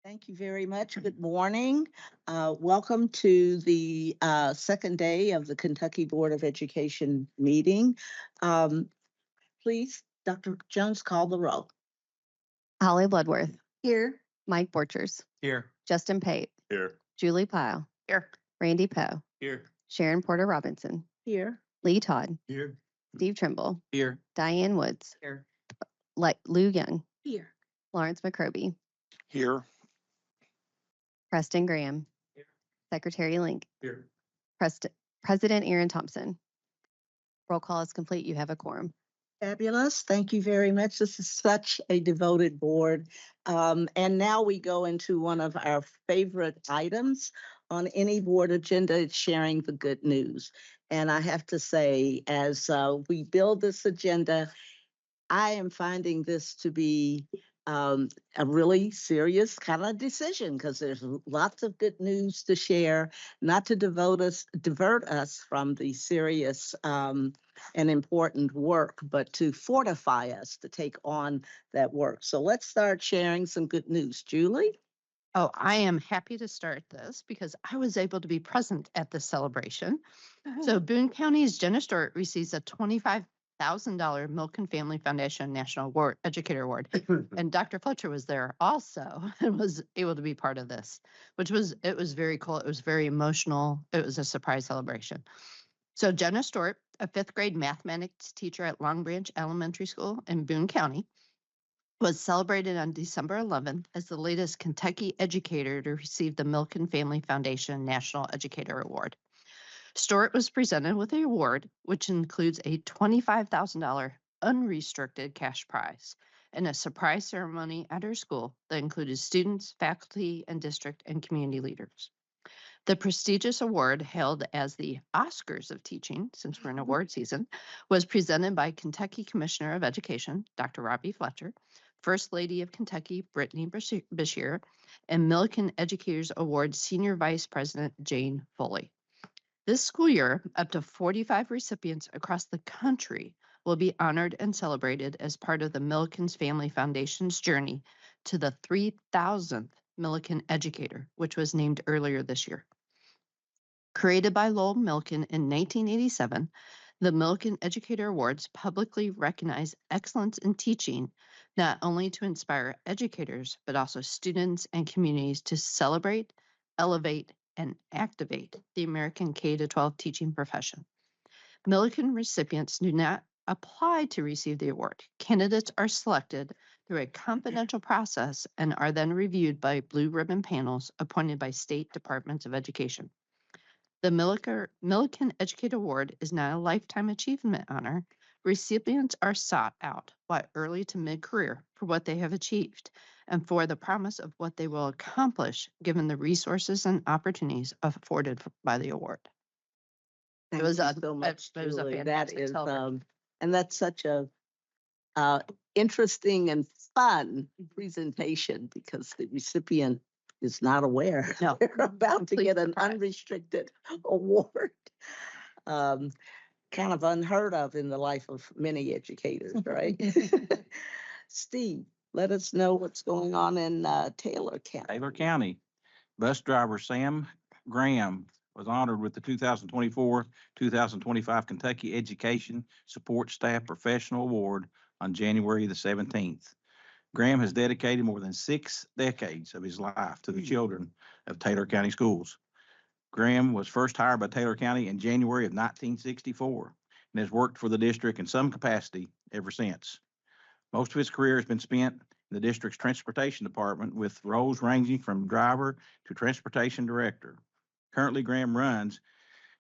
Thank you very much. Good morning. Welcome to the second day of the Kentucky Board of Education meeting. Um, Please, Dr. Jones, call the roll. Holly Bloodworth, Here. Mike Borchers, Here. Justin Pate, Here. Julie Pyle, Here. Randy Poe, Here. Sharon Porter Robinson, Here. Lee Todd, Here. Steve Trimble, Here. Diane Woods, Here. Lou Young, Here. Lawrence McCroby, Here. Preston Graham, Here. Secretary Link, Here. President Aaron Thompson. Roll call is complete. You have a quorum. Fabulous. Thank you very much. This is such a devoted board. And now we go into one of our favorite items on any board agenda, it's sharing the good news. And I have to say, as we build this agenda, I am finding this to be a really serious kind of decision because there's lots of good news to share, not to divert us from the serious and important work, but to fortify us to take on that work. So let's start sharing some good news. Julie? Oh, I am happy to start this because I was able to be present at the celebration. So Boone County's Jenna Stewart receives a $25,000 Milken Family Foundation National Award, Educator Award. And Dr. Fletcher was there also and was able to be part of this, it was very cool. It was very emotional. It was a surprise celebration. So Jenna Stewart, a fifth grade mathematics teacher at Long Branch Elementary School in Boone County, was celebrated on December 11th as the latest Kentucky educator to receive the Milken Family Foundation National Educator Award. Stewart was presented with the award, which includes a $25,000 unrestricted cash prize and a surprise ceremony at her school that included students, faculty, and district and community leaders. The prestigious award, hailed as the Oscars of teaching, since we're in award season, was presented by Kentucky Commissioner of Education, Dr. Robbie Fletcher, First Lady of Kentucky, Brittany Bashir, and Milken Educators Award Senior Vice President Jane Foley. This school year, up to 45 recipients across the country will be honored and celebrated as part of the Milken's Family Foundation's journey to the 3,000th Milken Educator, which was named earlier this year. Created by Lowell Milken in 1987, the Milken Educator Awards publicly recognize excellence in teaching, not only to inspire educators, but also students and communities to celebrate, elevate, and activate the American K-12 teaching profession. Milken recipients do not apply to receive the award. Candidates are selected through a confidential process and are then reviewed by blue ribbon panels appointed by state departments of education. The Milken Educator Award is not a lifetime achievement honor. Recipients are sought out by early to mid-career for what they have achieved and for the promise of what they will accomplish given the resources and opportunities afforded by the award. Thank It was you a so much, it was a Julie. fantastic celebration. And that's such a interesting and fun presentation because the recipient is not aware No. they're about to Complete get an surprise. unrestricted award. Kind of unheard of in the life of many educators, right? Steve, let us know what's going on in Taylor County. Taylor County. Bus driver Sam Graham was honored with the 2024-2025 Kentucky Education Support Staff Professional Award on January the 17th. Graham has dedicated more than 6 decades of his life to the children of Taylor County schools. Graham was first hired by Taylor County in January of 1964 and has worked for the district in some capacity ever since. Most of his career has been spent in the district's transportation department with roles ranging from driver to transportation director. Currently, Graham runs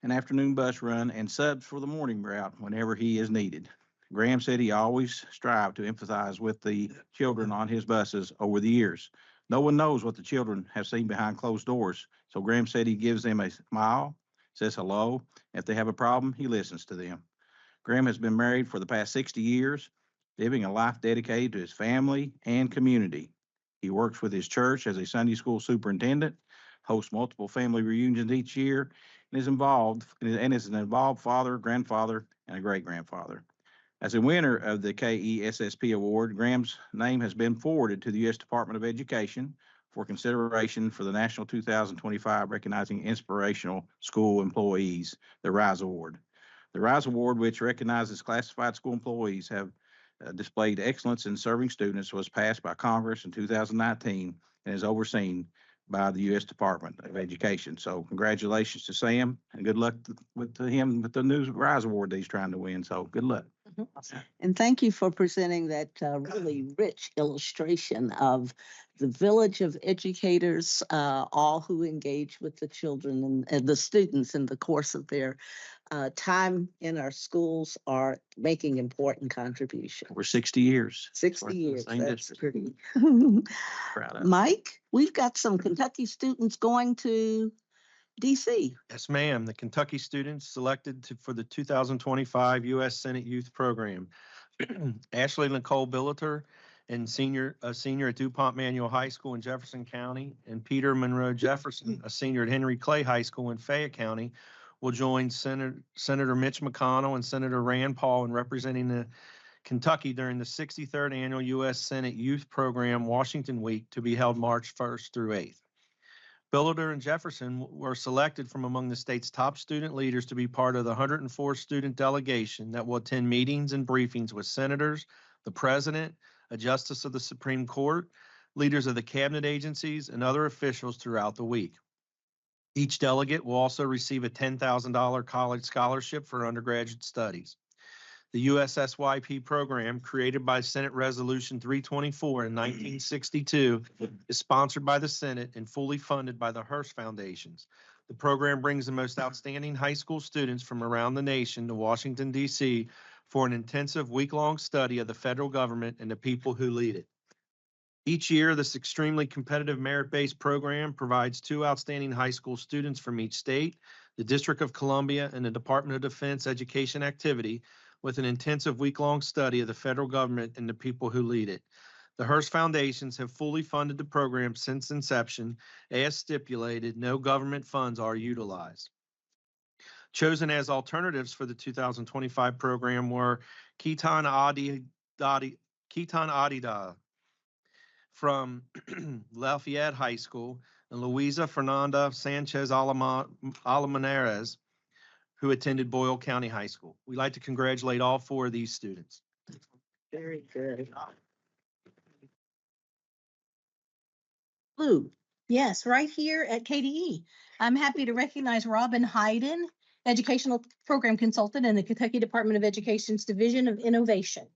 an afternoon bus run and subs for the morning route whenever he is needed. Graham said he always strived to empathize with the children on his buses over the years. No one knows what the children have seen behind closed doors, so Graham said he gives them a smile, says hello. If they have a problem, he listens to them. Graham has been married for the past 60 years, living a life dedicated to his family and community. He works with his church as a Sunday school superintendent, hosts multiple family reunions each year, and is an involved father, grandfather, and a great-grandfather. As a winner of the KESSP Award, Graham's name has been forwarded to the U.S. Department of Education, for consideration for the National 2025 Recognizing Inspirational School Employees, the RISE Award. The RISE Award, which recognizes classified school employees have displayed excellence in serving students, was passed by Congress in 2019 and is overseen by the U.S. Department of Education. So congratulations to Sam and good luck to him with the new RISE Award that he's trying to win. So good luck. And thank you for presenting that really rich illustration of the village of educators, all who engage with the children and the students in the course of their time in our schools are making important contributions. Over 60 years. 60 years, Same that's district. pretty. Proud of it. Mike, we've got some Kentucky students going to DC. Yes, ma'am. The Kentucky students selected for the 2025 U.S. Senate Youth Program. Ashley Nicole Billiter, a senior at DuPont Manual High School in Jefferson County, and Peter Monroe Jefferson, a senior at Henry Clay High School in Fayette County, will join Senator Mitch McConnell and Senator Rand Paul in representing the Kentucky during the 63rd Annual U.S. Senate Youth Program Washington Week to be held March 1st through 8th. Billiter and Jefferson were selected from among the state's top student leaders to be part of the 104 student delegation that will attend meetings and briefings with senators, the president, a justice of the Supreme Court, leaders of the cabinet agencies, and other officials throughout the week. Each delegate will also receive a $10,000 college scholarship for undergraduate studies. The USSYP program, created by Senate Resolution 324 in 1962, is sponsored by the Senate and fully funded by the Hearst Foundations. The program brings the most outstanding high school students from around the nation to Washington, D.C. for an intensive week-long study of the federal government and the people who lead it. Each year, this extremely competitive merit-based program provides 2 outstanding high school students from each state, the District of Columbia, and the Department of Defense education activity, with an intensive week-long study of the federal government and the people who lead it. The Hearst Foundations have fully funded the program since inception. As stipulated, no government funds are utilized. Chosen as alternatives for the 2025 program were Keaton Adida from Lafayette High School and Luisa Fernanda Sanchez Alamaneres, who attended Boyle County High School. We'd like to congratulate all 4 of these students. Very good. Lou. Yes, right here at KDE. I'm happy to recognize Robin Hayden, Educational Program Consultant in the Kentucky Department of Education's Division of Innovation.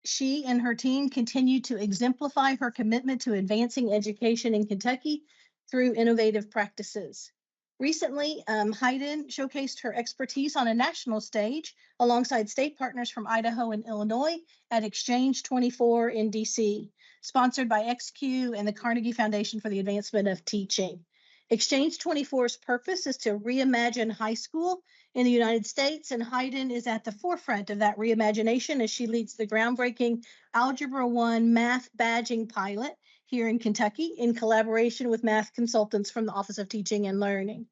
She and her team continue to exemplify her commitment to advancing education in Kentucky through innovative practices. Recently, Hayden showcased her expertise on a national stage alongside state partners from Idaho and Illinois at Exchange 24 in DC, sponsored by XQ and the Carnegie Foundation for the Advancement of Teaching. Exchange 24's purpose is to reimagine high school in the United States, and Hayden is at the forefront of that reimagination as she leads the groundbreaking Algebra 1 math badging pilot here in Kentucky in collaboration with math consultants from the Office of Teaching and Learning.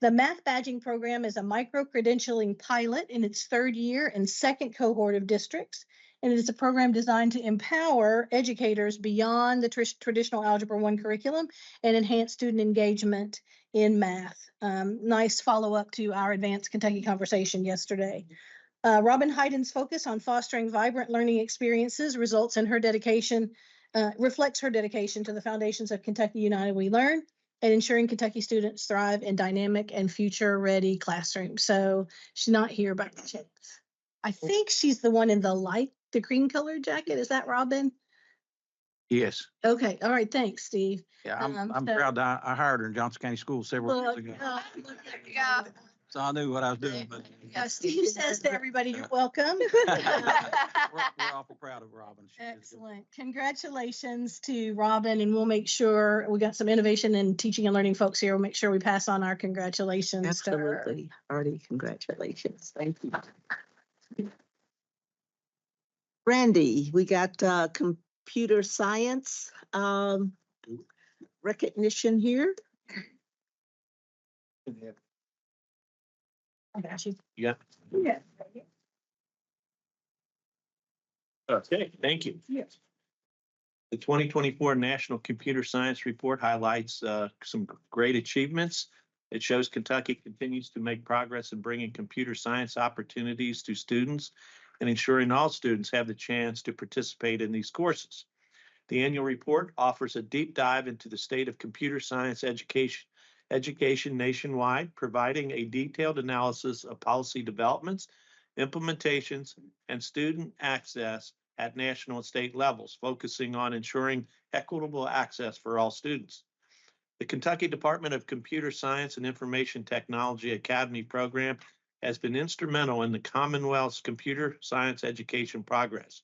The math badging program is a micro-credentialing pilot in its 3rd year and 2nd cohort of districts, and it is a program designed to empower educators beyond the traditional Algebra 1 curriculum and enhance student engagement in math. Nice follow-up to our Advanced Kentucky conversation yesterday. Robin Hayden's focus on fostering vibrant learning experiences reflects her dedication to the foundations of Kentucky United We Learn and ensuring Kentucky students thrive in dynamic and future-ready classrooms. So she's not here by chance. I think she's the one in the cream colored jacket. Is that Robin? Yes. Okay. All right. Thanks, Steve. Yeah, I'm So- proud that I hired her in Johnson County Schools several years ago. Yeah. So I knew what I was doing, but Steve says to everybody, you're welcome. we're awful proud of Robin. She did good. Excellent. Congratulations to Robin, and we'll make sure we got some innovation and teaching and learning folks here. We'll make sure we pass on our congratulations to her. Absolutely. Artie, congratulations. Thank you. Randy, we got computer science recognition here. I got you. Yeah. Yeah. Okay, thank you. Yes. The 2024 National Computer Science Report highlights some great achievements. It shows Kentucky continues to make progress in bringing computer science opportunities to students and ensuring all students have the chance to participate in these courses. The annual report offers a deep dive into the state of computer science education nationwide, providing a detailed analysis of policy developments, implementations, and student access at national and state levels, focusing on ensuring equitable access for all students. The Kentucky Department of Computer Science and Information Technology Academy program has been instrumental in the Commonwealth's computer science education progress.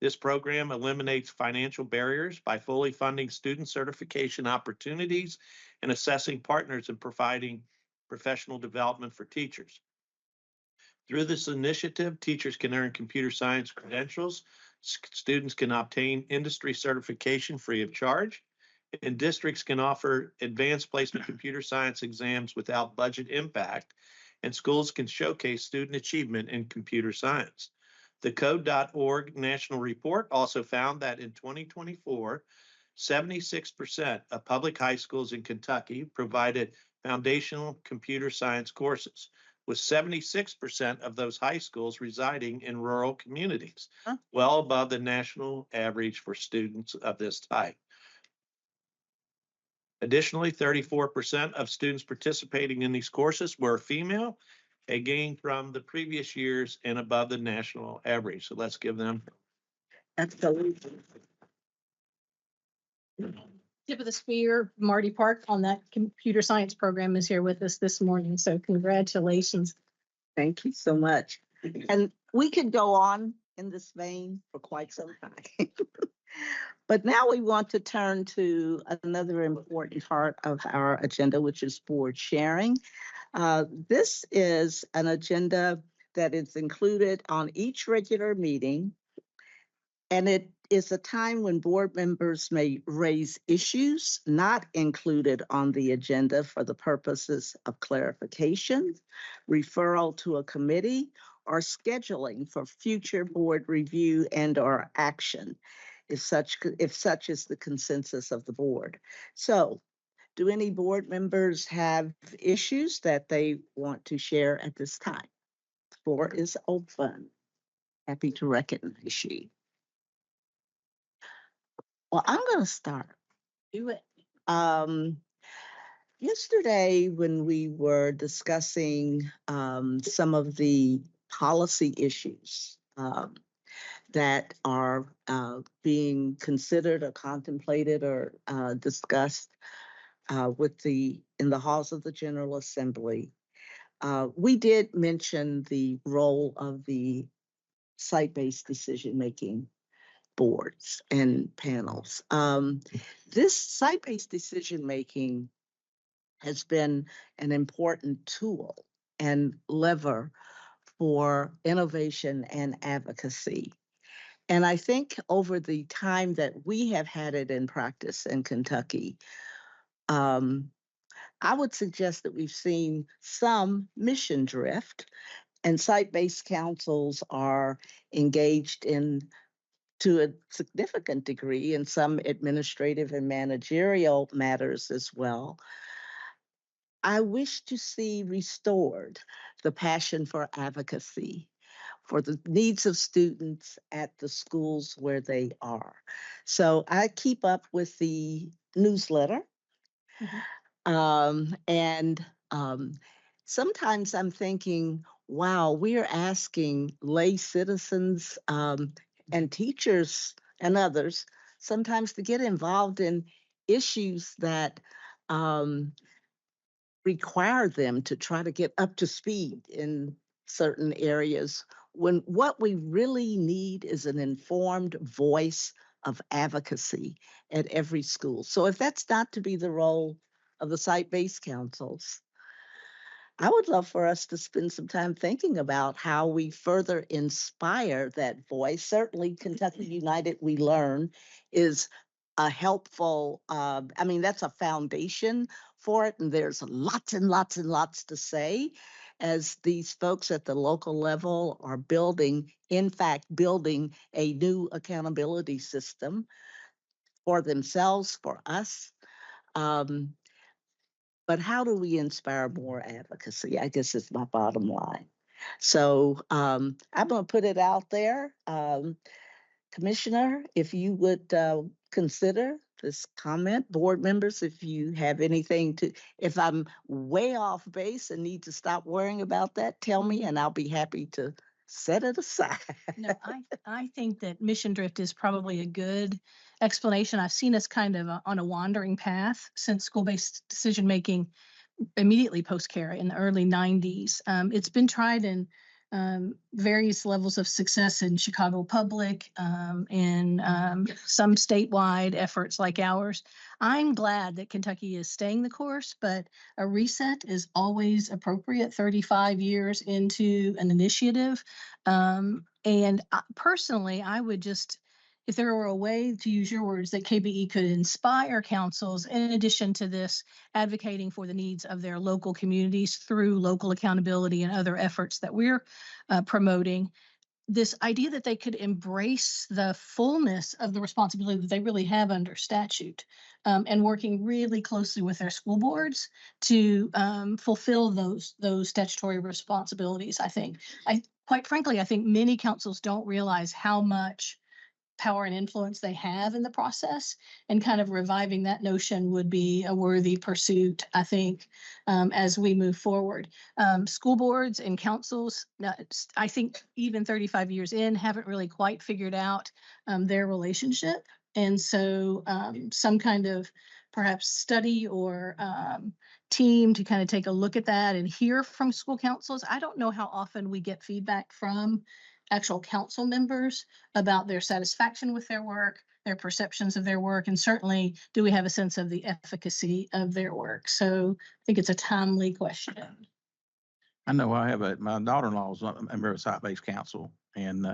This program eliminates financial barriers by fully funding student certification opportunities and assessing partners and providing professional development for teachers. Through this initiative, teachers can earn computer science credentials, students can obtain industry certification free of charge, and districts can offer advanced placement computer science exams without budget impact, and schools can showcase student achievement in computer science. The code.org national report also found that in 2024, 76% of public high schools in Kentucky provided foundational computer science courses, with 76% of those high schools residing in rural communities, well above the national average for students of this type. Additionally, 34% of students participating in these courses were female, a gain from the previous years and above the national average. So let's give them. Absolutely. Tip of the spear, Marty Park on that computer science program is here with us this morning. So congratulations. Thank you so much. And we could go on in this vein for quite some time. But now we want to turn to another important part of our agenda, which is board sharing. This is an agenda that is included on each regular meeting, and it is a time when board members may raise issues not included on the agenda for the purposes of clarification, referral to a committee, or scheduling for future board review and/or action, if such is the consensus of the board. So, do any board members have issues that they want to share at this time? The floor is open. Happy to recognize you. Well, I'm going to start. Do it. Yesterday, when we were discussing some of the policy issues that are being considered or contemplated or discussed in the halls of the General Assembly, we did mention the role of the site-based decision-making boards and panels. This site-based decision-making has been an important tool and lever for innovation and advocacy. And I think over the time that we have had it in practice in Kentucky, I would suggest that we've seen some mission drift, and site-based councils are engaged to a significant degree in some administrative and managerial matters as well. I wish to see restored the passion for advocacy, for the needs of students at the schools where they are. So I keep up with the newsletter. And sometimes I'm thinking, wow, we are asking lay citizens and teachers and others sometimes to get involved in issues that require them to try to get up to speed in certain areas, when what we really need is an informed voice of advocacy at every school. So if that's not to be the role of the site-based councils, I would love for us to spend some time thinking about how we further inspire that voice. Certainly, Kentucky United We Learn is a helpful, that's a foundation for it. And there's lots and lots and lots to say as these folks at the local level are building a new accountability system. for themselves, for us. Um, but how do we inspire more advocacy? I guess is my bottom line. So I'm going to put it out there. Commissioner, if you would consider this comment, board members, if you have anything to, if I'm way off base and need to stop worrying about that, tell me and I'll be happy to set it aside. No, I think that mission drift is probably a good explanation. I've seen us kind of on a wandering path since school-based decision-making immediately post-Kara in the early 90s. It's been tried in various levels of success in Chicago Public, and some statewide efforts like ours. I'm glad that Kentucky is staying the course, but a reset is always appropriate 35 years into an initiative. Personally, I would just, if there were a way, to use your words, that KBE could inspire councils, in addition to this, advocating for the needs of their local communities through local accountability and other efforts that we're promoting, this idea that they could embrace the fullness of the responsibility that they really have under statute, and working really closely with their school boards to fulfill those statutory responsibilities. Quite frankly, I think many councils don't realize how much power and influence they have in the process, and kind of reviving that notion would be a worthy pursuit, I think, as we move forward. School boards and councils, I think even 35 years in, haven't really quite figured out their relationship. And so some kind of perhaps study or team to kind of take a look at that and hear from school councils. I don't know how often we get feedback from actual council members about their satisfaction with their work, their perceptions of their work, and certainly do we have a sense of the efficacy of their work? So I think it's a timely question. I know I have my daughter-in-law is a member of site-based council, and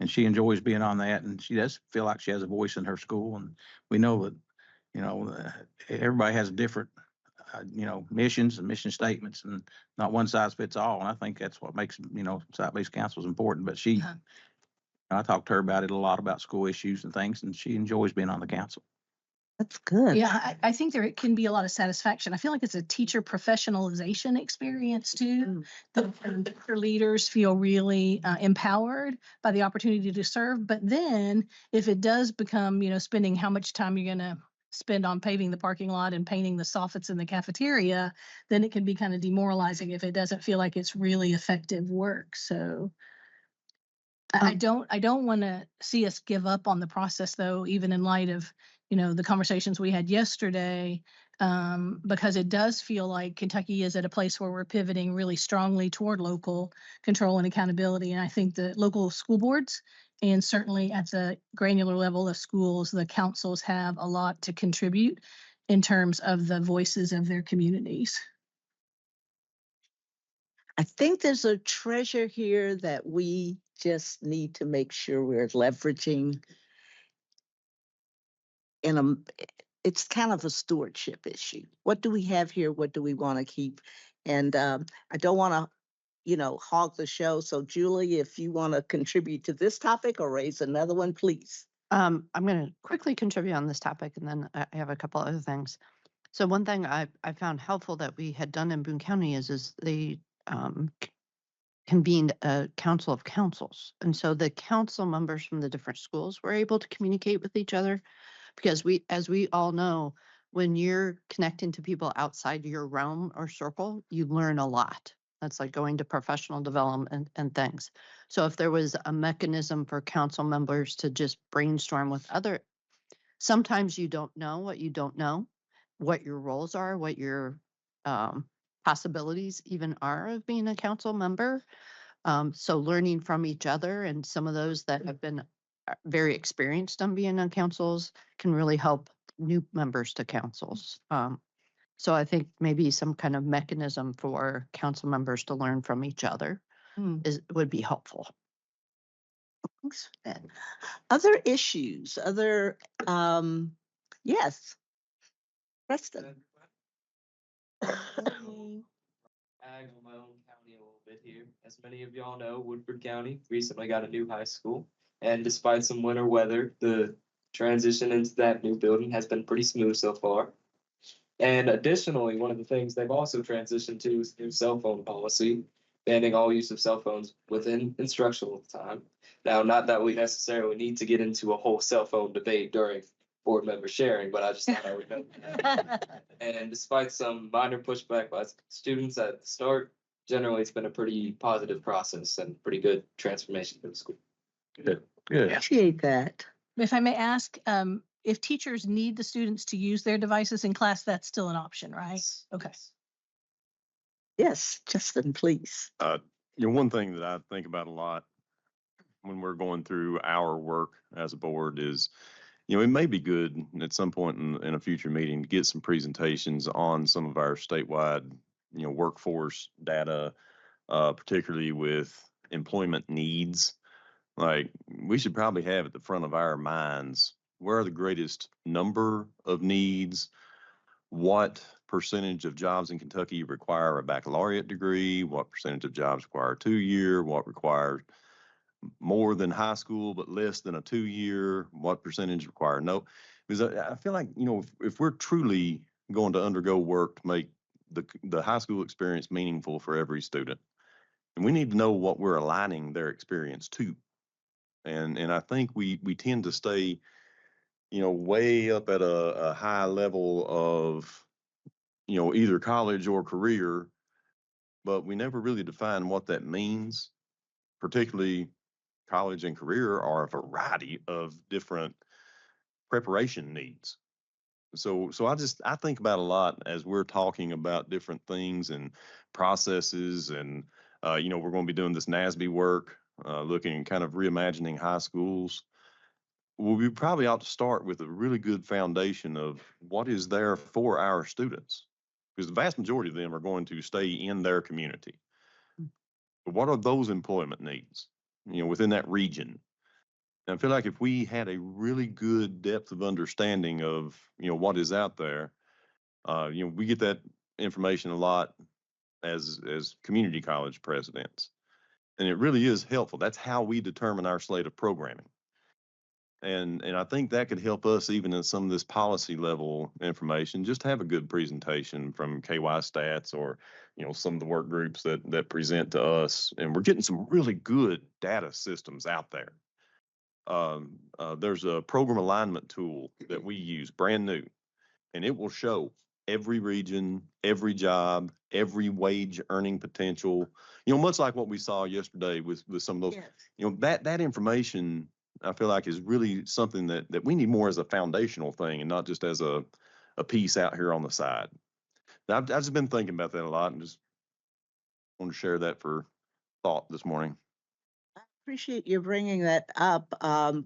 she enjoys being on that, and she does feel like she has a voice in her school. And we know that, everybody has different, missions and mission statements, and not one size fits all. And I think that's what makes, site-based councils important. But I talked to her about it a lot, about school issues and things, and she enjoys being on the council. That's good. Yeah, I think there can be a lot of satisfaction. I feel like it's a teacher professionalization experience too. The leaders feel really empowered by the opportunity to serve. But then if it does become, spending how much time you're going to spend on paving the parking lot and painting the soffits in the cafeteria, then it can be kind of demoralizing if it doesn't feel like it's really effective work. So I don't want to see us give up on the process, though, even in light of, the conversations we had yesterday, because it does feel like Kentucky is at a place where we're pivoting really strongly toward local control and accountability. And I think the local school boards, and certainly at the granular level of schools, the councils have a lot to contribute in terms of the voices of their communities. I think there's a treasure here that we just need to make sure we're leveraging it's kind of a stewardship issue. What do we have here? What do we want to keep? And I don't want to, hog the show. So Julie, if you want to contribute to this topic or raise another one, please. I'm going to quickly contribute on this topic, and then I have a couple other things. So one thing I found helpful that we had done in Boone County is they convened a council of councils. And so the council members from the different schools were able to communicate with each other, because as we all know, when you're connecting to people outside your realm or circle, you learn a lot. That's like going to professional development and things. So if there was a mechanism for council members to just brainstorm with sometimes you don't know what you don't know, what your roles are, what your possibilities even are of being a council member. So learning from each other, and some of those that have been very experienced on being on councils can really help new members to councils. So I think maybe some kind of mechanism for council members to learn from each other would be helpful. Thanks for that. Other issues, yes, Preston. Ag on my own county a little bit here. As many of y'all know, Woodford County recently got a new high school. And despite some winter weather, the transition into that new building has been pretty smooth so far. And additionally, one of the things they've also transitioned to is new cell phone policy, banning all use of cell phones within instructional time. Now, not that we necessarily need to get into a whole cell phone debate during board member sharing, but I just thought I would note that. And despite some minor pushback by students at the start, generally it's been a pretty positive process and pretty good transformation for the school. Good. Good. Appreciate that. If I may ask, if teachers need the students to use their devices in class, that's still an option, right? Okay. Yes, Justin, please. One thing that I think about a lot when we're going through our work as a board is, it may be good at some point in a future meeting to get some presentations on some of our statewide, workforce data, particularly with employment needs. Like, we should probably have at the front of our minds, where are the greatest number of needs? What percentage of jobs in Kentucky require a baccalaureate degree? What percentage of jobs require a 2-year? What requires more than high school but less than a 2-year? What percentage require no? Because I feel like, if we're truly going to undergo work to make the high school experience meaningful for every student, and we need to know what we're aligning their experience to. And I think we tend to stay, way up at a high level of, either college or career, but we never really define what that means. Particularly, college and career are a variety of different preparation needs. So I think about a lot as we're talking about different things and processes, and we're going to be doing this NASB work, looking kind of reimagining high schools. Well, we probably ought to start with a really good foundation of what is there for our students, because the vast majority of them are going to stay in their community. But what are those employment needs, within that region? And I feel like if we had a really good depth of understanding of, what is out there, we get that information a lot as community college presidents. And it really is helpful. That's how we determine our slate of programming. And I think that could help us even in some of this policy level information, just have a good presentation from KY Stats or, some of the work groups that present to us. And we're getting some really good data systems out there. There's a program alignment tool that we use, brand new, and it will show every region, every job, every wage earning potential, much like what we saw yesterday with some of those, Yes. that information I feel like is really something that we need more as a foundational thing and not just as a piece out here on the side. I've just been thinking about that a lot and just want to share that for thought this morning. Appreciate you bringing that up.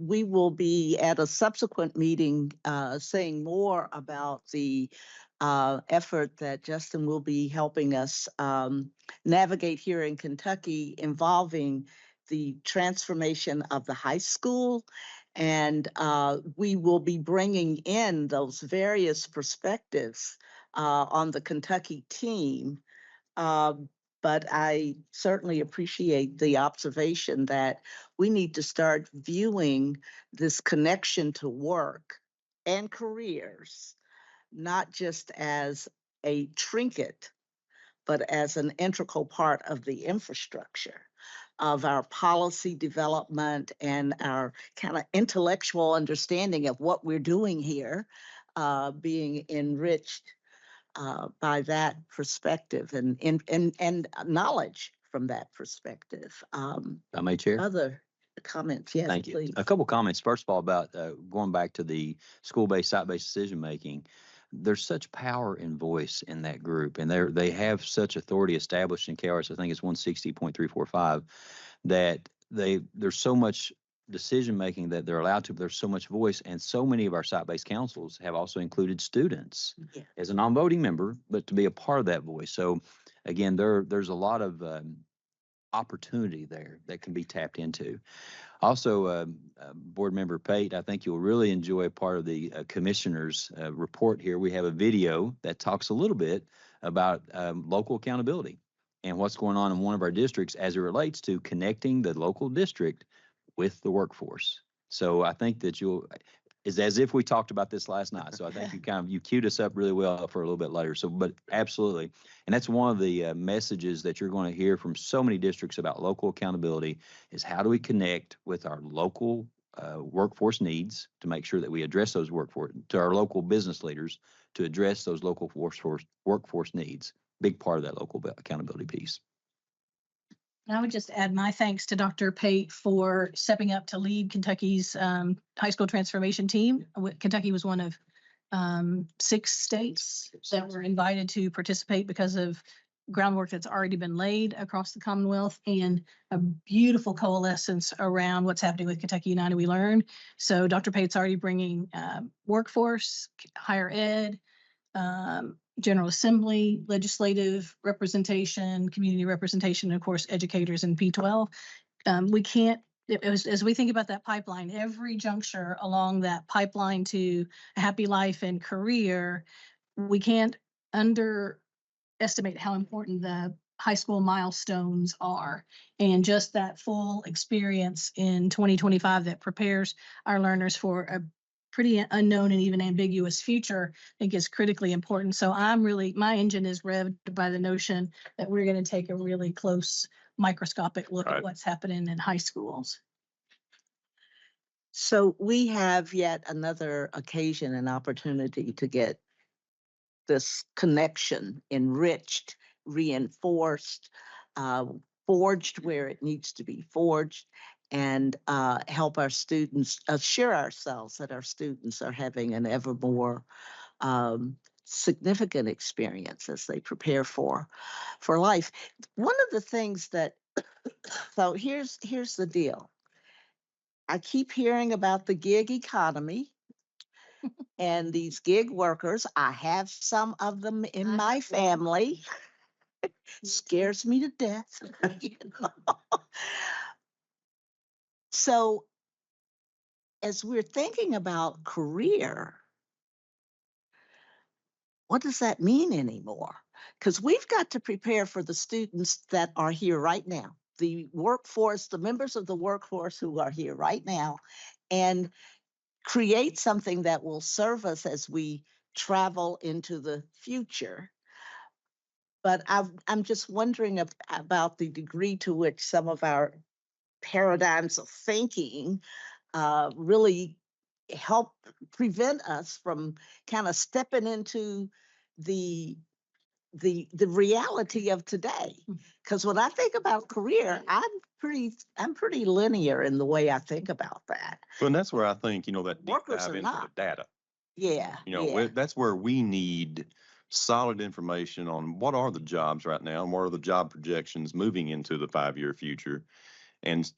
We will be at a subsequent meeting saying more about the effort that Justin will be helping us navigate here in Kentucky involving the transformation of the high school. And we will be bringing in those various perspectives on the Kentucky team. But I certainly appreciate the observation that we need to start viewing this connection to work and careers, not just as a trinket, but as an integral part of the infrastructure of our policy development and our kind of intellectual understanding of what we're doing here, being enriched by that perspective and knowledge from that perspective. I may, Chair. Other comments? Yes, Thank you. please. A couple comments. First of all, about going back to the school-based, site-based decision making. There's such power and voice in that group, and they have such authority established in KRS. I think it's 160.345, that there's so much decision making that they're allowed to. But there's so much voice, and so many of our site-based councils have also included students as a non-voting member, but to be a part of that voice. So again, there's a lot of opportunity there that can be tapped into. Also, Board Member Pate, I think you'll really enjoy part of the commissioner's report here. We have a video that talks a little bit about local accountability and what's going on in one of our districts as it relates to connecting the local district with the workforce. So I think that is as if we talked about this last night. So I think you queued us up really well for a little bit later. So, but absolutely. And that's one of the messages that you're going to hear from so many districts about local accountability is how do we connect with our local workforce needs to make sure that we address those to our local business leaders to address those local workforce needs. Big part of that local accountability piece. And I would just add my thanks to Dr. Pate for stepping up to lead Kentucky's high school transformation team. Kentucky was one of 6 states that were invited to participate because of groundwork that's already been laid across the Commonwealth and a beautiful coalescence around what's happening with Kentucky United We Learn. So Dr. Pate's already bringing workforce, higher ed, General Assembly, legislative representation, community representation, and of course, educators in P12. We can't, as we think about that pipeline, every juncture along that pipeline to a happy life and career, we can't underestimate how important the high school milestones are. And just that full experience in 2025 that prepares our learners for a pretty unknown and even ambiguous future, I think is critically important. So my engine is revved by the notion that we're going to take a really close microscopic look at what's happening in high schools. So we have yet another occasion and opportunity to get this connection enriched, reinforced, forged where it needs to be forged, and help our students assure ourselves that our students are having an ever more significant experience as they prepare for life. One of the things that, so here's the deal. I keep hearing about the gig economy and these gig workers. I have some of them in my family. Scares me to death. You know? So as we're thinking about career, what does that mean anymore? Because we've got to prepare for the students that are here right now, the workforce, the members of the workforce who are here right now, and create something that will serve us as we travel into the future. But I'm just wondering about the degree to which some of our paradigms of thinking really help prevent us from kind of stepping into the reality of today. Because when I think about career, I'm pretty linear in the way I think about that. Well, and that's where I think, that deep Workers dive are into the not. data. Yeah. That's where we need solid information on what are the jobs right now and what are the job projections moving into the 5-year future, and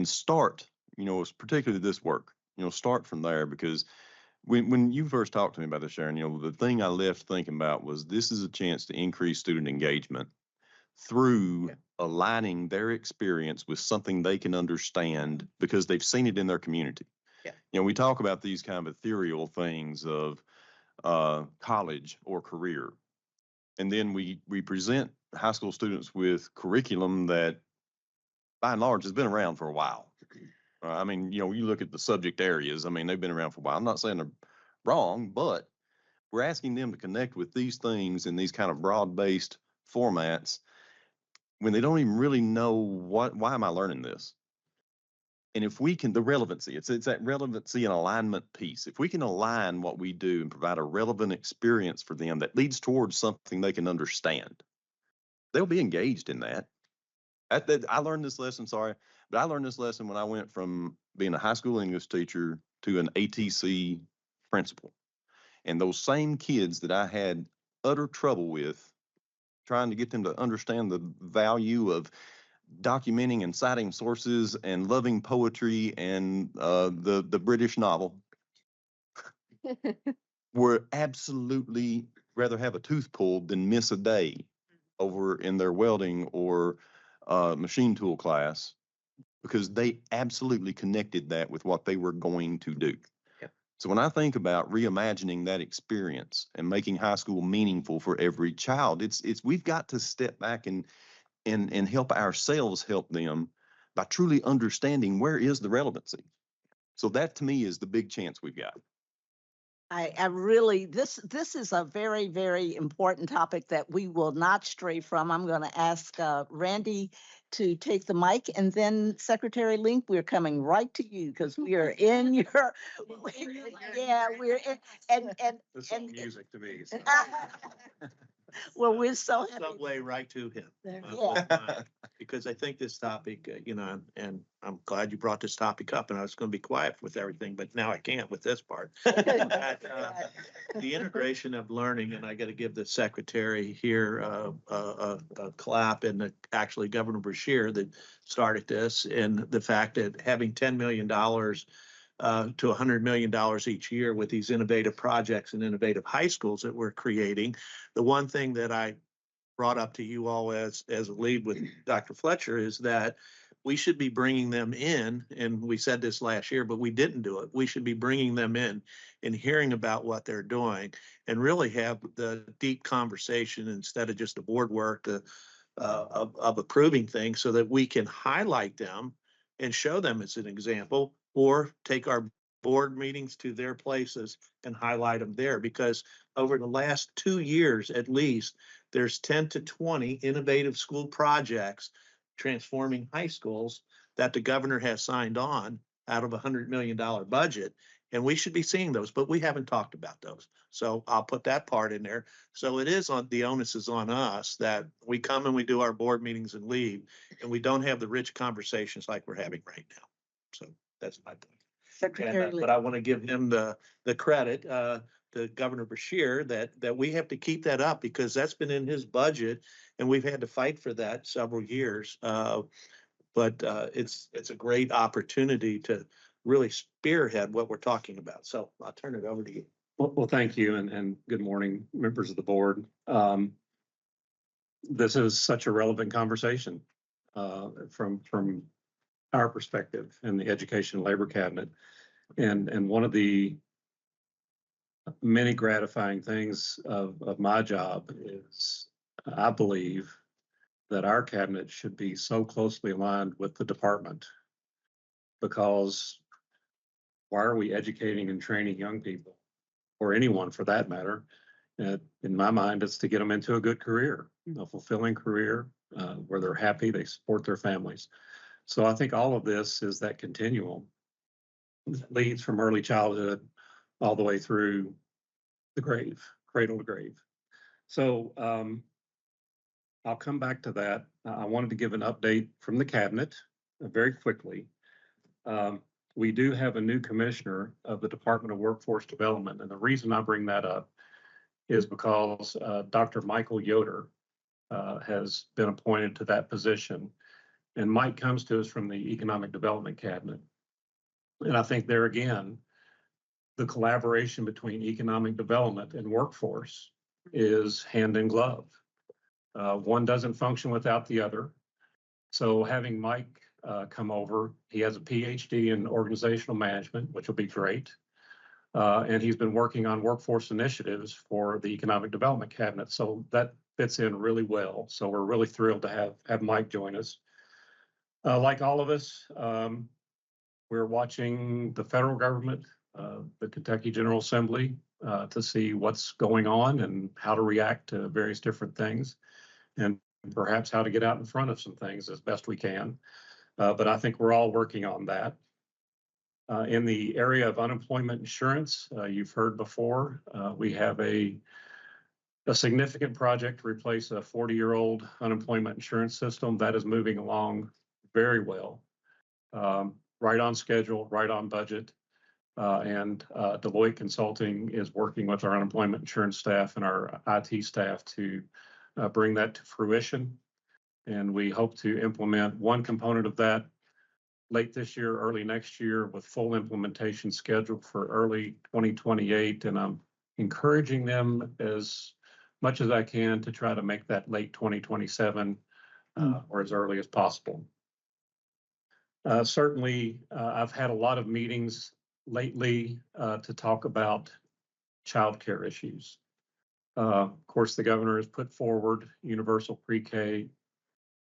start, particularly this work, start from there, because when you first talked to me about this, Sharon, the thing I left thinking about was this is a chance to increase student engagement through aligning their experience with something they can understand because they've seen it in their community. Yeah. We talk about these kind of ethereal things of college or career. And then we present high school students with curriculum that, by and large, has been around for a while. I mean, you look at the subject areas. I mean, they've been around for a while. I'm not saying they're wrong, but we're asking them to connect with these things in these kind of broad-based formats when they don't even really know why am I learning this? And if we can, the relevancy, it's that relevancy and alignment piece. If we can align what we do and provide a relevant experience for them that leads towards something they can understand, they'll be engaged in that. I learned this lesson, but I learned this lesson when I went from being a high school English teacher to an ATC principal. And those same kids that I had utter trouble with trying to get them to understand the value of documenting and citing sources and loving poetry and the British novel were absolutely rather have a tooth pulled than miss a day over in their welding or machine tool class, because they absolutely connected that with what they were going to do. Yep. So when I think about reimagining that experience and making high school meaningful for every child, it's we've got to step back and help ourselves help them by truly understanding where is the relevancy. So that to me is the big chance we've got. I really, this is a very, very important topic that we will not stray from. I'm going to ask Randy to take the mic, and then Secretary Link, we're coming right to you because we are in your, yeah, we're in, and, This and, music to me. well, we're so happy. Segue right to him. There. Because I think this topic, and I'm glad you brought this topic up, and I was going to be quiet with everything, but now I can't with this part. That, the integration of learning, and I got to give the secretary here a clap, and actually Governor Bashir that started this, and the fact that having $10 million to $100 million each year with these innovative projects and innovative high schools that we're creating. The one thing that I brought up to you all as a lead with Dr. Fletcher is that we should be bringing them in, and we said this last year, but we didn't do it. We should be bringing them in and hearing about what they're doing and really have the deep conversation instead of just the board work of approving things so that we can highlight them and show them as an example, or take our board meetings to their places and highlight them there. Because over the last 2 years, at least, there's 10 to 20 innovative school projects transforming high schools that the governor has signed on out of $100 million budget. And we should be seeing those, but we haven't talked about those. So I'll put that part in there. So it is on, the onus is on us that we come and we do our board meetings and leave, and we don't have the rich conversations like we're having right now. So that's my point. Secretary But I want to give him the credit, to Governor Bashir, that we have to keep that up because that's been in his budget and we've had to fight for that several years. But it's a great opportunity to really spearhead what we're talking about. So I'll turn it over to you. Well, thank you, and good morning, members of the board. This is such a relevant conversation from our perspective in the Education and Labor Cabinet. And one of the many gratifying things of my job is I believe that our cabinet should be so closely aligned with the department, because why are we educating and training young people, or anyone for that matter? In my mind, it's to get them into a good career, a fulfilling career where they're happy, they support their families. So I think all of this is that continuum that leads from early childhood all the way through the grave, cradle to grave. So I'll come back to that. I wanted to give an update from the cabinet very quickly. We do have a new commissioner of the Department of Workforce Development. And the reason I bring that up is because Dr. Michael Yoder has been appointed to that position. And Mike comes to us from the Economic Development Cabinet. And I think there again, the collaboration between economic development and workforce is hand in glove. One doesn't function without the other. So having Mike come over, he has a PhD in organizational management, which will be great. And he's been working on workforce initiatives for the Economic Development Cabinet. So that fits in really well. So we're really thrilled to have Mike join us. Like all of us, we're watching the federal government, the Kentucky General Assembly, to see what's going on and how to react to various different things, and perhaps how to get out in front of some things as best we can. But I think we're all working on that. In the area of unemployment insurance, you've heard before, we have a significant project to replace a 40-year-old unemployment insurance system that is moving along very well, right on schedule, right on budget. And Deloitte Consulting is working with our unemployment insurance staff and our IT staff to bring that to fruition. And we hope to implement one component of that late this year, early next year, with full implementation scheduled for early 2028. And I'm encouraging them as much as I can to try to make that late 2027 or as early as possible. Certainly, I've had a lot of meetings lately to talk about childcare issues. Of course, the governor has put forward universal pre-K,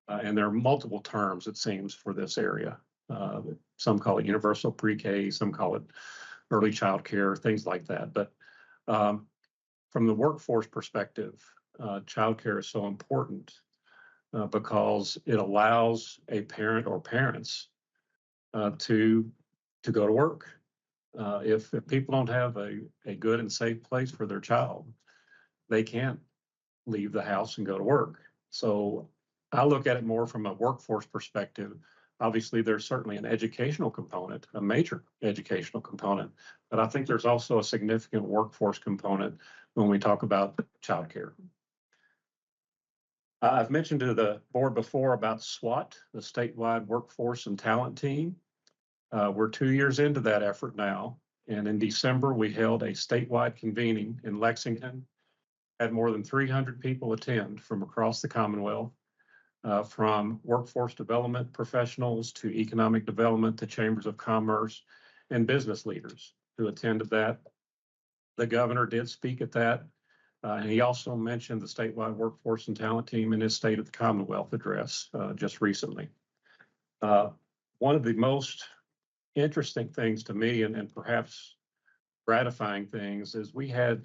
and there are multiple terms, it seems, for this area. Some call it universal pre-K, some call it early child care, things like that. But from the workforce perspective, childcare is so important because it allows a parent or parents to go to work. If people don't have a good and safe place for their child, they can't leave the house and go to work. So I look at it more from a workforce perspective. Obviously, there's certainly an educational component, a major educational component, but I think there's also a significant workforce component when we talk about childcare. I've mentioned to the board before about SWAT, the statewide workforce and talent team. We're 2 years into that effort now. And in December, we held a statewide convening in Lexington, had more than 300 people attend from across the Commonwealth, from workforce development professionals to economic development to chambers of commerce and business leaders who attended that. The governor did speak at that. And he also mentioned the statewide workforce and talent team in his State of the Commonwealth address just recently. One of the most interesting things to me and perhaps gratifying things is we had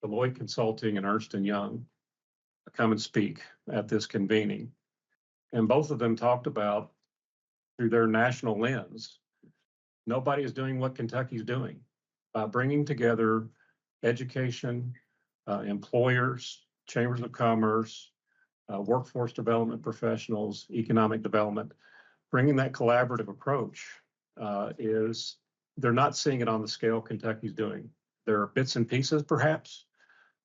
Deloitte Consulting and Ernst & Young come and speak at this convening. And both of them talked about, through their national lens, nobody is doing what Kentucky's doing by bringing together education, employers, chambers of commerce, workforce development professionals, economic development. Bringing that collaborative approach is, they're not seeing it on the scale Kentucky's doing. There are bits and pieces perhaps,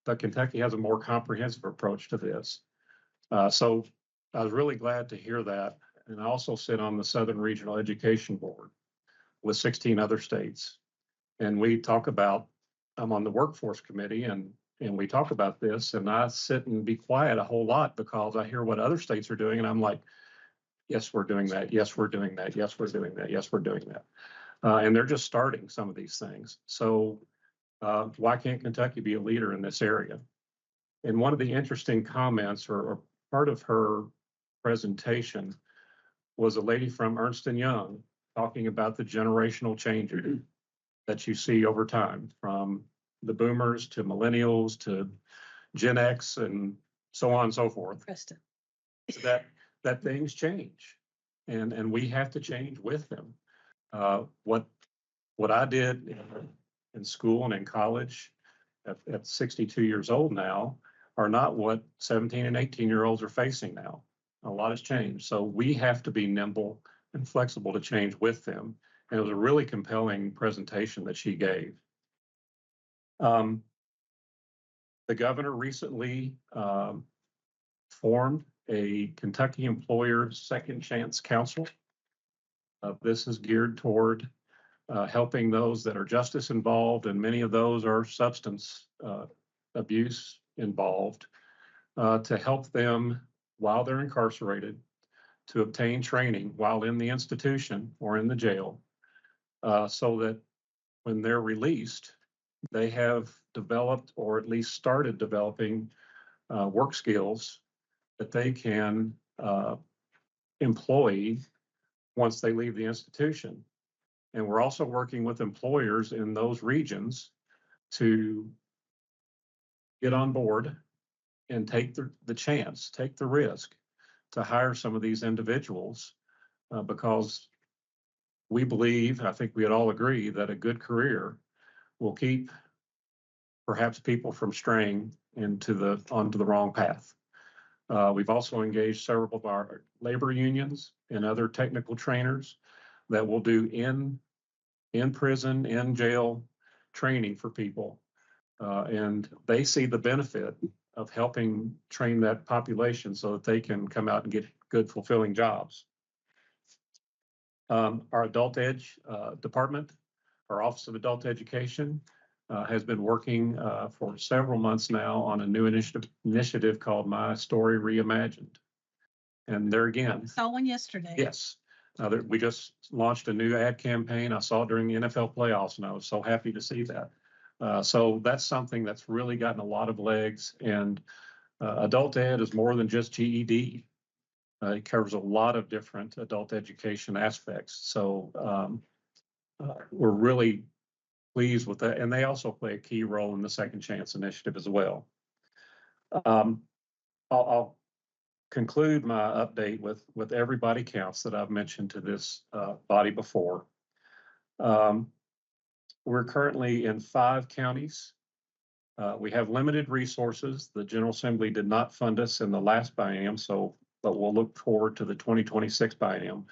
but Kentucky has a more comprehensive approach to this. So I was really glad to hear that. And I also sit on the Southern Regional Education Board with 16 other states. And we talk about, I'm on the workforce committee and we talk about this, and I sit and be quiet a whole lot because I hear what other states are doing and I'm like, yes, we're doing that. Yes, we're doing that. Yes, we're doing that. Yes, we're doing that. And they're just starting some of these things. So why can't Kentucky be a leader in this area? And one of the interesting comments or part of her presentation was a lady from Ernst & Young talking about the generational changes that you see over time, from the boomers to millennials to Gen X and so on and so forth. Preston. So that things change and we have to change with them. What I did in school and in college at 62 years old now are not what 17 and 18-year-olds are facing now. A lot has changed. So we have to be nimble and flexible to change with them. And it was a really compelling presentation that she gave. The governor recently formed a Kentucky Employer Second Chance Council. This is geared toward helping those that are justice involved, and many of those are substance abuse involved, to help them while they're incarcerated, to obtain training while in the institution or in the jail, so that when they're released, they have developed or at least started developing work skills that they can employ once they leave the institution. And we're also working with employers in those regions to get on board and take the chance, take the risk to hire some of these individuals because we believe, I think we'd all agree, that a good career will keep perhaps people from straying onto the wrong path. We've also engaged several of our labor unions and other technical trainers that will do in prison, in jail training for people. And they see the benefit of helping train that population so that they can come out and get good, fulfilling jobs. Our Adult Edge department, our Office of Adult Education, has been working for several months now on a new initiative called My Story Reimagined. And there again. Saw one yesterday. Yes. We just launched a new ad campaign. I saw it during the NFL playoffs, and I was so happy to see that. So that's something that's really gotten a lot of legs. And adult ed is more than just GED. It covers a lot of different adult education aspects. So we're really pleased with that. And they also play a key role in the Second Chance Initiative as well. I'll conclude my update with everybody counts that I've mentioned to this body before. We're currently in 5 counties. We have limited resources. The General Assembly did not fund us in the last biennium, but we'll look forward to the 2026 biennium.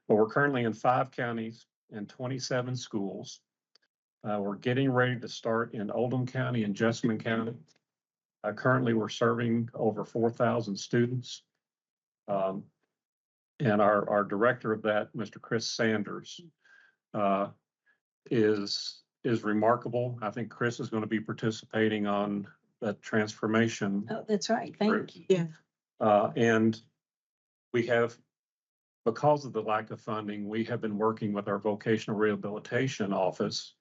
But we're currently in 5 counties and 27 schools. We're getting ready to start in Oldham County and Jessamine County. Currently, we're serving over 4,000 students. And our director of that, Mr. Chris Sanders, is remarkable. I think Chris is going to be participating on that transformation. Oh, that's right. Thank you. Yeah. And we have, because of the lack of funding, we have been working with our vocational rehabilitation office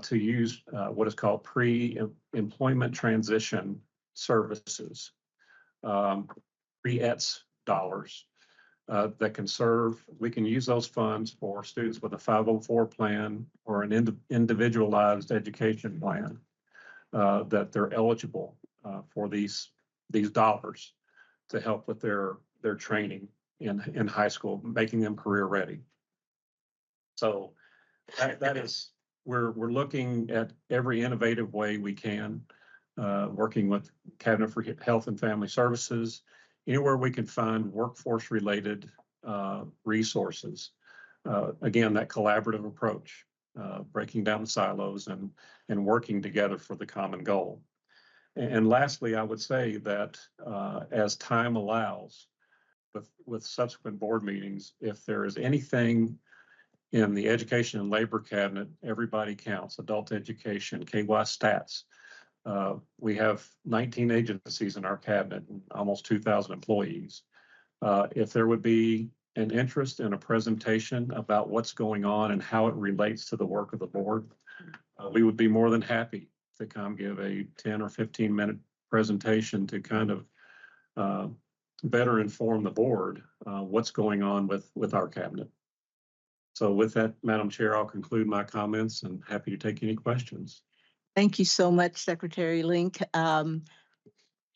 to use what is called pre-employment transition services, pre-ETS dollars that can serve. We can use those funds for students with a 504 plan or an individualized education plan that they're eligible for these dollars to help with their training in high school, making them career ready. So that is, we're looking at every innovative way we can, working with Cabinet for Health and Family Services, anywhere we can find workforce related resources. Again, that collaborative approach, breaking down the silos and working together for the common goal. And lastly, I would say that as time allows, with subsequent board meetings, if there is anything in the Education and Labor Cabinet, everybody counts, adult education, KY stats. We have 19 agencies in our cabinet and almost 2,000 employees. If there would be an interest in a presentation about what's going on and how it relates to the work of the board, we would be more than happy to come give a 10 or 15-minute presentation to kind of better inform the board what's going on with our cabinet. So with that, Madam Chair, I'll conclude my comments and happy to take any questions. Thank you so much, Secretary Link.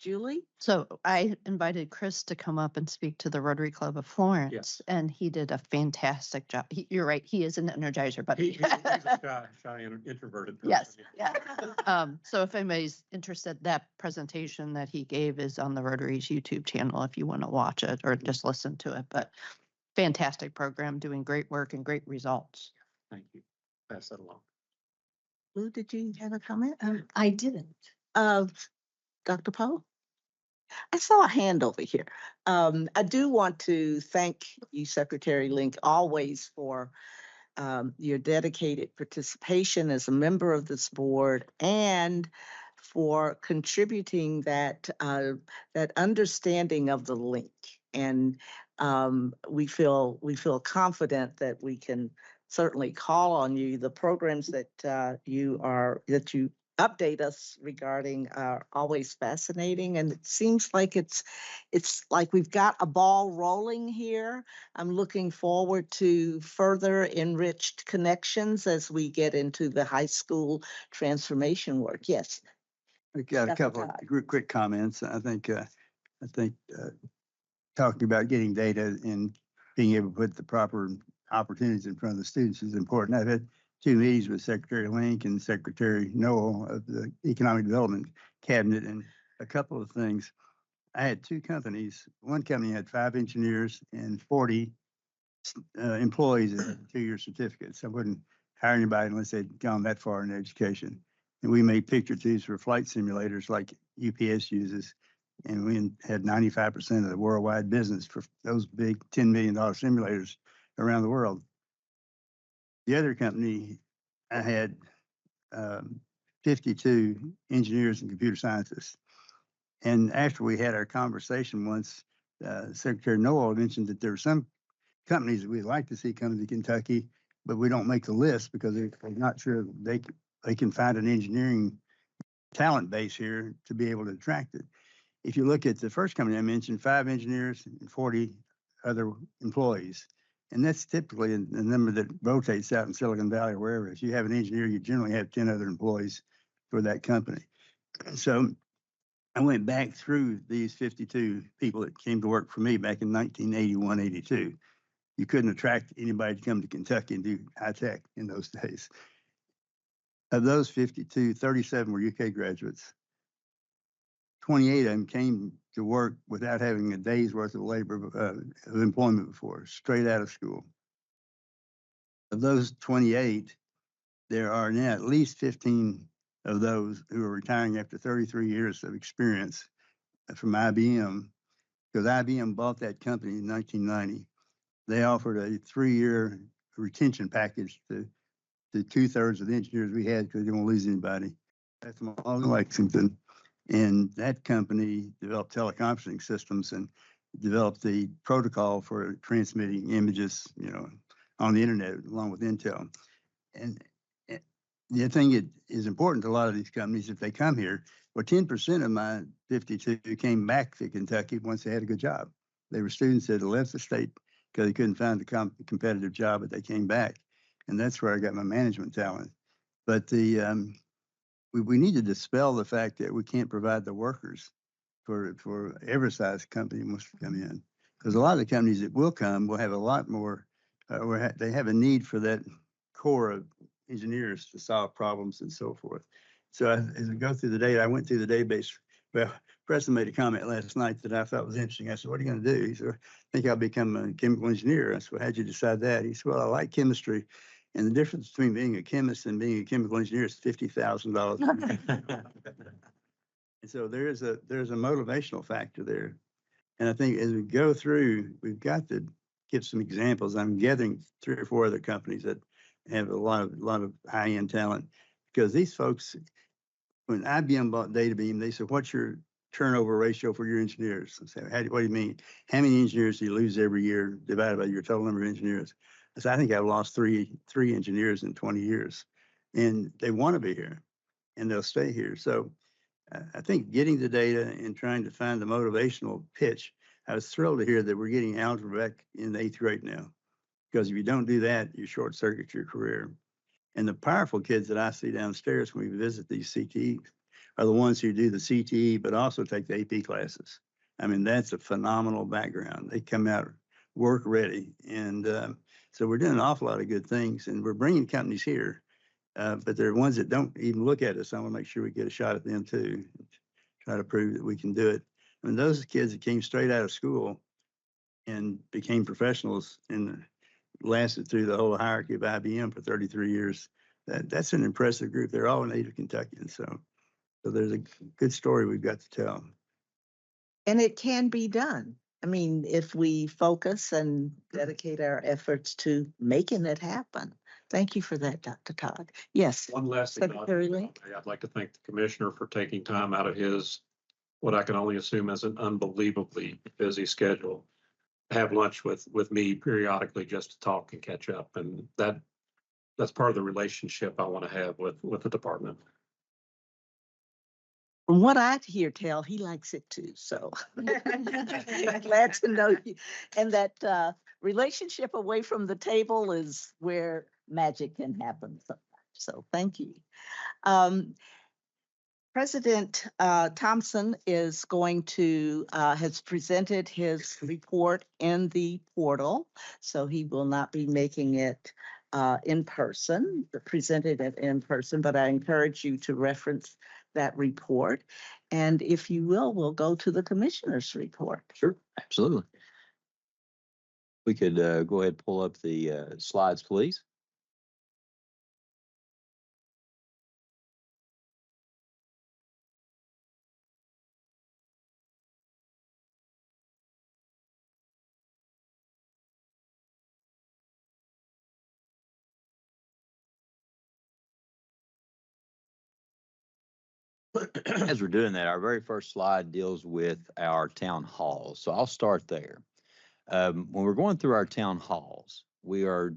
Julie? So I invited Chris to come up and speak to the Rotary Club of Florence, Yes. and he did a fantastic job. You're right, he is an energizer, but He's a shy and introverted person. yes, yeah. So if anybody's interested, that presentation that he gave is on the Rotary's YouTube channel if you want to watch it or just listen to it. But fantastic program, doing great work and great results. Thank you. Pass that along. Lou, did you have a comment? I didn't. Dr. Powell? I saw a hand over here. I do want to thank you, Secretary Link, always for your dedicated participation as a member of this board and for contributing that understanding of the link. And we feel confident that we can certainly call on you. The programs that you update us regarding are always fascinating, and it seems like it's like we've got a ball rolling here. I'm looking forward to further enriched connections as we get into the high school transformation work. Yes. I got a Dr. couple Todd. of quick comments. I think talking about getting data and being able to put the proper opportunities in front of the students is important. I've had 2 meetings with Secretary Link and Secretary Noel of the Economic Development Cabinet, and a couple of things. I had 2 companies. One company had 5 engineers and 40 employees that had 2-year certificates. I wouldn't hire anybody unless they'd gone that far in education. And we made picture tubes for flight simulators like UPS uses. And we had 95% of the worldwide business for those big $10 million simulators around the world. The other company, I had 52 engineers and computer scientists. And after we had our conversation once, Secretary Noel mentioned that there were some companies that we'd like to see come to Kentucky, but we don't make the list because they're not sure they can find an engineering talent base here to be able to attract it. if you look at the first company I mentioned, 5 engineers and 40 other employees. And that's typically the number that rotates out in Silicon Valley or wherever. If you have an engineer, you generally have 10 other employees for that company. So I went back through these 52 people that came to work for me back in 1981, 82. You couldn't attract anybody to come to Kentucky and do high tech in those days. Of those 52, 37 were UK graduates. 28 of them came to work without having a day's worth of labor of employment before, straight out of school. Of those 28, there are now at least 15 of those who are retiring after 33 years of experience from IBM, because IBM bought that company in 1990. They offered a 3-year retention package to 2/3 of the engineers we had because they didn't want to lose anybody. That's all in Lexington. And that company developed teleconferencing systems and developed the protocol for transmitting images, on the internet along with Intel. And the thing that is important to a lot of these companies, if they come here, well, 10% of my 52 came back to Kentucky once they had a good job. They were students that had left the state because they couldn't find a competitive job, but they came back. And that's where I got my management talent. But we need to dispel the fact that we can't provide the workers for every size company wants to come in. Because a lot of the companies that will come will have a lot more, they have a need for that core of engineers to solve problems and so forth. So as I go through the data, I went through the database. Well, Preston made a comment last night that I thought was interesting. I said, "What are you going to do?" He said, "I think I'll become a chemical engineer." I said, "Well, how'd you decide that?" He said, "Well, I like chemistry. And the difference between being a chemist and being a chemical engineer is $50,000. And so there's a motivational factor there. And I think as we go through, we've got to give some examples. I'm gathering 3 or 4 other companies that have a lot of high-end talent, because these folks, when IBM bought DataBeam, they said, "What's your turnover ratio for your engineers?" I said, "What do you mean? How many engineers do you lose every year divided by your total number of engineers?" I said, "I think I've lost three engineers in 20 years. And they want to be here and they'll stay here." So I think getting the data and trying to find the motivational pitch. I was thrilled to hear that we're getting algebra back in the 8th grade now, because if you don't do that, you short circuit your career. And the powerful kids that I see downstairs when we visit these CTEs are the ones who do the CTE, but also take the AP classes. I mean, that's a phenomenal background. They come out work ready. And so we're doing an awful lot of good things, and we're bringing companies here. But there are ones that don't even look at us. I want to make sure we get a shot at them too, try to prove that we can do it. I mean, those kids that came straight out of school and became professionals and lasted through the whole hierarchy of IBM for 33 years, that's an impressive group. They're all native Kentuckians. So there's a good story we've got to tell. And it can be done. I mean, if we focus and dedicate our efforts to making it happen. Thank you for that, Dr. Todd. Yes. One last thing, Secretary Link. I'd like to thank the commissioner for taking time out of his, what I can only assume is an unbelievably busy schedule, to have lunch with me periodically just to talk and catch up. And that's part of the relationship I want to have with the department. From what I hear tell, he likes it too. So glad to know you. And that relationship away from the table is where magic can happen sometimes. So thank you. President Thompson is going to, has presented his report in the portal. So he will not be making it in person, presented it in person, but I encourage you to reference that report. And if you will, we'll go to the commissioner's report. Sure, absolutely. We could go ahead and pull up the slides, please. As we're doing that, our very first slide deals with our town halls. So I'll start there. When we're going through our town halls, we're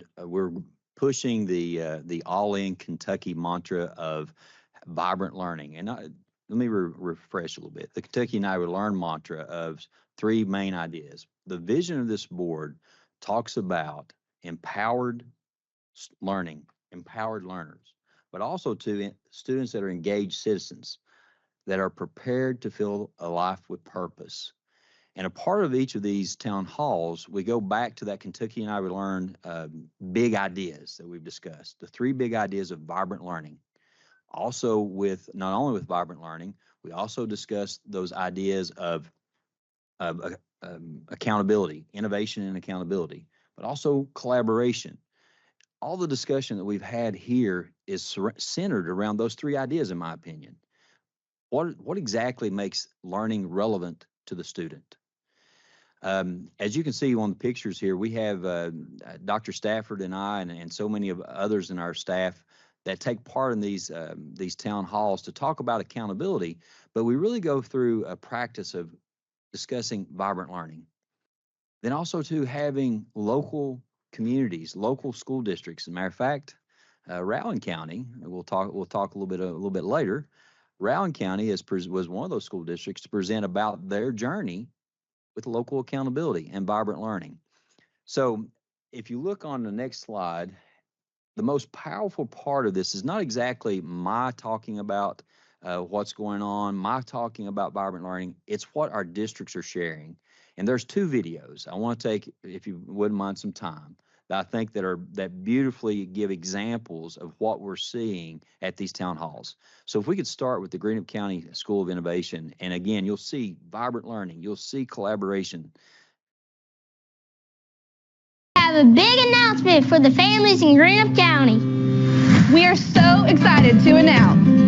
pushing the all-in Kentucky mantra of vibrant learning. And let me refresh a little bit. The Kentucky and I Would Learn mantra of 3 main ideas. The vision of this board talks about empowered learning, empowered learners, but also to students that are engaged citizens that are prepared to fill a life with purpose. And a part of each of these town halls, we go back to that Kentucky and I Would Learn big ideas that we've discussed, the 3 big ideas of vibrant learning. Also with, not only with vibrant learning, we also discussed those ideas of accountability, innovation and accountability, but also collaboration. All the discussion that we've had here is centered around those 3 ideas, in my opinion. What exactly makes learning relevant to the student? As you can see on the pictures here, we have Dr. Stafford and I and so many of others in our staff that take part in these town halls to talk about accountability, but we really go through a practice of discussing vibrant learning. Then also to having local communities, local school districts. As a matter of fact, Rowan County, we'll talk a little bit later. Rowan County was one of those school districts to present about their journey with local accountability and vibrant learning. So if you look on the next slide, the most powerful part of this is not exactly my talking about what's going on, my talking about vibrant learning. It's what our districts are sharing. And there's 2 videos. I want to take, if you wouldn't mind, some time that I think that beautifully give examples of what we're seeing at these town halls. So if we could start with the Greenup County School of Innovation, and again, you'll see vibrant learning, you'll see collaboration. Have a big announcement for the families in Greenup County. We are so excited to announce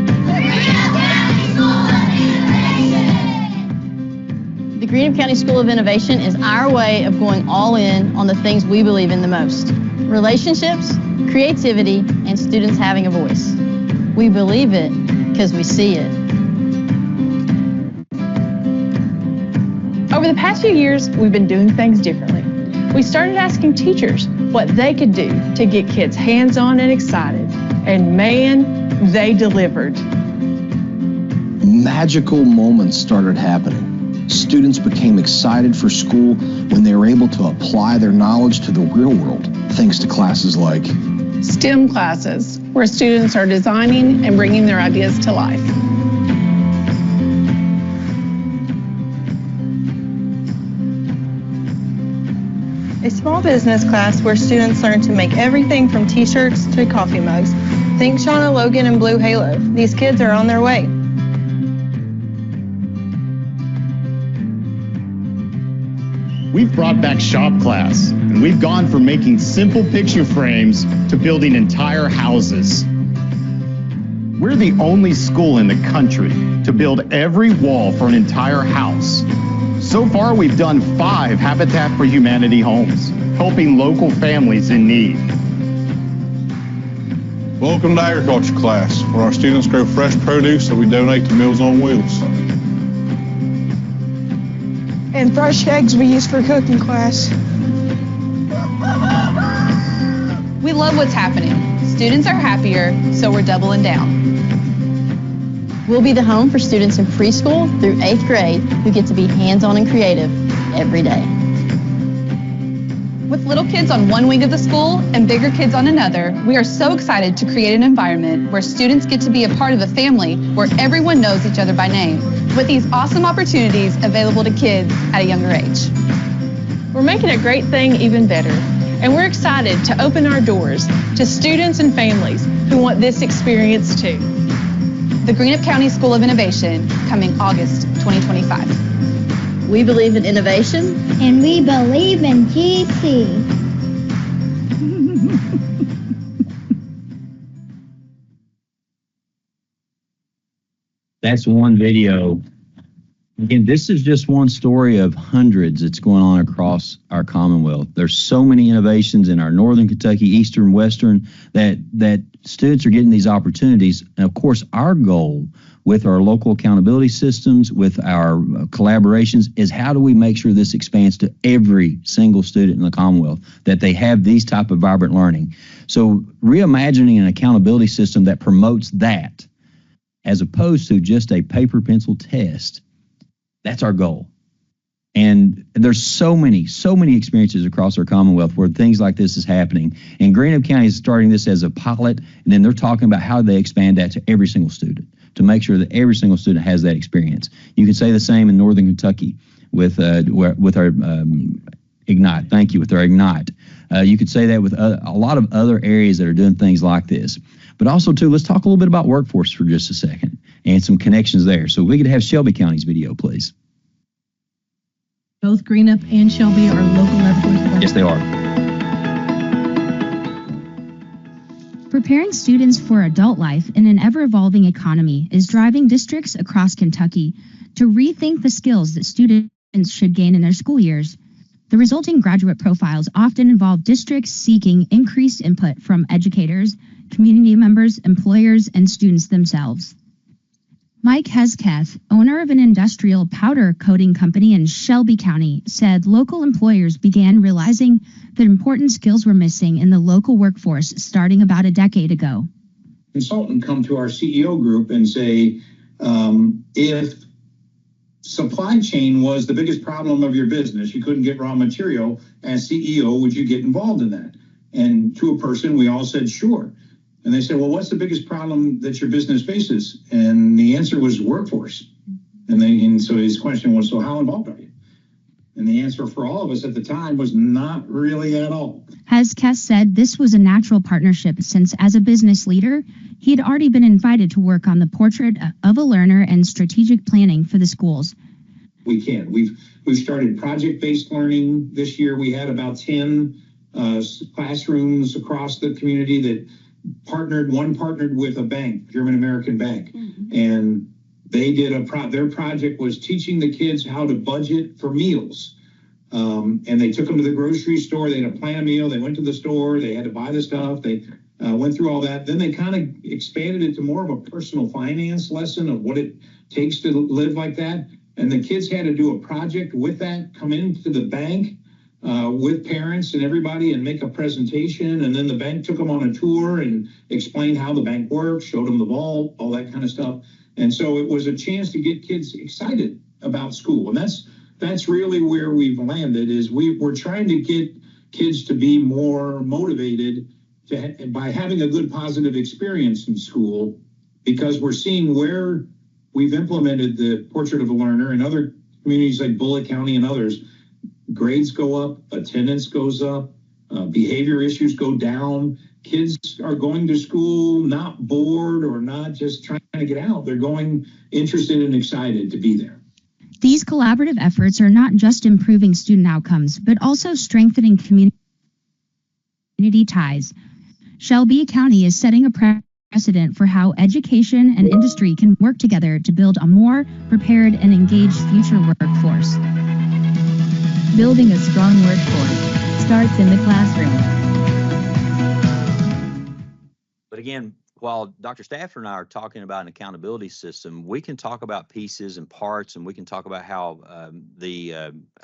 the Greenup County School of Innovation is our way of going all in on the things we believe in the most: relationships, creativity, and students having a voice. We believe it because we see it. over the past few years, we've been doing things differently. We started asking teachers what they could do to get kids hands-on and excited. And man, they delivered. Magical moments started happening. Students became excited for school when they were able to apply their knowledge to the real world, thanks to classes like STEM classes, where students are designing and bringing their ideas to life. A small business class where students learn to make everything from t-shirts to coffee mugs. Think Shauna Logan and Blue Halo. These kids are on their way. We've brought back shop class, and we've gone from making simple picture frames to building entire houses. We're the only school in the country to build every wall for an entire house. So far, we've done 5 Habitat for Humanity homes, helping local families in need. Welcome to agriculture class, where our students grow fresh produce that we donate to Meals on Wheels. And fresh eggs we use for cooking class. We love what's happening. Students are happier, so we're doubling down. We'll be the home for students in preschool through 8th grade who get to be hands-on and creative every day. With little kids on one wing of the school and bigger kids on another, we are so excited to create an environment where students get to be a part of a family where everyone knows each other by name, with these awesome opportunities available to kids at a younger age. We're making a great thing even better, and we're excited to open our doors to students and families who want this experience too. The Greenup County School of Innovation, coming August 2025. We believe in innovation. And we believe in GC. That's one video. Again, this is just one story of hundreds that's going on across our Commonwealth. There's so many innovations in our Northern Kentucky, Eastern, Western, that students are getting these opportunities. And of course, our goal with our local accountability systems, with our collaborations, is how do we make sure this expands to every single student in the Commonwealth, that they have these type of vibrant learning. So reimagining an accountability system that promotes that as opposed to just a paper pencil test. That's our goal. And there's so many experiences across our Commonwealth where things like this is happening. And Greenup County is starting this as a pilot, and then they're talking about how they expand that to every single student to make sure that every single student has that experience. You can say the same in Northern Kentucky with our Ignite. Thank you, with our Ignite. You could say that with a lot of other areas that are doing things like this. But also, too, let's talk a little bit about workforce for just a second and some connections there. So we could have Shelby County's video, please. Both Greenup and Shelby are local laboratories. Yes, they are. Preparing students for adult life in an ever-evolving economy is driving districts across Kentucky to rethink the skills that students should gain in their school years. The resulting graduate profiles often involve districts seeking increased input from educators, community members, employers, and students themselves. Mike Hesketh, owner of an industrial powder coating company in Shelby County, said local employers began realizing that important skills were missing in the local workforce starting about a decade ago. Consultant come to our CEO group and say, if supply chain was the biggest problem of your business, you couldn't get raw material, as CEO, would you get involved in that? And to a person, we all said, sure. And they said, well, what's the biggest problem that your business faces? And the answer was workforce. And so his question was, so how involved are you? And the answer for all of us at the time was not really at all. Hesketh said this was a natural partnership since as a business leader, he had already been invited to work on the portrait of a learner and strategic planning for the schools. We can. We've started project-based learning this year. We had about 10 classrooms across the community that partnered with a bank, German American bank, and they did their project was teaching the kids how to budget for meals. And they took them to the grocery store. They had to plan a meal. They went to the store. They had to buy the stuff. They went through all that. Then they kind of expanded it to more of a personal finance lesson of what it takes to live like that. And the kids had to do a project with that, come into the bank with parents and everybody and make a presentation. And then the bank took them on a tour and explained how the bank works, showed them the vault, all that kind of stuff. And so it was a chance to get kids excited about school. And that's really where we've landed, is we're trying to get kids to be more motivated by having a good positive experience in school, because we're seeing where we've implemented the Portrait of a Learner in other communities like Bullitt County and others. Grades go up, attendance goes up, behavior issues go down. Kids are going to school not bored or not just trying to get out. They're going interested and excited to be there. These collaborative efforts are not just improving student outcomes, but also strengthening community ties. Shelby County is setting a precedent for how education and industry can work together to build a more prepared and engaged future workforce. Building a strong workforce starts in the classroom. But again, while Dr. Stafford and I are talking about an accountability system, we can talk about pieces and parts, and we can talk about how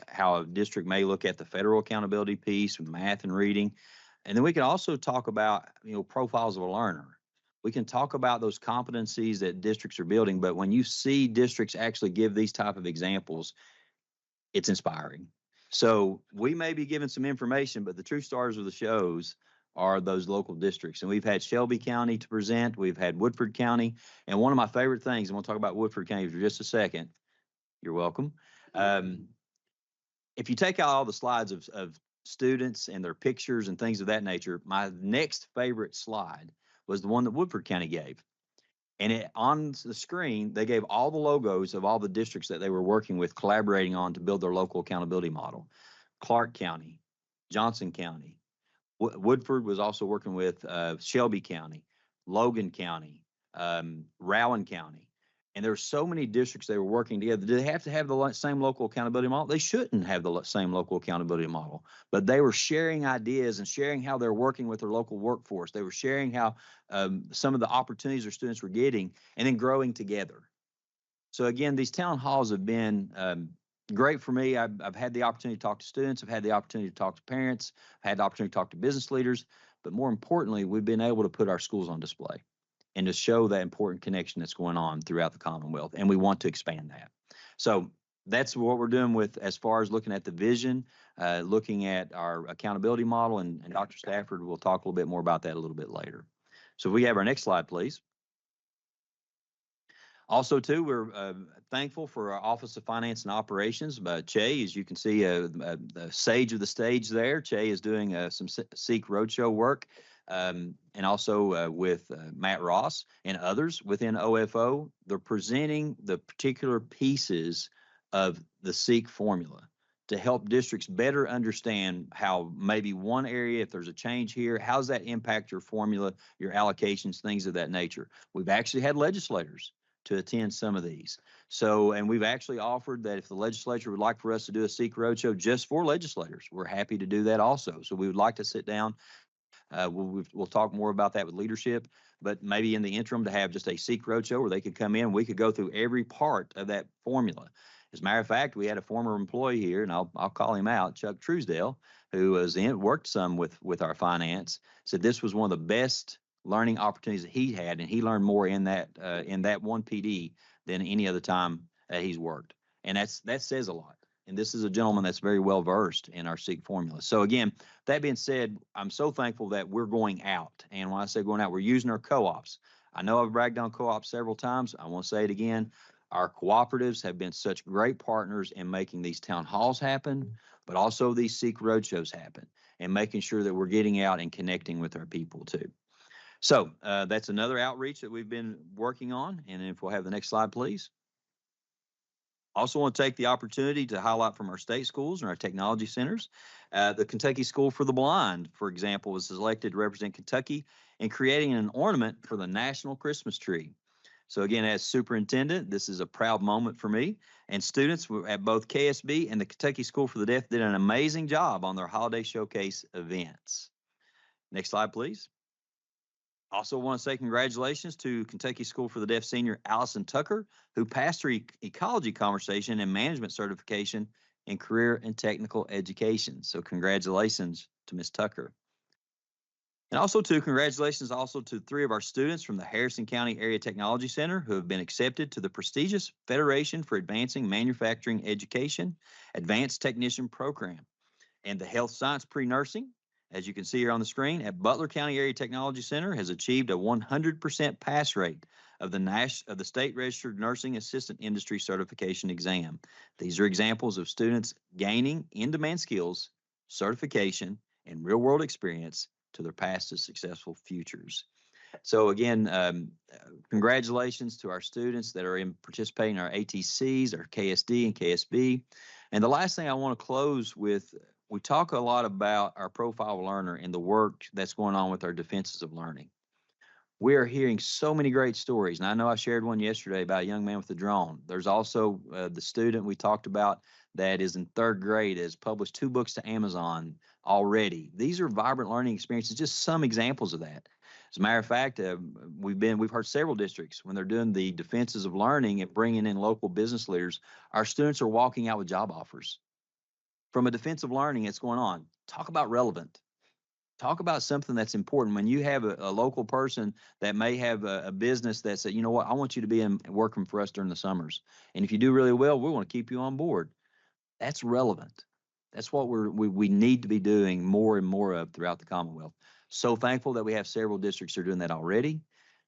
how a district may look at the federal accountability piece with math and reading. And then we can also talk about, profiles of a learner. We can talk about those competencies that districts are building, but when you see districts actually give these type of examples, it's inspiring. So we may be giving some information, but the true stars of the shows are those local districts. And we've had Shelby County to present. We've had Woodford County. And one of my favorite things, and we'll talk about Woodford County for just a second. You're welcome. If you take out all the slides of students and their pictures and things of that nature, my next favorite slide was the one that Woodford County gave. And on the screen, they gave all the logos of all the districts that they were working with, collaborating on to build their local accountability model. Clark County, Johnson County. Woodford was also working with Shelby County, Logan County, Rowan County. And there were so many districts they were working together. Do they have to have the same local accountability model? They shouldn't have the same local accountability model. But they were sharing ideas and sharing how they're working with their local workforce. They were sharing how some of the opportunities their students were getting and then growing together. So again, these town halls have been great for me. I've had the opportunity to talk to students. I've had the opportunity to talk to parents. I've had the opportunity to talk to business leaders. But more importantly, we've been able to put our schools on display. and to show that important connection that's going on throughout the Commonwealth. And we want to expand that. So that's what we're doing with as far as looking at the vision, looking at our accountability model, and Dr. Stafford will talk a little bit more about that a little bit later. So if we have our next slide, please. Also, too, we're thankful for our Office of Finance and Operations. Che, as you can see, the sage of the stage there, Che is doing some Seek Roadshow work, and also with Matt Ross and others within OFO. They're presenting the particular pieces of the Seek formula to help districts better understand how maybe one area, if there's a change here, how does that impact your formula, your allocations, things of that nature. We've actually had legislators to attend some of these. So, and we've actually offered that if the legislature would like for us to do a Seek Roadshow just for legislators, we're happy to do that also. So we would like to sit down. We'll talk more about that with leadership, but maybe in the interim to have just a Seek Roadshow where they could come in, we could go through every part of that formula. As a matter of fact, we had a former employee here, and I'll call him out, Chuck Truesdale, who was worked some with our finance, said this was one of the best learning opportunities that he had, and he learned more in that one PD than any other time he's worked, and that says a lot. And this is a gentleman that's very well versed in our Seek formula. So again, that being said, I'm so thankful that we're going out, and when I say going out, we're using our co-ops. I know I've bragged on co-ops several times. I want to say it again. Our cooperatives have been such great partners in making these town halls happen, but also these Seek Roadshows happen, and making sure that we're getting out and connecting with our people too. So that's another outreach that we've been working on. And if we'll have the next slide, please. Also want to take the opportunity to highlight from our state schools and our technology centers. The Kentucky School for the Blind, for example, was selected to represent Kentucky in creating an ornament for the National Christmas Tree. So again, as superintendent, this is a proud moment for me. And students at both KSB and the Kentucky School for the Deaf did an amazing job on their holiday showcase events. Next slide, please. Also want to say congratulations to Kentucky School for the Deaf senior Allison Tucker, who passed her ecology conversation and management certification in career and technical education. So congratulations to Ms. Tucker. And also congratulations also to 3 of our students from the Harrison County Area Technology Center who have been accepted to the prestigious Federation for Advancing Manufacturing Education Advanced Technician Program and the Health Science Pre-Nursing. As you can see here on the screen, at Butler County Area Technology Center has achieved a 100% pass rate of the State Registered Nursing Assistant Industry Certification Exam. These are examples of students gaining in-demand skills, certification, and real-world experience to their past to successful futures. So again, congratulations to our students that are participating in our ATCs, our KSD and KSB. And the last thing I want to close with, we talk a lot about our profile learner and the work that's going on with our defenses of learning. We are hearing so many great stories. And I know I shared one yesterday about a young man with a drone. There's also the student we talked about that is in 3rd grade, has published 2 books to Amazon already. These are vibrant learning experiences, just some examples of that. As a matter of fact, we've heard several districts when they're doing the defenses of learning and bringing in local business leaders, our students are walking out with job offers. From a defense of learning, it's going on. Talk about relevant. Talk about something that's important. When you have a local person that may have a business that said, you know what, I want you to be working for us during the summers. And if you do really well, we want to keep you on board. That's relevant. That's what we need to be doing more and more of throughout the Commonwealth. So thankful that we have several districts that are doing that already.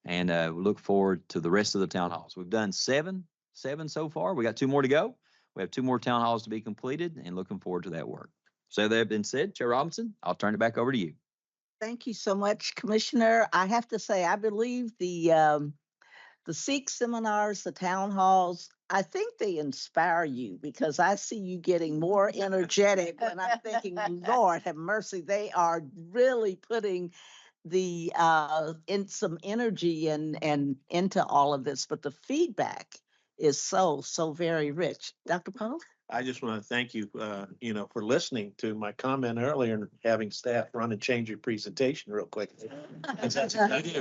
And we look forward to the rest of the town halls. We've done seven so far. We got 2 more to go. We have 2 more town halls to be completed and looking forward to that work. So that being said, Chair Robinson, I'll turn it back over to you. Thank you so much, Commissioner. I have to say, I believe the Seek seminars, the town halls, I think they inspire you because I see you getting more energetic and I'm thinking, Lord have mercy, they are really putting the in some energy and into all of this, but the feedback is so very rich. Dr. Poe? I just want to thank you, for listening to my comment earlier and having staff run and change your presentation real quick. I did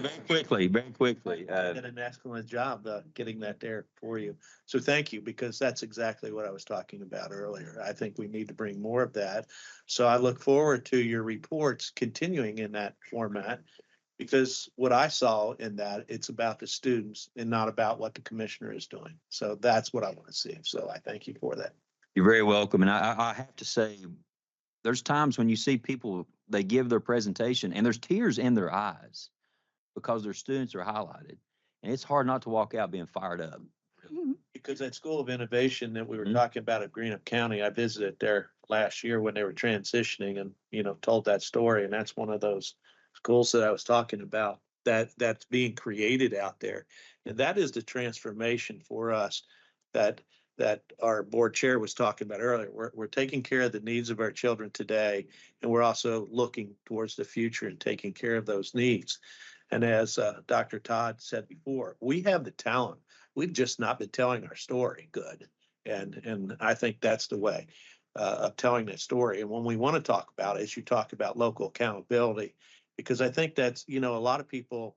very quickly. Did an excellent job getting that there for you. So thank you, because that's exactly what I was talking about earlier. I think we need to bring more of that. So I look forward to your reports continuing in that format. Because what I saw in that, it's about the students and not about what the commissioner is doing. So that's what I want to see. So I thank you for that. You're very welcome. And I have to say, there's times when you see people, they give their presentation and there's tears in their eyes because their students are highlighted. And it's hard not to walk out being fired up. Because that School of Innovation that we were talking about at Greenup County, I visited there last year when they were transitioning and, told that story. And that's one of those schools that I was talking about that's being created out there. And that is the transformation for us that our board chair was talking about earlier. We're taking care of the needs of our children today, and we're also looking towards the future and taking care of those needs. And as Dr. Todd said before, we have the talent. We've just not been telling our story good. And I think that's the way of telling that story. And when we want to talk about it, as you talk about local accountability, because I think that's, a lot of people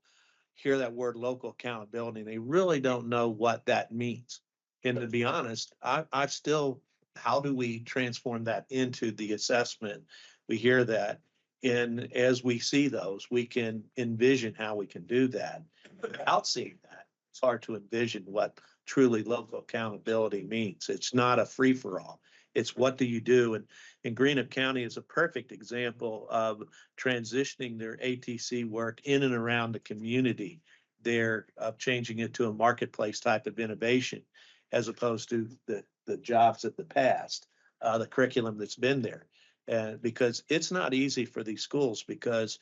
hear that word local accountability and they really don't know what that means. And to be honest, I still, how do we transform that into the assessment? We hear that. And as we see those, we can envision how we can do that. Without seeing that, it's hard to envision what truly local accountability means. It's not a free for all. It's what do you do? And Greenup County is a perfect example of transitioning their ATC work in and around the community. They're changing it to a marketplace type of innovation as opposed to the jobs of the past, the curriculum that's been there. And because it's not easy for these schools, because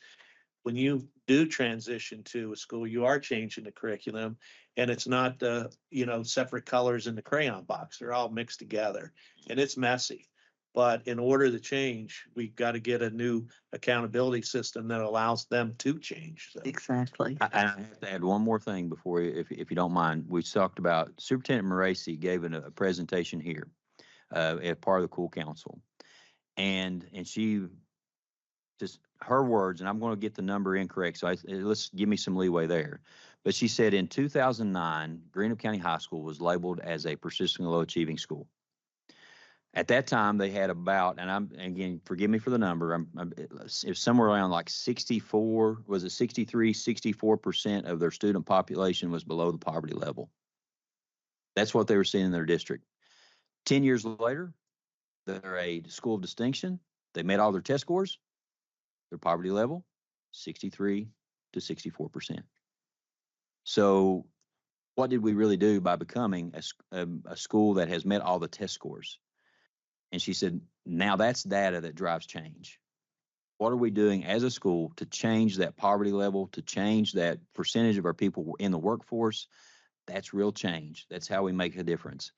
when you do transition to a school, you are changing the curriculum, and it's not separate colors in the crayon box. They're all mixed together, and it's messy. But in order to change, we've got to get a new accountability system that allows them to change. So. Exactly. I have to add one more thing before, if you don't mind. We talked about Superintendent Moracy gave a presentation here as part of the Cool Council. And she just, her words, and I'm going to get the number incorrect, so let's give me some leeway there. But she said in 2009, Greenup County High School was labeled as a persistently low achieving school. At that time, they had about, and again, forgive me for the number, it's somewhere around like 64, was it 63, 64% of their student population was below the poverty level. That's what they were seeing in their district. 10 years later, they're a school of distinction. They met all their test scores. Their poverty level, 63 to 64%. So what did we really do by becoming a school that has met all the test scores? And she said, now that's data that drives change. What are we doing as a school to change that poverty level, to change that percentage of our people in the workforce? That's real change. That's how we make a difference.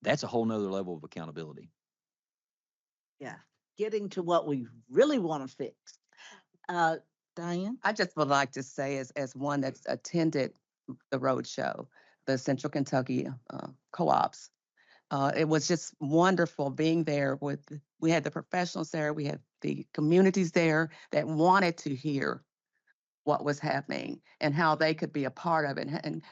That's a whole nother level of accountability. Yeah, getting to what we really want to fix. Diane? I just would like to say, as one that's attended the roadshow, the Central Kentucky co-ops, it was just wonderful being there we had the professionals there, we had the communities there that wanted to hear what was happening and how they could be a part of it. And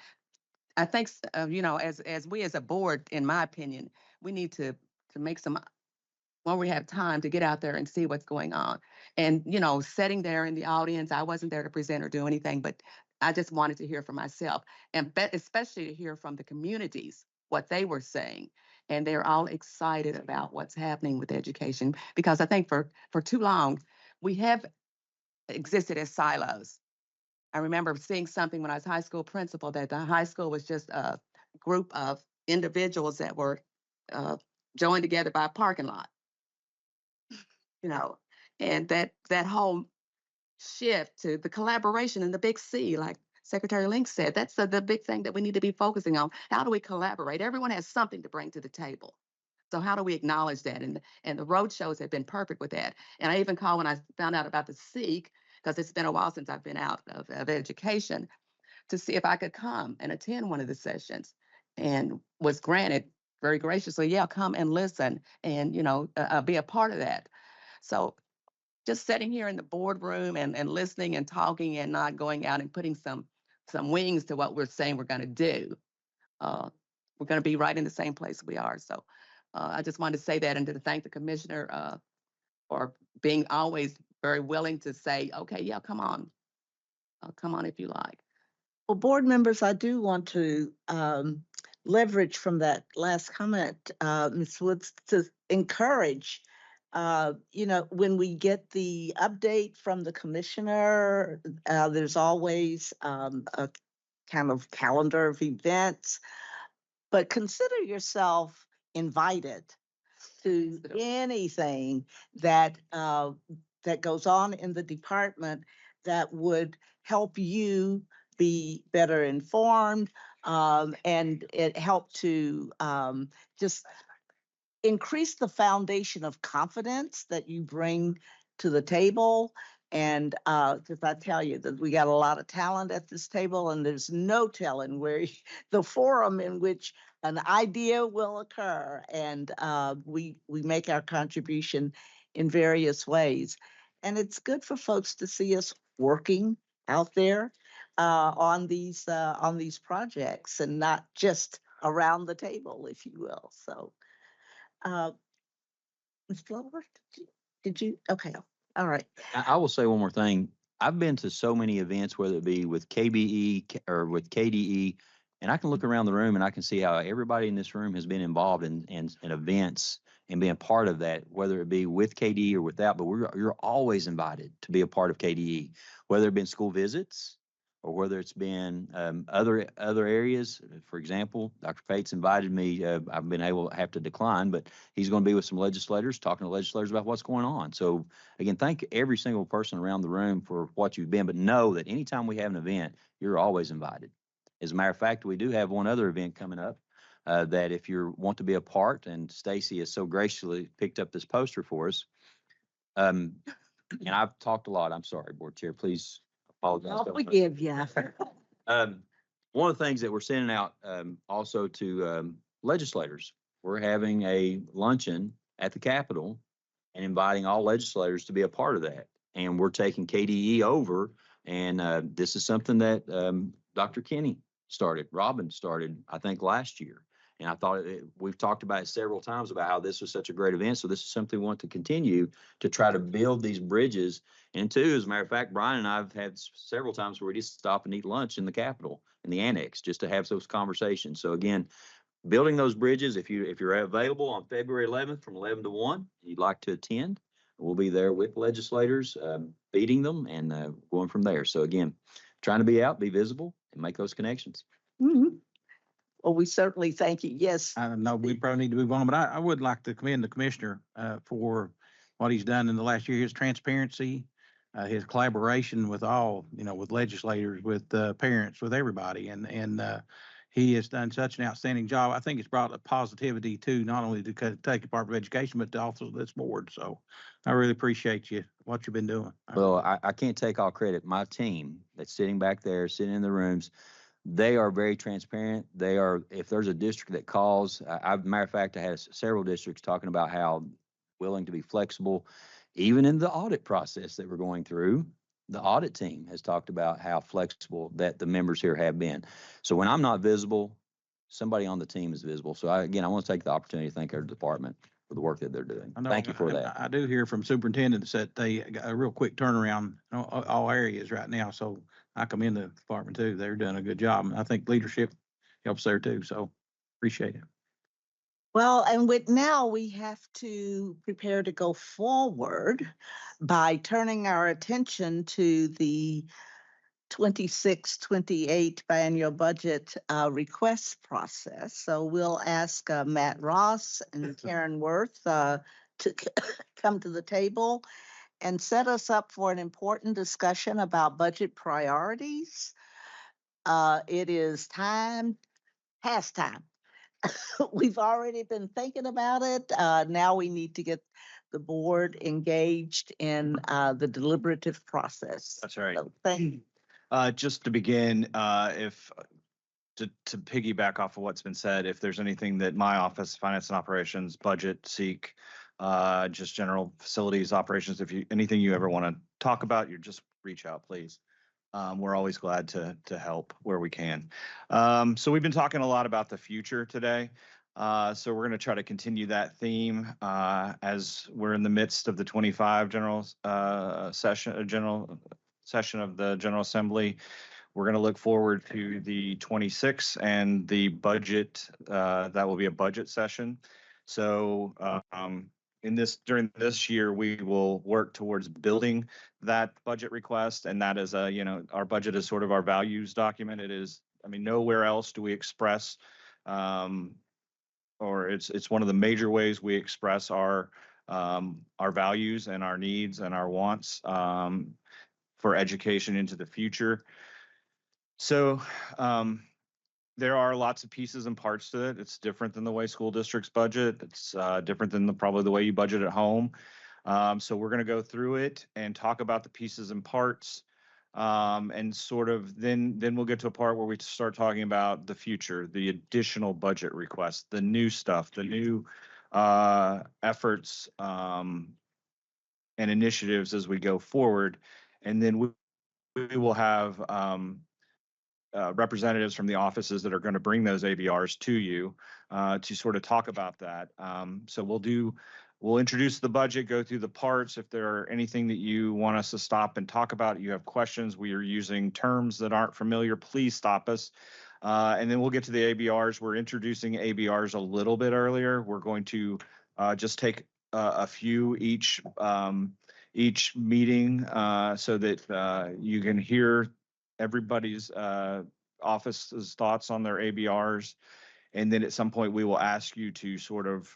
I think, as we as a board, in my opinion, we need to make some, when we have time, to get out there and see what's going on. And, sitting there in the audience, I wasn't there to present or do anything, but I just wanted to hear for myself, and especially to hear from the communities, what they were saying. And they're all excited about what's happening with education, because I think for too long, we have existed as silos. I remember seeing something when I was high school principal, that the high school was just a group of individuals that were joined together by a parking lot. And that whole shift to the collaboration and the big C, like Secretary Link said, that's the big thing that we need to be focusing on. How do we collaborate? Everyone has something to bring to the table. So how do we acknowledge that? And the road shows have been perfect with that. And I even called when I found out about the SEEK, because it's been a while since I've been out of education, to see if I could come and attend one of the sessions, and was granted very graciously, yeah, come and listen and, be a part of that. So just sitting here in the boardroom and listening and talking and not going out and putting some wings to what we're saying we're going to do. We're going to be right in the same place we are. So I just wanted to say that, and to thank the commissioner for being always very willing to say, okay, yeah, come on. come on if you like. Well, board members, I do want to leverage from that last comment, Ms. Woods, to encourage, when we get the update from the commissioner, there's always a kind of calendar of events, but consider yourself invited to anything that that goes on in the department that would help you be better informed, and it helped to just increase the foundation of confidence that you bring to the table. And because I tell you that we got a lot of talent at this table, and there's no telling where the forum in which an idea will occur, and we make our contribution in various ways. And it's good for folks to see us working out there on these projects, and not just around the table, if you will. So. Ms. Glover, did you? Okay, all right. I will say one more thing. I've been to so many events, whether it be with KBE or with KDE, and I can look around the room and I can see how everybody in this room has been involved in events and being part of that, whether it be with KDE or without. But you're always invited to be a part of KDE, whether it be school visits or whether it's been other areas. For example, Dr. Pates invited me. I've been able to have to decline, but he's going to be with some legislators, talking to legislators about what's going on. So again, thank every single person around the room for what you've been, but know that anytime we have an event, you're always invited. As a matter of fact, we do have one other event coming up that if you want to be a part, and Stacy has so graciously picked up this poster for us. And I've talked a lot. I'm sorry, Board Chair, please apologize. I'll forgive you. One of the things that we're sending out also to legislators, we're having a luncheon at the Capitol and inviting all legislators to be a part of that. And we're taking KDE over. And this is something that Dr. Kenny started, Robin started, I think, last year. And I thought we've talked about it several times about how this was such a great event. So this is something we want to continue to try to build these bridges. And two, as a matter of fact, Brian and I have had several times where we just stop and eat lunch in the Capitol, in the annex, just to have those conversations. So again, building those bridges, if you're available on February 11th from 11 to 1, you'd like to attend, we'll be there with legislators, feeding them and going from there. So again, trying to be out, be visible, and make those connections. Mm-hmm. Well, we certainly thank you. Yes. I know we probably need to move on, but I would like to commend the commissioner for what he's done in the last year, his transparency, his collaboration with all, with legislators, with parents, with everybody. And he has done such an outstanding job. I think it's brought a positivity too, not only to Kentucky Department of Education, but to also this board. So I really appreciate what you've been doing. Well, I can't take all credit. My team that's sitting back there, sitting in the rooms, they are very transparent. They are, if there's a district that calls, matter of fact, I had several districts talking about how willing to be flexible, even in the audit process that we're going through. The audit team has talked about how flexible that the members here have been. So when I'm not visible, somebody on the team is visible. So I want to take the opportunity to thank our department for the work that they're doing. Thank you for that. I do hear from superintendents that they got a real quick turnaround in all areas right now. So I commend the department too. They're doing a good job. I think leadership helps there too. So appreciate it. Well, and now we have to prepare to go forward by turning our attention to the 26-28 biannual budget request process. So we'll ask Matt Ross and Karen Worth to come to the table and set us up for an important discussion about budget priorities. It is past time. We've already been thinking about it. Now we need to get the board engaged in the deliberative process. That's right. So thank you. Just to begin, if to piggyback off of what's been said, if there's anything that my office, Finance and Operations, Budget, Seek, just general facilities operations, anything you ever want to talk about, you just reach out, please. We're always glad to help where we can. So we've been talking a lot about the future today. So we're going to try to continue that theme as we're in the midst of the 25 general session of the General Assembly. We're going to look forward to the 26th and the budget. That will be a budget session. So during this year, we will work towards building that budget request, and that is our budget is sort of our values document. It is, I mean, nowhere else do we express, or it's one of the major ways we express our values and our needs and our wants for education into the future. So there are lots of pieces and parts to it. It's different than the way school districts budget. It's different than probably the way you budget at home. So we're going to go through it and talk about the pieces and parts, and sort of then we'll get to a part where we start talking about the future, the additional budget requests, the new stuff, the new efforts and initiatives as we go forward, and then we will have representatives from the offices that are going to bring those ABRs to you to sort of talk about that. So we'll introduce the budget, go through the parts. If there are anything that you want us to stop and talk about, you have questions, we are using terms that aren't familiar, please stop us. And then we'll get to the ABRs. We're introducing ABRs a little bit earlier. We're going to just take a few each meeting so that you can hear everybody's office's thoughts on their ABRs. And then at some point, we will ask you to sort of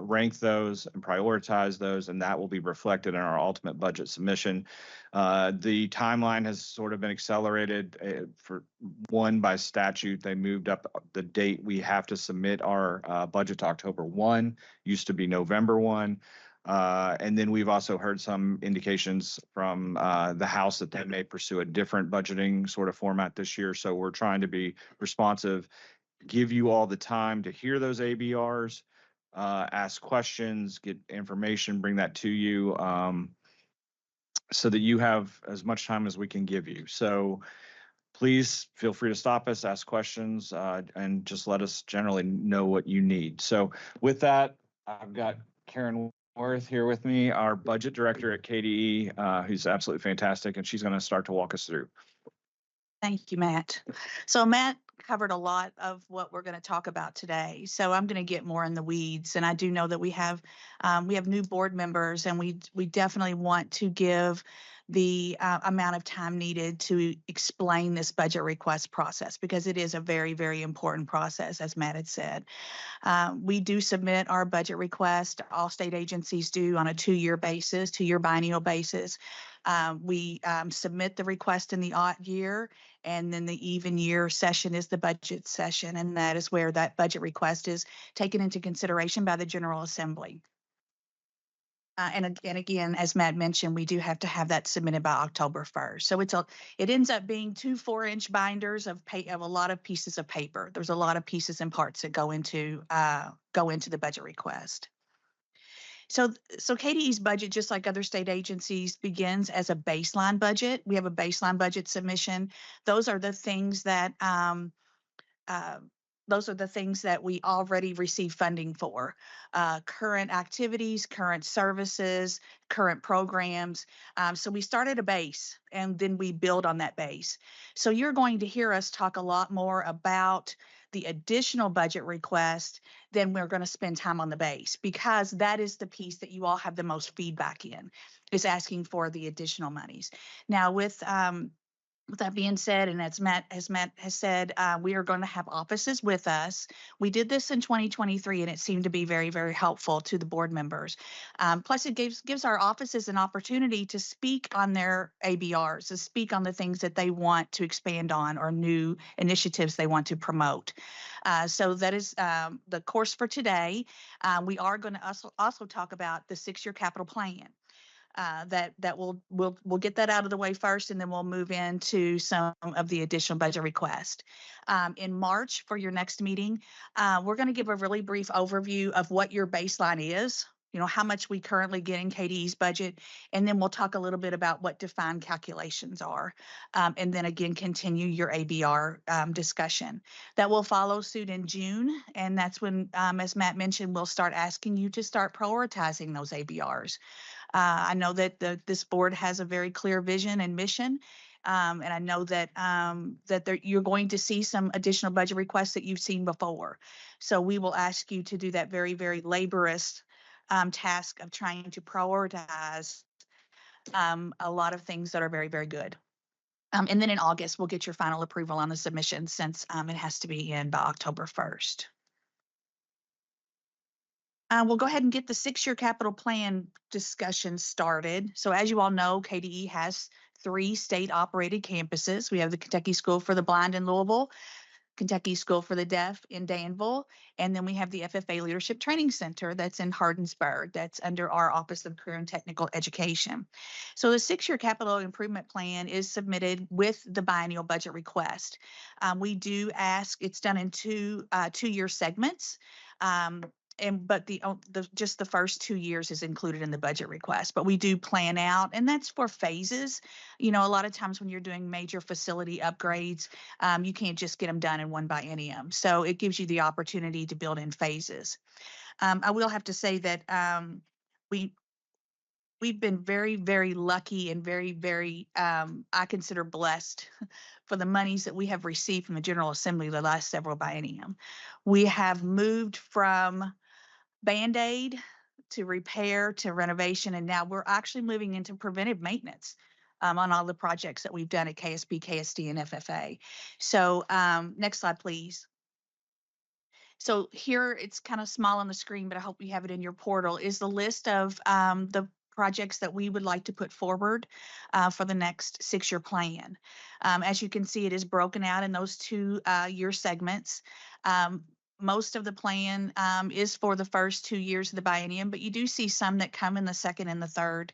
rank those and prioritize those, and that will be reflected in our ultimate budget submission. The timeline has sort of been accelerated for one by statute. They moved up the date we have to submit our budget to October 1, used to be November 1. And then we've also heard some indications from the House that they may pursue a different budgeting sort of format this year. So we're trying to be responsive, give you all the time to hear those ABRs, ask questions, get information, bring that to you, so that you have as much time as we can give you. So please feel free to stop us, ask questions, and just let us generally know what you need. So with that, I've got Karen Worth here with me, our budget director at KDE, who's absolutely fantastic, and she's going to start to walk us through. Thank you, Matt. So Matt covered a lot of what we're going to talk about today. So I'm going to get more in the weeds. And I do know that we have new board members, and we definitely want to give the amount of time needed to explain this budget request process, because it is a very, very important process, as Matt had said. We do submit our budget request. All state agencies do on a 2-year basis, 2-year biennial basis. We submit the request in the odd year, and then the even year session is the budget session, and that is where that budget request is taken into consideration by the General Assembly. And again, as Matt mentioned, we do have to have that submitted by October 1st. So it ends up being 2 4-inch binders of a lot of pieces of paper. There's a lot of pieces and parts that go into the budget request. So KDE's budget, just like other state agencies, begins as a baseline budget. We have a baseline budget submission. Those are the things that we already receive funding for. Current activities, current services, current programs. So we start at a base, and then we build on that base. So you're going to hear us talk a lot more about the additional budget request than we're going to spend time on the base, because that is the piece that you all have the most feedback in, is asking for the additional monies. Now, with that being said, and as Matt has said, we are going to have offices with us. We did this in 2023, and it seemed to be very, very helpful to the board members. Plus, it gives our offices an opportunity to speak on their ABRs, to speak on the things that they want to expand on or new initiatives they want to promote. So that is the course for today. We are going to also talk about the 6-year capital plan. We'll get that out of the way first, and then we'll move into some of the additional budget request. In March, for your next meeting, we're going to give a really brief overview of what your baseline is how much we currently get in KDE's budget. And then we'll talk a little bit about what defined calculations are. And then again, continue your ABR discussion. That will follow suit in June. And that's when, as Matt mentioned, we'll start asking you to start prioritizing those ABRs. I know that this board has a very clear vision and mission. And I know that you're going to see some additional budget requests that you've seen before. So we will ask you to do that very, very laborious task of trying to prioritize a lot of things that are very, very good. And then in August, we'll get your final approval on the submission, since it has to be in by October 1st. We'll go ahead and get the 6-year capital plan discussion started. So as you all know, KDE has 3 state-operated campuses. We have the Kentucky School for the Blind in Louisville, Kentucky School for the Deaf in Danville, and then we have the FFA Leadership Training Center that's in Hardensburg, that's under our Office of Career and Technical Education. So the 6-year capital improvement plan is submitted with the biennial budget request. We do ask, it's done in 2-year segments. But just the first 2 years is included in the budget request, but we do plan out, and that's for phases. A lot of times when you're doing major facility upgrades, you can't just get them done in one biennium. So it gives you the opportunity to build in phases. I will have to say that we've been very, very lucky and very, very, I consider blessed for the monies that we have received from the General Assembly the last several biennium. We have moved from Band-Aid to repair to renovation, and now we're actually moving into preventive maintenance on all the projects that we've done at KSP, KSD, and FFA. So next slide, please. So here, it's kind of small on the screen, but I hope you have it in your portal, is the list of the projects that we would like to put forward for the next 6-year plan. As you can see, it is broken out in those 2-year segments. Most of the plan is for the first 2 years of the biennium, but you do see some that come in the second and the third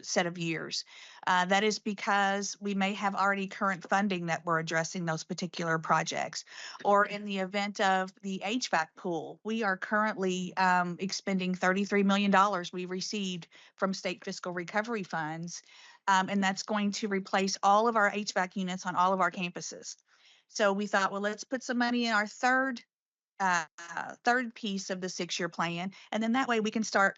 set of years. That is because we may have already current funding that we're addressing those particular projects. Or in the event of the HVAC pool, we are currently expending $33 million we received from state fiscal recovery funds, and that's going to replace all of our HVAC units on all of our campuses. So we thought, well, let's put some money in our third piece of the 6-year plan. And then that way we can start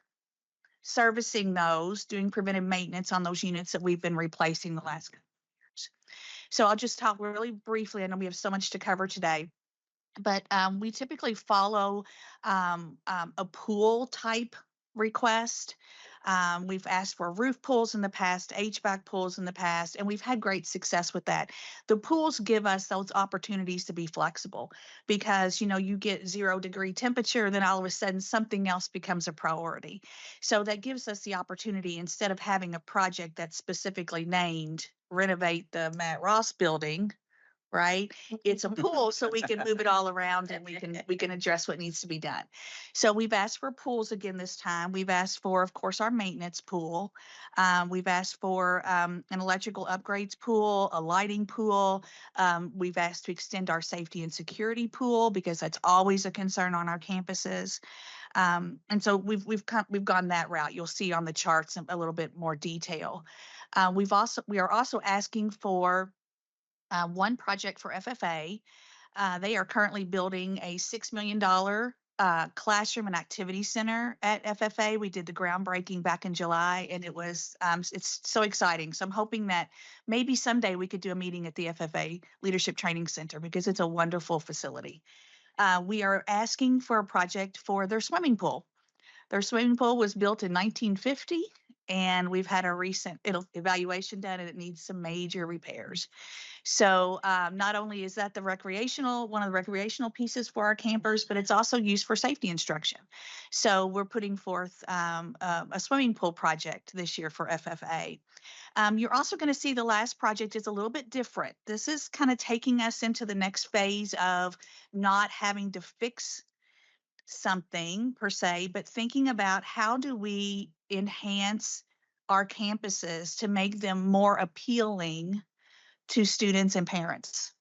servicing those, doing preventive maintenance on those units that we've been replacing the last couple of years. So I'll just talk really briefly. I know we have so much to cover today, but we typically follow a pool type request. We've asked for roof pools in the past, HVAC pools in the past, and we've had great success with that. The pools give us those opportunities to be flexible because, you get 0-degree temperature, then all of a sudden something else becomes a priority. So that gives us the opportunity, instead of having a project that's specifically named renovate the Matt Ross building, right? It's a pool, so we can move it all around and we can address what needs to be done. So we've asked for pools again this time. We've asked for, of course, our maintenance pool. We've asked for an electrical upgrades pool, a lighting pool. We've asked to extend our safety and security pool because that's always a concern on our campuses. And so we've gone that route. You'll see on the charts a little bit more detail. We are also asking for one project for FFA. They are currently building a $6 million classroom and activity center at FFA. We did the groundbreaking back in July, and it's so exciting. So I'm hoping that maybe someday we could do a meeting at the FFA Leadership Training Center because it's a wonderful facility. We are asking for a project for their swimming pool. Their swimming pool was built in 1950, and we've had a recent evaluation done, and it needs some major repairs. So not only is that one of the recreational pieces for our campers, but it's also used for safety instruction. So we're putting forth a swimming pool project this year for FFA. You're also going to see the last project is a little bit different. This is kind of taking us into the next phase of not having to fix something per se, but thinking about how do we enhance our campuses to make them more appealing to students and parents.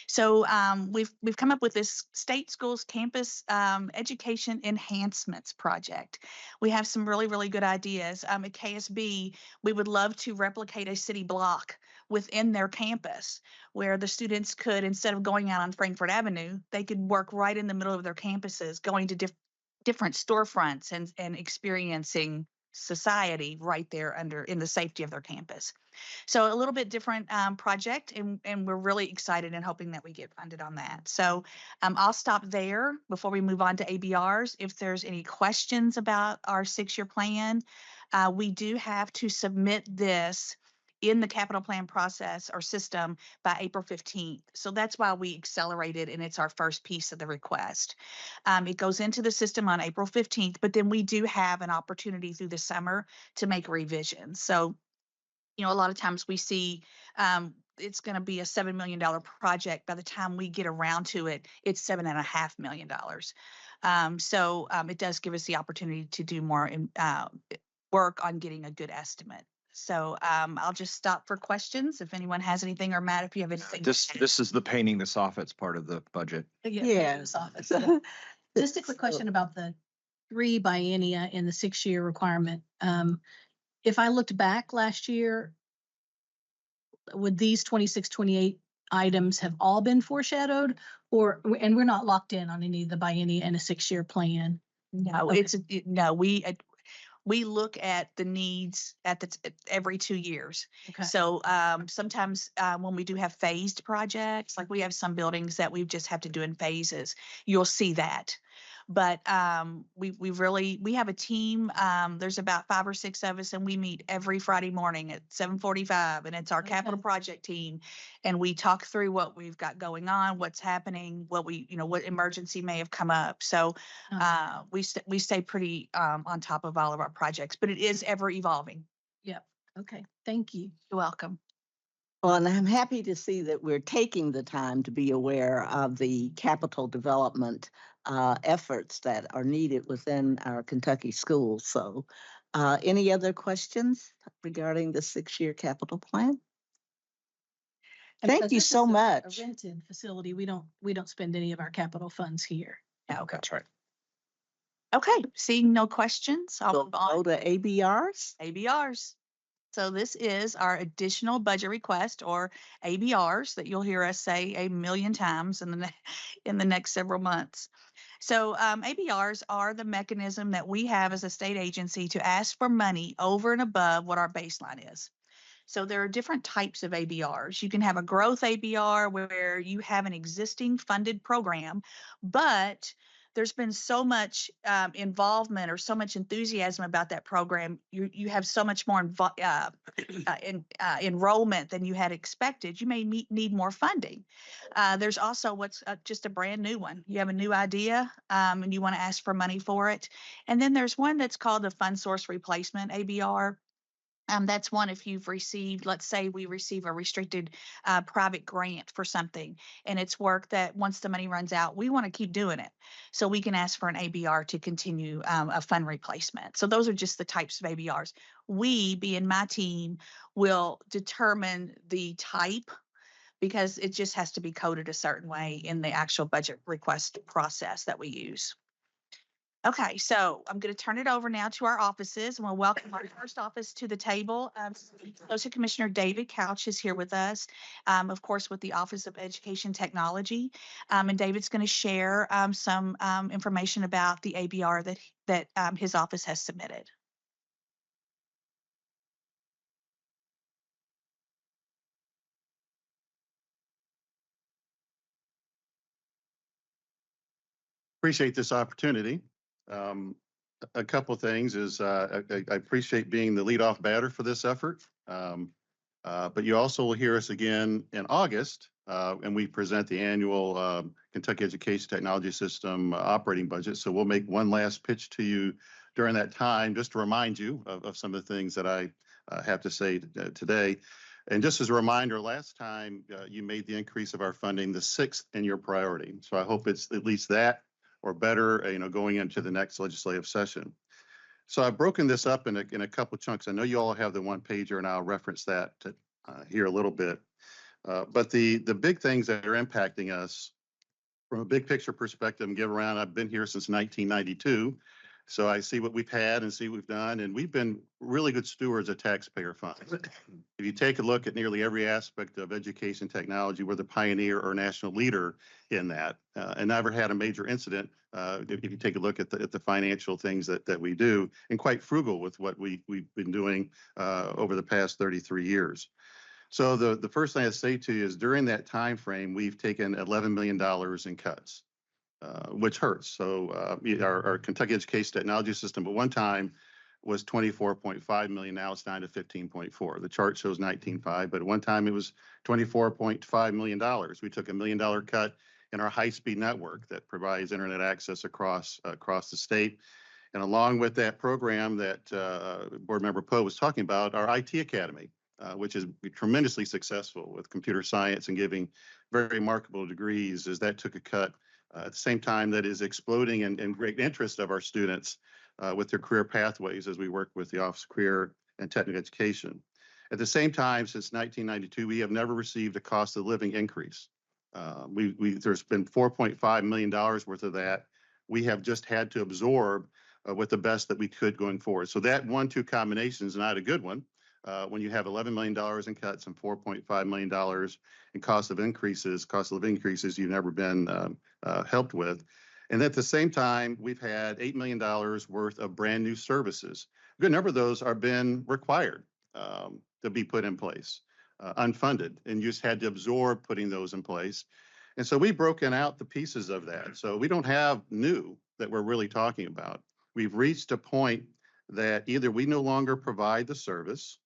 So we've come up with this State Schools Campus Education Enhancements Project. We have some really, really good ideas. At KSB, we would love to replicate a city block within their campus where the students could, instead of going out on Frankfurt Avenue, they could work right in the middle of their campuses, going to different storefronts and experiencing society right there in the safety of their campus. So a little bit different project, and we're really excited and hoping that we get funded on that. So I'll stop there before we move on to ABRs. If there's any questions about our 6-year plan, we do have to submit this in the capital plan process or system by April 15th. So that's why we accelerated, and it's our first piece of the request. It goes into the system on April 15th, but then we do have an opportunity through the summer to make revisions. So a lot of times we see it's going to be a $7 million project. By the time we get around to it, it's $7.5 million. So it does give us the opportunity to do more work on getting a good estimate. So I'll just stop for questions if anyone has anything, or Matt, if you have anything. This is the painting the soffits part of the budget. Yes. Just a quick question about the 3 biennia in the 6-year requirement. If I looked back last year, would these 26, 28 items have all been foreshadowed, and we're not locked in on any of the biennia and a 6-year plan? No, we look at the needs at every 2 years. Okay. So sometimes when we do have phased projects, like we have some buildings that we just have to do in phases, you'll see that. But we have a team. There's about 5 or 6 of us, and we meet every Friday morning at 7:45, and it's our capital project team, and we talk through what we've got going on, what's happening, what emergency may have come up. So we stay pretty on top of all of our projects, but it is ever evolving. Yep. Okay. Thank you. You're welcome. Well, and I'm happy to see that we're taking the time to be aware of the capital development efforts that are needed within our Kentucky schools. So any other questions regarding the 6-year capital plan? Thank you so much. A rented facility. We don't spend any of our capital funds here. Okay. That's right. Okay. Seeing no questions, I'll move on. Go to ABRs. ABRs. So this is our additional budget request, or ABRs, that you'll hear us say a million times in the next several months. So ABRs are the mechanism that we have as a state agency to ask for money over and above what our baseline is. So there are different types of ABRs. You can have a growth ABR where you have an existing funded program, but there's been so much involvement or so much enthusiasm about that program. You have so much more enrollment than you had expected. You may need more funding. There's also what's just a brand new one. You have a new idea and you want to ask for money for it. And then there's one that's called the Fund Source Replacement ABR. That's one if you've received, let's say we receive a restricted private grant for something, and it's work that once the money runs out, we want to keep doing it. So we can ask for an ABR to continue a fund replacement. So those are just the types of ABRs. We, being my team, will determine the type, because it just has to be coded a certain way in the actual budget request process that we use. Okay, so I'm going to turn it over now to our offices, and we'll welcome our first office to the table. Associate Commissioner David Couch is here with us, of course, with the Office of Education Technology. And David's going to share some information about the ABR that his office has submitted. Appreciate this opportunity. A couple of things is I appreciate being the leadoff batter for this effort. But you also will hear us again in August, and we present the annual Kentucky Education Technology System operating budget. So we'll make one last pitch to you during that time, just to remind you of some of the things that I have to say today. And just as a reminder, last time you made the increase of our funding the 6th in your priority. So I hope it's at least that or better, going into the next legislative session. So I've broken this up in a couple of chunks. I know you all have the one pager, and I'll reference that here a little bit. But the big things that are impacting us from a big picture perspective and give around, I've been here since 1992. So I see what we've had and see what we've done, and we've been really good stewards of taxpayer funds. If you take a look at nearly every aspect of education technology, we're the pioneer or national leader in that, and never had a major incident. If you take a look at the financial things that we do, and quite frugal with what we've been doing over the past 33 years. So the first thing I say to you is during that time frame, we've taken $11 million in cuts, which hurts. So our Kentucky Education Technology System at one time was 24.5 million. Now it's down to 15.4. The chart shows 19.5, but at one time it was $24.5 million. We took $1 million cut in our high-speed network that provides internet access across the state. And along with that program that Board Member Poe was talking about, our IT Academy, which has been tremendously successful with computer science and giving very remarkable degrees, as that took a cut at the same time that is exploding and great interest of our students with their career pathways as we work with the Office of Career and Technical Education. At the same time, since 1992, we have never received a cost of living increase. There's been $4.5 million worth of that. We have just had to absorb with the best that we could going forward. So that 1-2 combination is not a good one. When you have $11 million in cuts and $4.5 million in cost of living increases you've never been helped with. And at the same time, we've had $8 million worth of brand new services. A good number of those are been required to be put in place, unfunded, and you just had to absorb putting those in place. And so we've broken out the pieces of that. So we don't have new that we're really talking about. We've reached a point that either we no longer provide the service,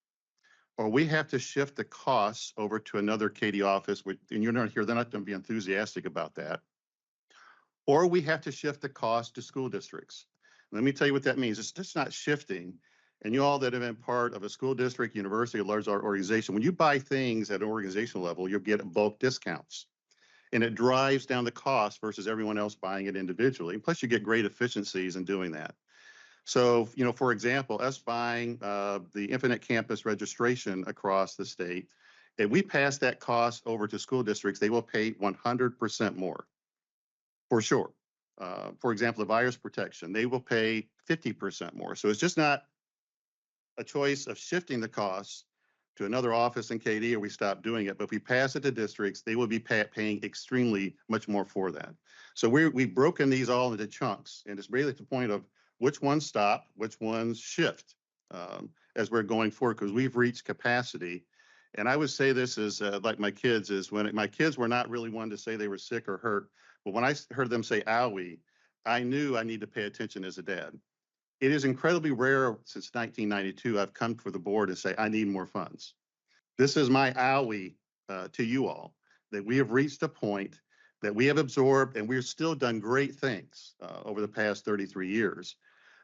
or we have to shift the costs over to another KD office, and you're not here, they're not going to be enthusiastic about that. Or we have to shift the cost to school districts. Let me tell you what that means. It's just not shifting. And you all that have been part of a school district, university, a large organization, when you buy things at an organizational level, you'll get bulk discounts. And it drives down the cost versus everyone else buying it individually. Plus, you get great efficiencies in doing that. So, for example, us buying the Infinite Campus registration across the state, if we pass that cost over to school districts, they will pay 100% more, for sure. For example, the virus protection, they will pay 50% more. So it's just not a choice of shifting the costs to another office in KD or we stop doing it. But if we pass it to districts, they will be paying extremely much more for that. So we've broken these all into chunks, and it's really at the point of which ones stop, which ones shift as we're going forward, because we've reached capacity. And I would say this is like my kids, is when my kids were not really one to say they were sick or hurt, but when I heard them say owie, I knew I need to pay attention as a dad. It is incredibly rare since 1992 I've come for the board and say I need more funds. This is my owie to you all, that we have reached a point that we have absorbed, and we've still done great things over the past 33 years.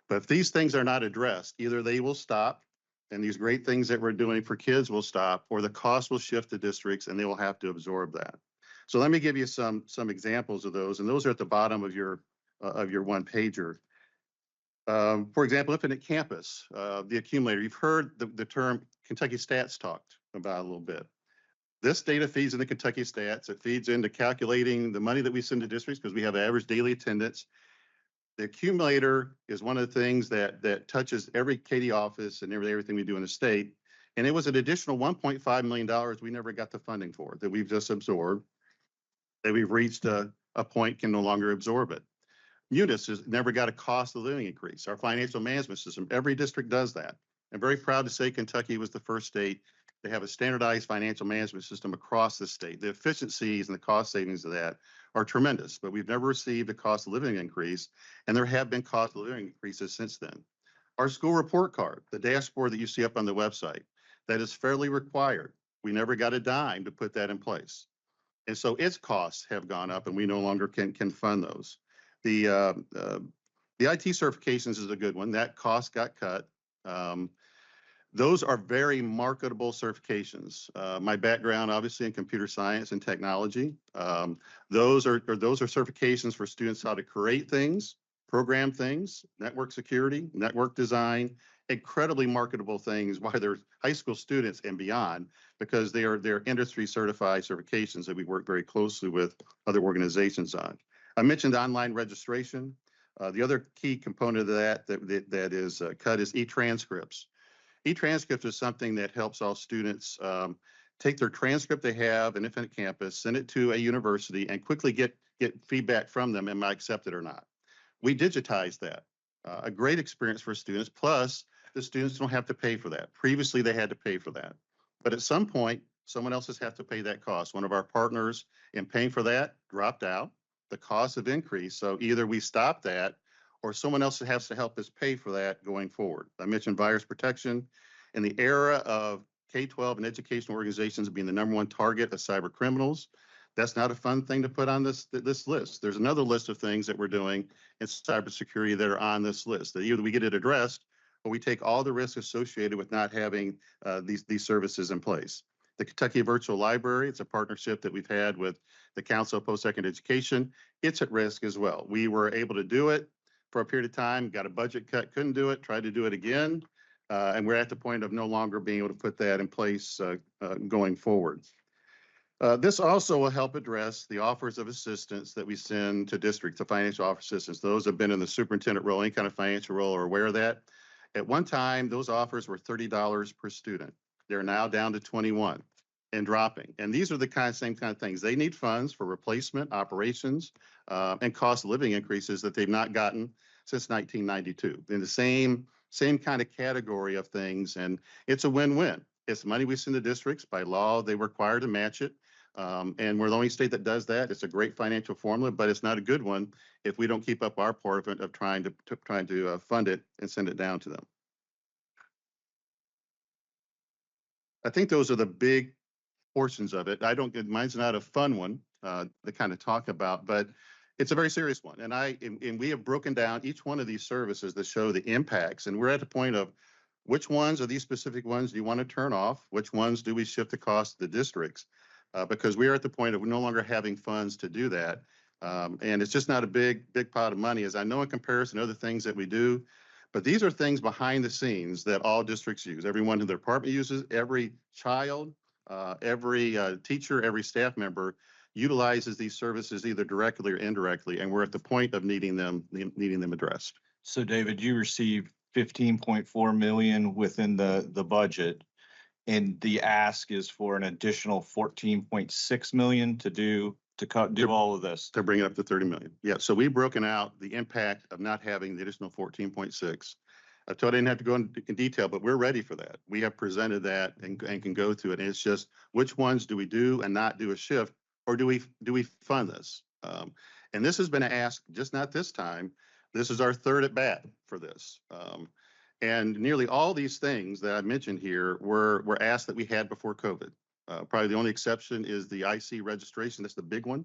But if these things are not addressed, either they will stop and these great things that we're doing for kids will stop, or the cost will shift to districts and they will have to absorb that. So let me give you some examples of those, and those are at the bottom of your one pager. For example, Infinite Campus, the accumulator. You've heard the term Kentucky Stats talked about a little bit. This data feeds into Kentucky Stats. It feeds into calculating the money that we send to districts because we have average daily attendance. The accumulator is one of the things that touches every KD office and everything we do in the state. And it was an additional $1.5 million we never got the funding for, that we've just absorbed, that we've reached a point can no longer absorb it. Munis has never got a cost of living increase. Our financial management system, every district does that. I'm very proud to say Kentucky was the first state to have a standardized financial management system across the state. The efficiencies and the cost savings of that are tremendous, but we've never received a cost of living increase, and there have been cost of living increases since then. Our school report card, the dashboard that you see up on the website, that is fairly required. We never got a dime to put that in place. And so its costs have gone up, and we no longer can fund those. The IT certifications is a good one. That cost got cut. Those are very marketable certifications. My background, obviously, in computer science and technology. Those are certifications for students how to create things, program things, network security, network design, incredibly marketable things while they're high school students and beyond, because they're industry certified certifications that we work very closely with other organizations on. I mentioned online registration. The other key component of that is cut is e-transcripts. E-transcripts is something that helps all students take their transcript they have in Infinite Campus, send it to a university, and quickly get feedback from them, am I accepted or not? We digitize that. A great experience for students, plus the students don't have to pay for that. Previously, they had to pay for that. But at some point, someone else has to pay that cost. One of our partners in paying for that dropped out. The costs have increased. So either we stop that or someone else has to help us pay for that going forward. I mentioned virus protection. In the era of K-12 and educational organizations being the #1 target of cyber criminals, that's not a fun thing to put on this list. There's another list of things that we're doing in cybersecurity that are on this list. That either we get it addressed or we take all the risks associated with not having these services in place. The Kentucky Virtual Library, it's a partnership that we've had with the Council of Post-Secondary Education. It's at risk as well. We were able to do it for a period of time, got a budget cut, couldn't do it, tried to do it again. And we're at the point of no longer being able to put that in place going forward. This also will help address the offers of assistance that we send to districts, the financial offer assistance. Those have been in the superintendent role, any kind of financial role, are aware of that. At one time, those offers were $30 per student. They're now down to 21 and dropping. And these are the same kind of things. They need funds for replacement, operations, and cost of living increases that they've not gotten since 1992. In the same kind of category of things, and it's a win-win. It's money we send to districts. By law, they were required to match it. And we're the only state that does that. It's a great financial formula, but it's not a good one if we don't keep up our part of it of trying to fund it and send it down to them. I think those are the big portions of it. Mine's not a fun one to kind of talk about, but it's a very serious one. And we have broken down each one of these services that show the impacts. And we're at the point of which ones are these specific ones do you want to turn off? Which ones do we shift the cost to the districts? Because we are at the point of no longer having funds to do that. And it's just not a big pot of money, as I know in comparison to other things that we do. But these are things behind the scenes that all districts use. Everyone in their department uses, every child, every teacher, every staff member utilizes these services either directly or indirectly. And we're at the point of needing them addressed. So David, you received 15.4 million within the budget. And the ask is for an additional 14.6 million to do all of this. To bring it up to 30 million. Yeah, so we've broken out the impact of not having the additional 14.6. I told you I didn't have to go in detail, but we're ready for that. We have presented that and can go through it. And it's just which ones do we do and not do a shift, or do we fund this? And this has been asked, just not this time. This is our third at bat for this. And nearly all these things that I mentioned here were asked that we had before COVID. Probably the only exception is the IC registration. That's the big one.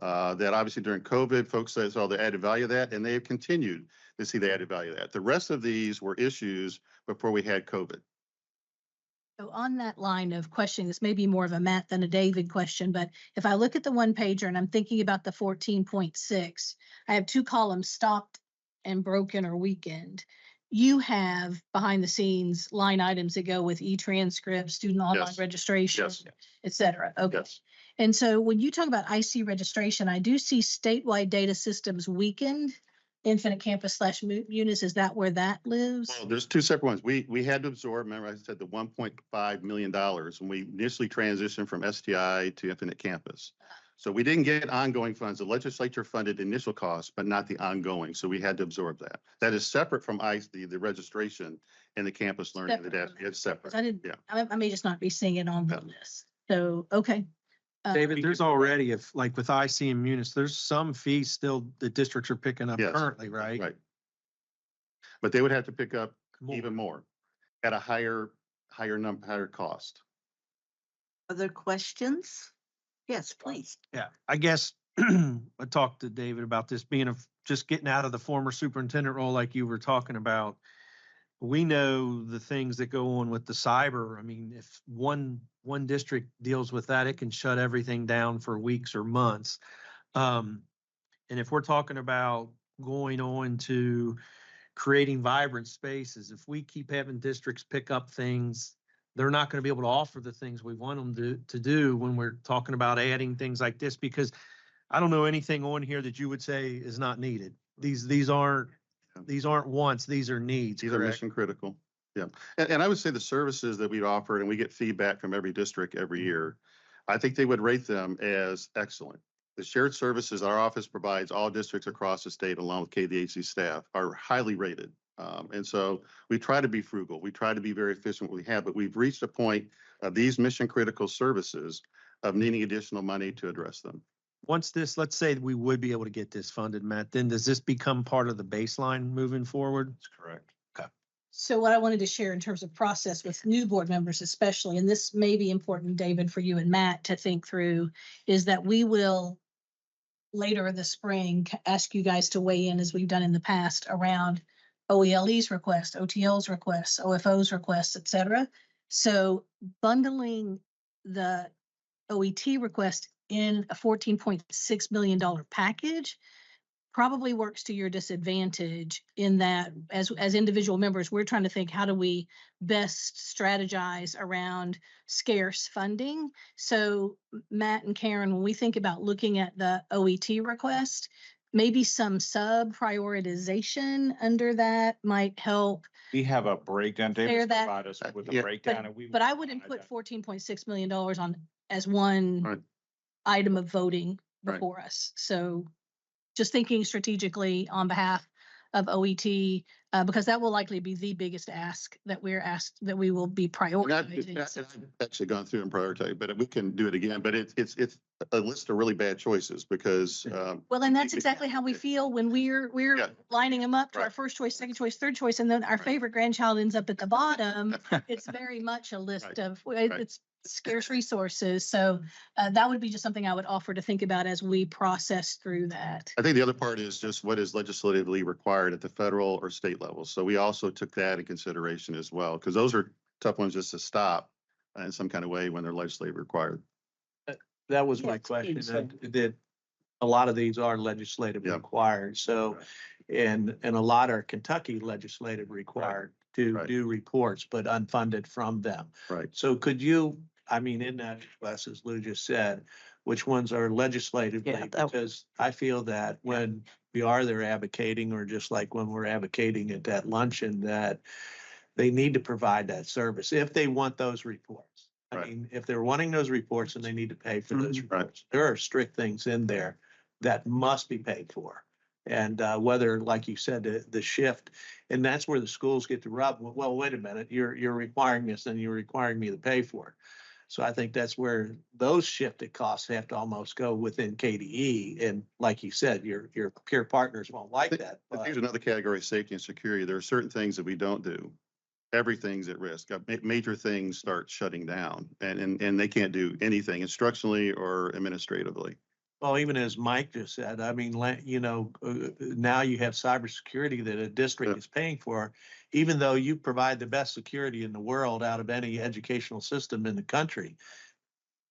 That obviously during COVID, folks saw the added value of that, and they have continued to see the added value of that. The rest of these were issues before we had COVID. So on that line of questioning, this may be more of a Matt than a David question, but if I look at the one pager and I'm thinking about the 14.6, I have two columns, stopped and broken or weakened. You have behind the scenes line items that go with e-transcripts, student online registration, Yes. et cetera. Okay. Yes. And so when you talk about IC registration, I do see statewide data systems weakened, Infinite Campus / Munis. Is that where that lives? Well, there's two separate ones. We had to absorb, remember I said the $1.5 million when we initially transitioned from STI to Infinite Campus. So we didn't get ongoing funds. The legislature funded initial costs, but not the ongoing. So we had to absorb that. That is separate from the registration and the campus learning. It's separate. I may just not be seeing it on the list. So, okay. David, there's already, like with IC and Munis, there's some fees still the districts are picking up currently, right? Right. But they would have to pick up even more at a higher cost. Other questions? Yes, please. Yeah, I guess I talked to David about this being just getting out of the former superintendent role like you were talking about. We know the things that go on with the cyber. I mean, if one district deals with that, it can shut everything down for weeks or months. And if we're talking about going on to creating vibrant spaces. If we keep having districts pick up things, they're not going to be able to offer the things we want them to do when we're talking about adding things like this, because I don't know anything on here that you would say is not needed. These aren't wants, these are needs. These are correct? mission critical. Yeah. And I would say the services that we offer, and we get feedback from every district every year, I think they would rate them as excellent. The shared services our office provides all districts across the state, along with KDHC staff, are highly rated. And so we try to be frugal. We try to be very efficient with what we have, but we've reached a point of these mission critical services of needing additional money to address them. Once this, let's say we would be able to get this funded, Matt, then does this become part of the baseline moving forward? That's correct. Okay. So what I wanted to share in terms of process with new board members especially, and this may be important, David, for you and Matt to think through, is that we will later in the spring ask you guys to weigh in, as we've done in the past, around OELE's requests, OTL's requests, OFO's requests, et cetera. So bundling the OET request in a $14.6 million package probably works to your disadvantage, in that as individual members, we're trying to think, how do we best strategize around scarce funding? So Matt and Karen, when we think about looking at the OET request, maybe some sub prioritization under that might help. We have a breakdown. Share David that. provide us with a Yeah. breakdown. And we But I wouldn't put $14.6 million on as one Right. item of voting Right. before us. So just thinking strategically on behalf of OET, because that will likely be the biggest ask that we're asked, that we will be And prioritizing. I've actually gone through and prioritized, but we can do it again. But it's a list of really bad choices because Well, and that's exactly how we feel when we're Yeah. lining them up to our Right. first choice, second choice, third choice, and then our favorite grandchild ends up at the bottom. It's very much a list Right. of, Right. it's scarce resources. So that would be just something I would offer to think about as we process through that. I think the other part is just what is legislatively required at the federal or state level. So we also took that in consideration as well, because those are tough ones just to stop in some kind of way when they're legislatively required. That was my Yes, question, please. that a lot of these are legislatively Yeah. required, so, and a lot are Kentucky legislative required to Right. do reports, but unfunded from them. Right. So could you, I mean, in that request, as Lou just said, which ones are legislatively? Yeah, that- Because I feel that when we are there advocating, or just like when we're advocating at that luncheon, that they need to provide that service if they want those reports. I Right. mean, if they're wanting those reports, then they need to pay for those Right. reports. There are strict things in there that must be paid for. And whether, like you said, the shift, and that's where the schools get to rub. Well, wait a minute, you're requiring this, and you're requiring me to pay for it. So I think that's where those shifted costs have to almost go within KDE. And like you said, your peer partners won't like that. But But here's another category, safety and security. There are certain things that we don't do. Everything's at risk. Major things start shutting down, and they can't do anything instructionally or administratively. well, even as Mike just said, I mean, now you have cybersecurity that a district Yeah. is paying for, even though you provide the best security in the world out of any educational system in the country.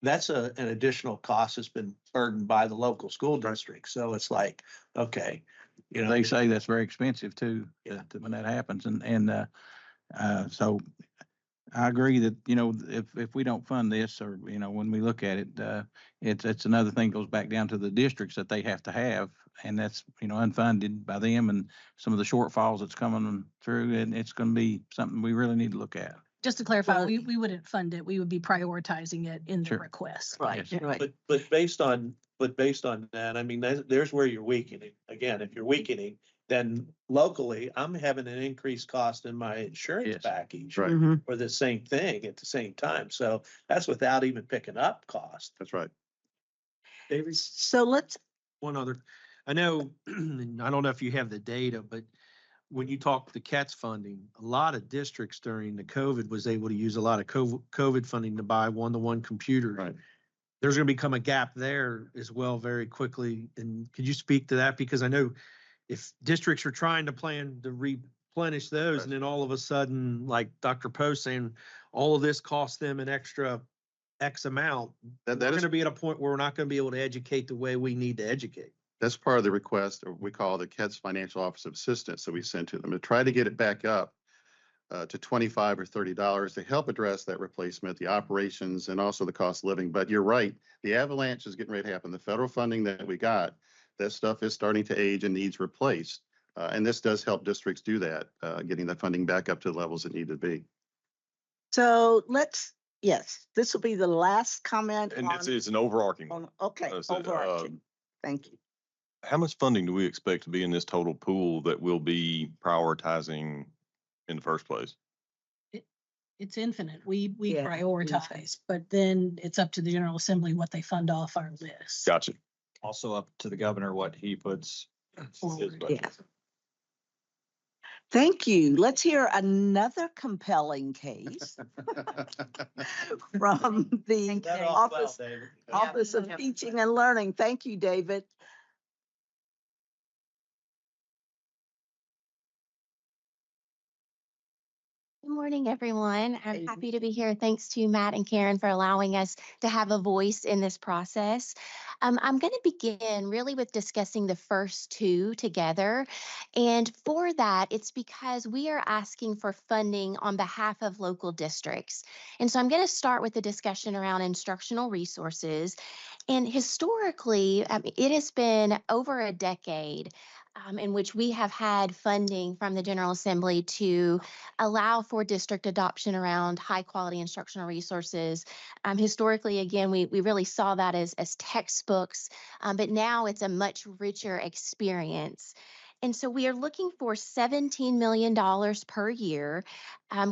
That's an additional cost that's been burdened by the local school district. So it's like, okay, They say that's very expensive too, Yeah. when that happens. So I agree that, if we don't fund this, or, when we look at it, it's another thing goes back down to the districts that they have to have. And that's, unfunded by them, and some of the shortfalls that's coming through, and it's going to be something we really need to look at. Just to clarify, we wouldn't fund it. We would be prioritizing it in the Sure. request. Right, Yes. right. But based on that, I mean, there's where you're weakening. Again, if you're weakening, then locally, I'm having an increased cost in my insurance Yes. package Right. for the same thing at the same time. So that's without even picking up cost. That's right. David? So let's, One other, I know, and I don't know if you have the data, but when you talk the CATS funding, a lot of districts during the COVID was able to use a lot of COVID funding to buy one-to-one computers. Right. There's going to become a gap there as well very quickly. And could you speak to that? Because I know if districts are trying to plan to replenish those, and then all of a sudden, like Dr. Post saying, all of this costs them an extra X amount, That we're is going to be at a point where we're not going to be able to educate the way we need to educate. That's part of the request, or we call the KEDS Financial Office of Assistance that we sent to them to try to get it back up to $25 or $30 to help address that replacement, the operations, and also the cost of living. But you're right, the avalanche is getting ready to happen. The federal funding that we got, that stuff is starting to age and needs replaced. And this does help districts do that, getting that funding back up to the levels it need to be. So yes, this will be the last comment. And it's an overarching one. Okay, overarching. Thank you. How much funding do we expect to be in this total pool that we'll be prioritizing in the first place? It's infinite. We Yeah, prioritize, but then it's up to the General Assembly what they fund off our list. Gotcha. Also up to the governor what he puts in his Forward. Uh, budget. Yeah. Thank you. Let's hear another compelling case from the Office of Teaching and Learning. Thank you, David. Good morning, everyone. I'm happy to be here. Thanks to Matt and Karen for allowing us to have a voice in this process. I'm going to begin really with discussing the first two together. And for that, it's because we are asking for funding on behalf of local districts. And so I'm going to start with the discussion around instructional resources. And historically, it has been over a decade in which we have had funding from the General Assembly to allow for district adoption around high quality instructional resources. Historically, again, we really saw that as textbooks, but now it's a much richer experience. And so we are looking for $17 million per year,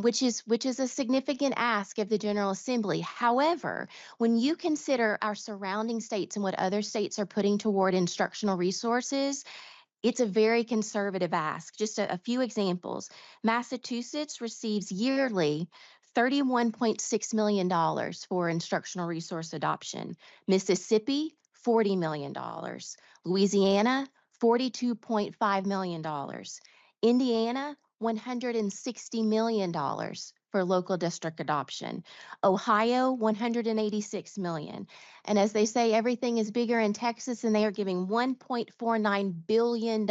which is a significant ask of the General Assembly. However, when you consider our surrounding states and what other states are putting toward instructional resources, it's a very conservative ask. Just a few examples. Massachusetts receives yearly $31.6 million for instructional resource adoption. Mississippi, $40 million. Louisiana, $42.5 million. Indiana, $160 million for local district adoption. Ohio, $186 million. And as they say, everything is bigger in Texas, and they are giving $1.49 billion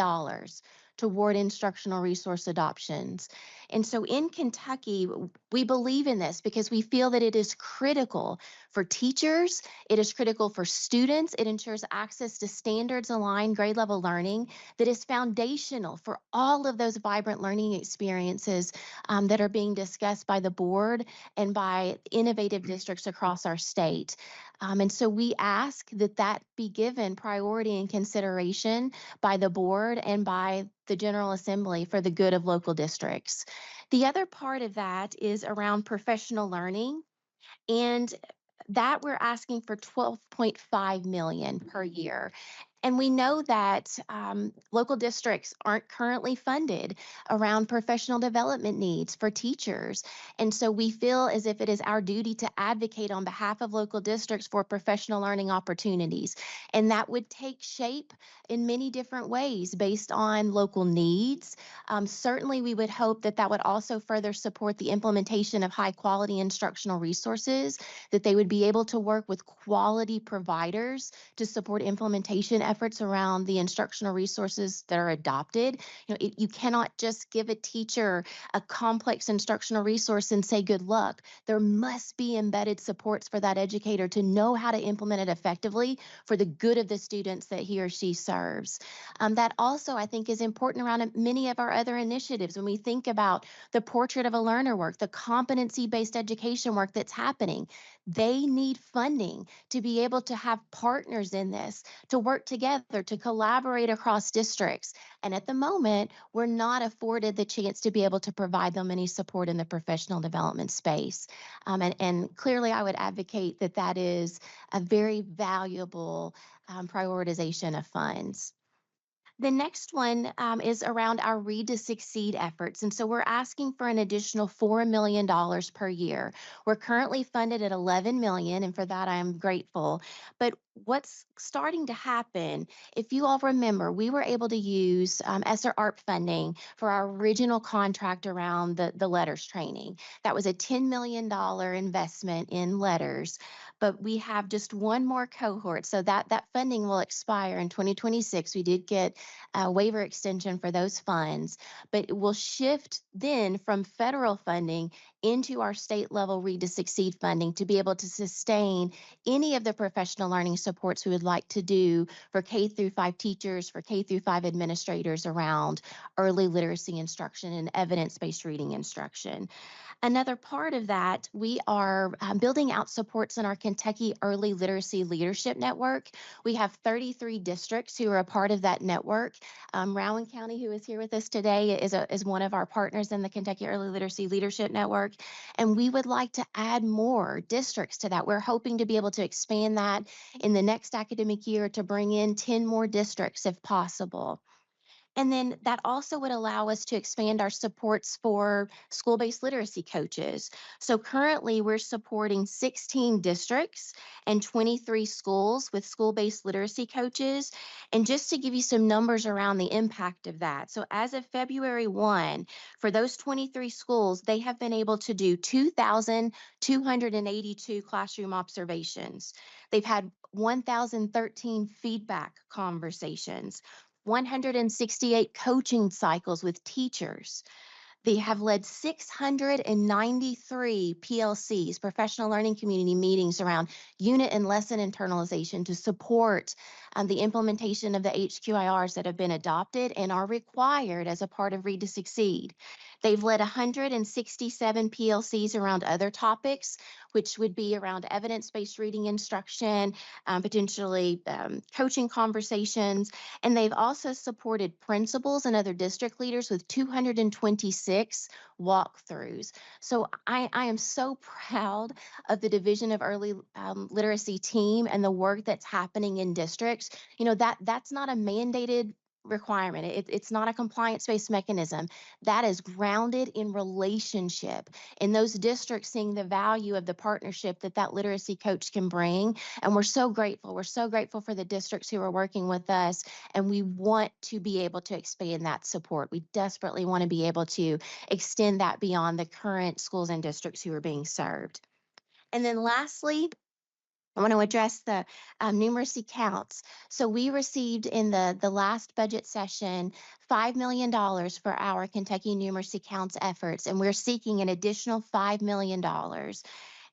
toward instructional resource adoptions. And so in Kentucky, we believe in this because we feel that it is critical for teachers, it is critical for students, it ensures access to standards-aligned grade level learning that is foundational for all of those vibrant learning experiences that are being discussed by the board and by innovative districts across our state. And so we ask that that be given priority and consideration by the board and by the General Assembly for the good of local districts. The other part of that is around professional learning, and that we're asking for $12.5 million per year. And we know that local districts aren't currently funded around professional development needs for teachers. And so we feel as if it is our duty to advocate on behalf of local districts for professional learning opportunities. And that would take shape in many different ways based on local needs. Certainly, we would hope that that would also further support the implementation of high quality instructional resources, that they would be able to work with quality providers to support implementation efforts around the instructional resources that are adopted. You cannot just give a teacher a complex instructional resource and say good luck. There must be embedded supports for that educator to know how to implement it effectively for the good of the students that he or she serves. That also, I think, is important around many of our other initiatives. When we think about the portrait of a learner work, the competency-based education work that's happening, they need funding to be able to have partners in this, to work together, to collaborate across districts. And at the moment, we're not afforded the chance to be able to provide them any support in the professional development space. And clearly, I would advocate that that is a very valuable prioritization of funds. The next one is around our Read to Succeed efforts. And so we're asking for an additional $4 million per year. We're currently funded at $11 million, and for that I am grateful. But what's starting to happen, if you all remember, we were able to use ESSER ARP funding for our original contract around the letters training. That was a $10 million investment in letters, but we have just one more cohort. So that funding will expire in 2026. We did get a waiver extension for those funds, but it will shift then from federal funding into our state level Read to Succeed funding to be able to sustain any of the professional learning supports we would like to do for K through 5 teachers, for K through 5 administrators around early literacy instruction and evidence-based reading instruction. Another part of that, we are building out supports in our Kentucky Early Literacy Leadership Network. We have 33 districts who are a part of that network. Rowan County, who is here with us today, is one of our partners in the Kentucky Early Literacy Leadership Network, and we would like to add more districts to that. We're hoping to be able to expand that in the next academic year to bring in 10 more districts if possible. And then that also would allow us to expand our supports for school-based literacy coaches. So currently we're supporting 16 districts and 23 schools with school-based literacy coaches. And just to give you some numbers around the impact of that. So as of February 1, for those 23 schools, they have been able to do 2,282 classroom observations. They've had 1,013 feedback conversations, 168 coaching cycles with teachers. They have led 693 PLCs, professional learning community meetings around unit and lesson internalization to support the implementation of the HQIRs that have been adopted and are required as a part of Read to Succeed. They've led 167 PLCs around other topics, which would be around evidence-based reading instruction, potentially coaching conversations, and they've also supported principals and other district leaders with 226 walkthroughs. So I am so proud of the Division of Early Literacy team and the work that's happening in districts. You know, that's not a mandated requirement. It's not a compliance-based mechanism. That is grounded in relationship, in those districts seeing the value of the partnership that literacy coach can bring. And we're so grateful. We're so grateful for the districts who are working with us, and we want to be able to expand that support. We desperately want to be able to extend that beyond the current schools and districts who are being served. And then lastly, I want to address the numeracy counts. So we received in the last budget session $5 million for our Kentucky numeracy counts efforts, and we're seeking an additional $5 million.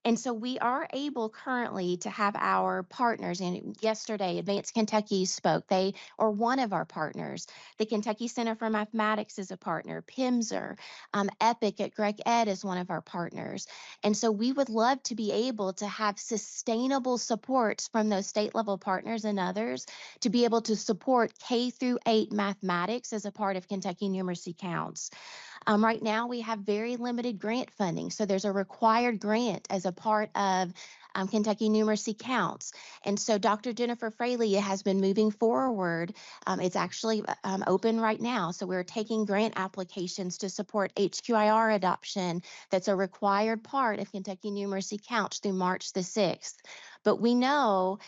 And so we are able currently to have our partners, and yesterday Advanced Kentucky spoke, they are one of our partners. The Kentucky Center for Mathematics is a partner, PIMSR, EPIC at Greg Ed is one of our partners. And so we would love to be able to have sustainable supports from those state level partners and others to be able to support K through 8 mathematics as a part of Kentucky Numeracy Counts. Right now, we have very limited grant funding. So there's a required grant as a part of Kentucky Numeracy Counts. And so Dr. Jennifer Fraley has been moving forward. It's actually open right now. So we're taking grant applications to support HQIR adoption. That's a required part of Kentucky Numeracy Counts through March the 6th. But we know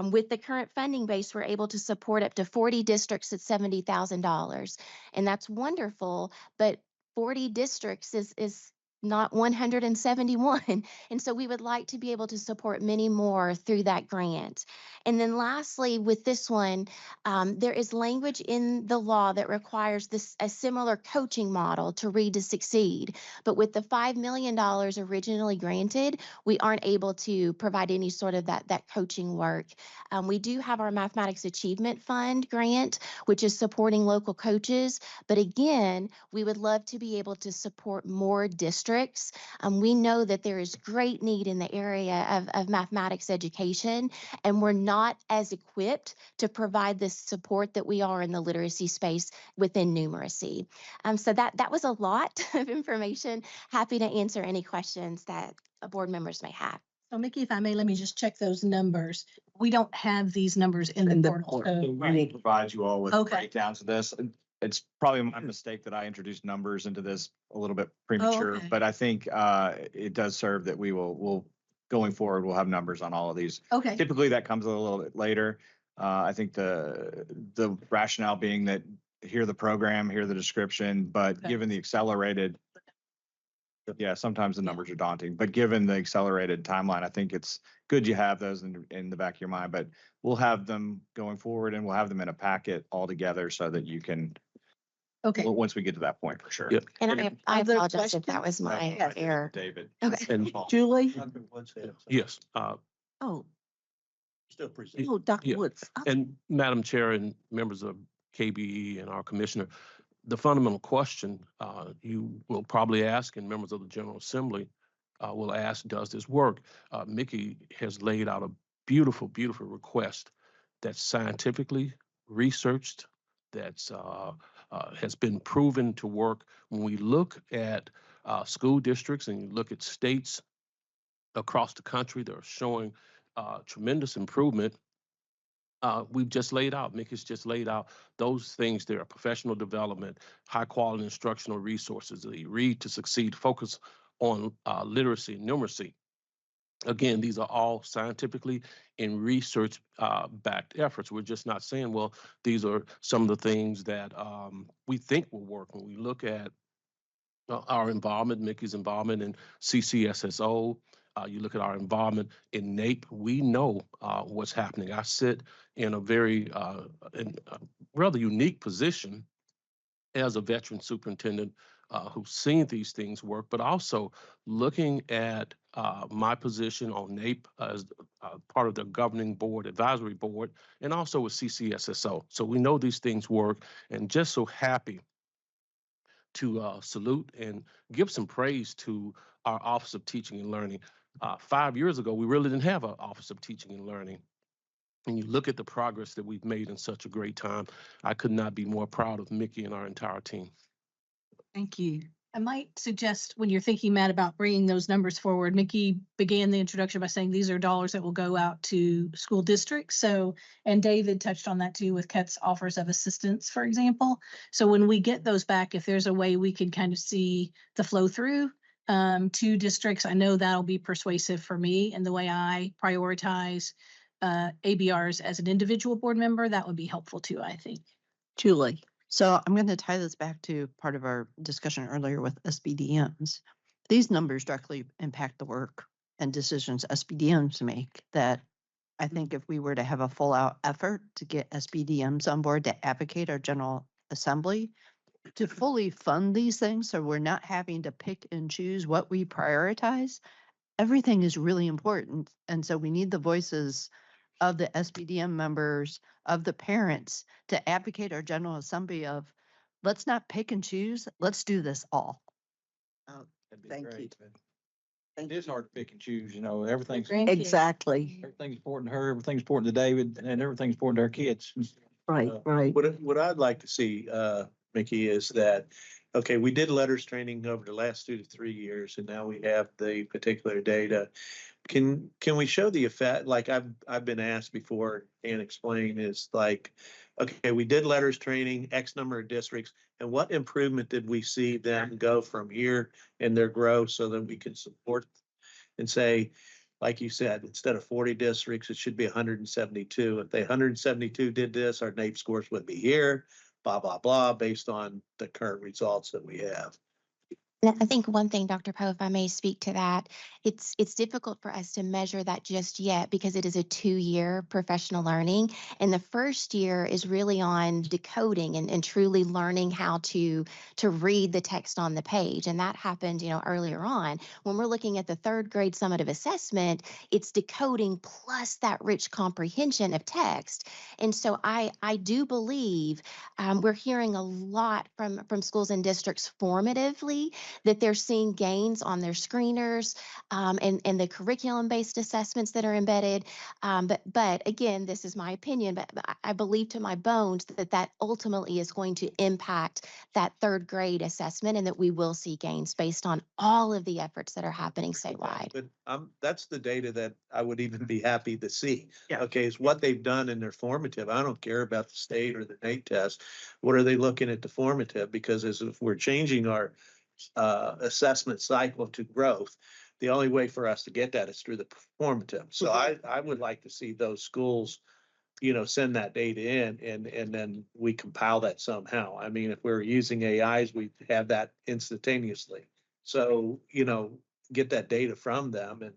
with the current funding base, we're able to support up to 40 districts at $70,000. And that's wonderful, but 40 districts is not 171. And so we would like to be able to support many more through that grant. And then lastly, with this one, there is language in the law that requires a similar coaching model to Read to Succeed. But with the $5 million originally granted, we aren't able to provide any sort of that coaching work. We do have our Mathematics Achievement Fund grant, which is supporting local coaches. But again, we would love to be able to support more districts. We know that there is great need in the area of mathematics education, and we're not as equipped to provide the support that we are in the literacy space within numeracy. So that was a lot of information. Happy to answer any questions that board members may have. So Mickey, if I may, let me just check those numbers. We don't have these numbers in the portal. So- We will provide you all with Okay. breakdowns of this. It's probably my mistake that I introduced numbers into this a little bit premature, okay. but I think it does serve that we'll going forward, we'll have numbers on all of these. Okay. Typically, that comes a little bit later. I think the rationale being that hear the program, hear the description, but Okay. given the accelerated, yeah, sometimes the numbers are daunting, but given the accelerated timeline, I think it's good you have those in the back of your mind, but we'll have them going forward and we'll have them in a packet all together so that you can, Okay. once we get to that point, for sure. Yep. And I Other apologize if that questions? was my Yes. error. David. Okay. And Julie? yes, Oh, still present. no, Dr. Yeah. Woods. And Madam Chair and members of KBE and our commissioner, the fundamental question you will probably ask, and members of the General Assembly will ask, does this work? Mickey has laid out a beautiful, beautiful request that's scientifically researched, that's has been proven to work. When we look at school districts and you look at states across the country that are showing tremendous improvement, we've just laid out, Mickey's just laid out those things there: professional development, high quality instructional resources, the read to succeed, focus on literacy and numeracy. Again, these are all scientifically and research backed efforts. We're just not saying, well, these are some of the things that we think will work. When we look at our involvement, Mickey's involvement in CCSSO, you look at our involvement in NAEP, we know what's happening. I sit in a very rather unique position as a veteran superintendent who's seen these things work, but also looking at my position on NAEP as part of the governing board, advisory board, and also with CCSSO. So we know these things work, and just so happy to salute and give some praise to our Office of Teaching and Learning. 5 years ago, we really didn't have an Office of Teaching and Learning. And you look at the progress that we've made in such a great time. I could not be more proud of Mickey and our entire team. Thank you. I might suggest when you're thinking, Matt, about bringing those numbers forward, Mickey began the introduction by saying these are dollars that will go out to school districts. So, and David touched on that too with Ket's offers of assistance, for example. So when we get those back, if there's a way we can kind of see the flow through to districts, I know that'll be persuasive for me and the way I prioritize ABRs as an individual board member. That would be helpful too, I think. Julie? So I'm going to tie this back to part of our discussion earlier with SBDMs. These numbers directly impact the work and decisions SBDMs make that I think if we were to have a full out effort to get SBDMs on board to advocate our General Assembly to fully fund these things so we're not having to pick and choose what we prioritize, everything is really important. And so we need the voices of the SBDM members, of the parents to advocate our General Assembly of let's not pick and choose, let's do this all. Oh, thank you. It is hard to pick and choose, you know, everything's Exactly. important to her, everything's important to David, and everything's important to our kids. Right, right. What I'd like to see, Mickey, is that, okay, we did letters training over the last 2 to 3 years, and now we have the particular data. Can we show the effect? Like I've been asked before and explain is like, okay, we did letters training, X number of districts, and what improvement did we see them go from here in their growth so that we can support and say, like you said, instead of 40 districts, it should be 172. If they 172 did this, our NAEP scores would be here, blah, blah, blah, based on the current results that we have. And I think one thing, Dr. Poe, if I may speak to that, it's difficult for us to measure that just yet because it is a 2-year professional learning. And the first year is really on decoding and truly learning how to read the text on the page. And that happened, earlier on. When we're looking at the 3rd grade summative assessment, it's decoding plus that rich comprehension of text. And so I do believe we're hearing a lot from schools and districts formatively that they're seeing gains on their screeners and the curriculum-based assessments that are embedded. But again, this is my opinion, but I believe to my bones that ultimately is going to impact that 3rd grade assessment and that we will see gains based on all of the efforts that are happening statewide. But that's the data that I would even be happy to see. Yeah. Okay, is what they've done in their formative. I don't care about the state or the NAEP test. What are they looking at the formative? Because as if we're changing our assessment cycle to growth, the only way for us to get that is through the formative. So I would like to see those schools, send that data in and then we compile that somehow. I mean, if we're using AIs, we have that instantaneously. So, get that data from them and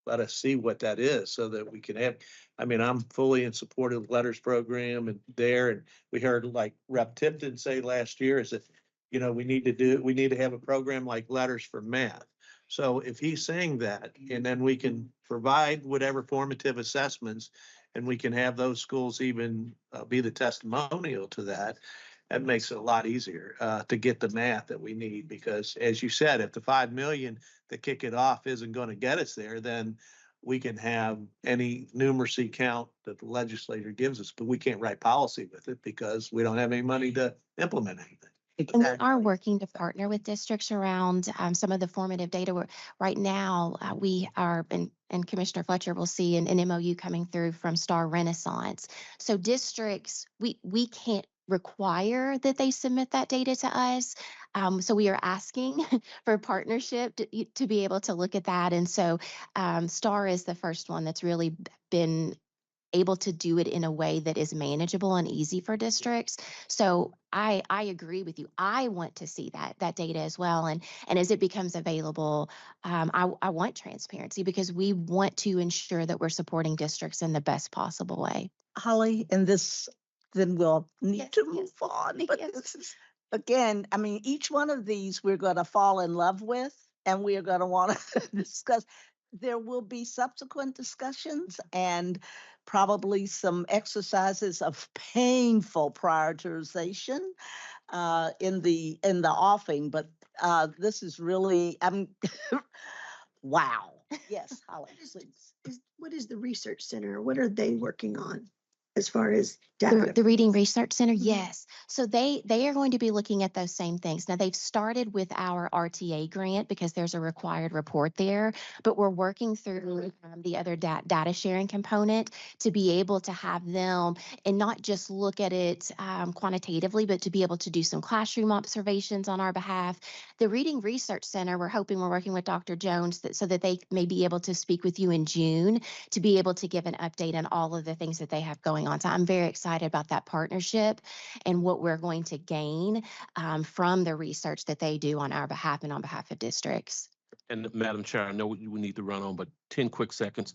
let us see what that is so that we can have, I mean, I'm fully in support of the letters program and we heard like Rep Tipton say last year is that, we need to have a program like letters for math. So if he's saying that, and then we can provide whatever formative assessments, and we can have those schools even be the testimonial to that, that makes it a lot easier to get the math that we need. Because as you said, if the 5 million to kick it off isn't going to get us there, then we can have any numeracy count that the legislature gives us, but we can't write policy with it because we don't have any money to implement anything. And we are working to partner with districts around some of the formative data. Right now, we are, and Commissioner Fletcher will see an MOU coming through from Star Renaissance. So districts, we can't require that they submit that data to us. So we are asking for partnership to be able to look at that. And so Star is the first one that's really been able to do it in a way that is manageable and easy for districts. So I agree with you. I want to see that data as well. And as it becomes available, I want transparency because we want to ensure that we're supporting districts in the best possible way. Holly, and this, then we'll need to move on. But Yes. this is, again, I mean, each one of these we're going to fall in love with and we are going to want to discuss. There will be subsequent discussions and probably some exercises of painful prioritization in the offing. But this is really, wow. Yes, Holly, please. What is the research center? What are they working on as far as The, data? the Reading Research Center, Mhm. yes. So they are going to be looking at those same things. Now they've started with our RTA grant because there's a required report there, but we're working through the other data sharing component to be able to have them and not just look at it quantitatively, but to be able to do some classroom observations on our behalf. The Reading Research Center, we're working with Dr. Jones so that they may be able to speak with you in June to be able to give an update on all of the things that they have going on. So I'm very excited about that partnership and what we're going to gain from the research that they do on our behalf and on behalf of districts. And Madam Chair, I know we need to run on, but 10 quick seconds.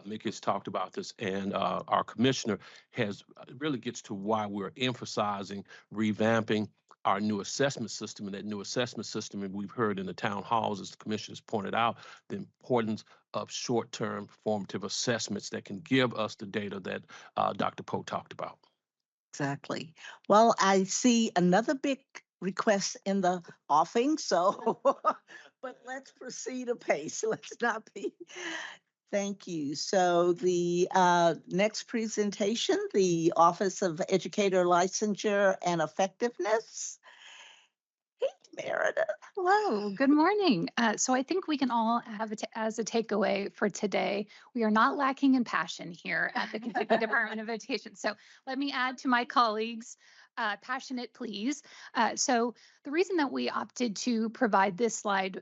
Mick has talked about this, and our commissioner has really gets to why we're emphasizing revamping our new assessment system. And that new assessment system, and we've heard in the town halls, as the commissioners pointed out, the importance of short-term formative assessments that can give us the data that Dr. Poe talked about. Exactly. Well, I see another big request in the offing, so, but let's proceed apace. Let's not be. Thank you. So the next presentation, the Office of Educator Licensure and Effectiveness. Hey, Meredith. Hello, good morning. So I think we can all have it as a takeaway for today. We are not lacking in passion here at the Kentucky Department of Education. So let me add to my colleagues, passionate please. So the reason that we opted to provide this slide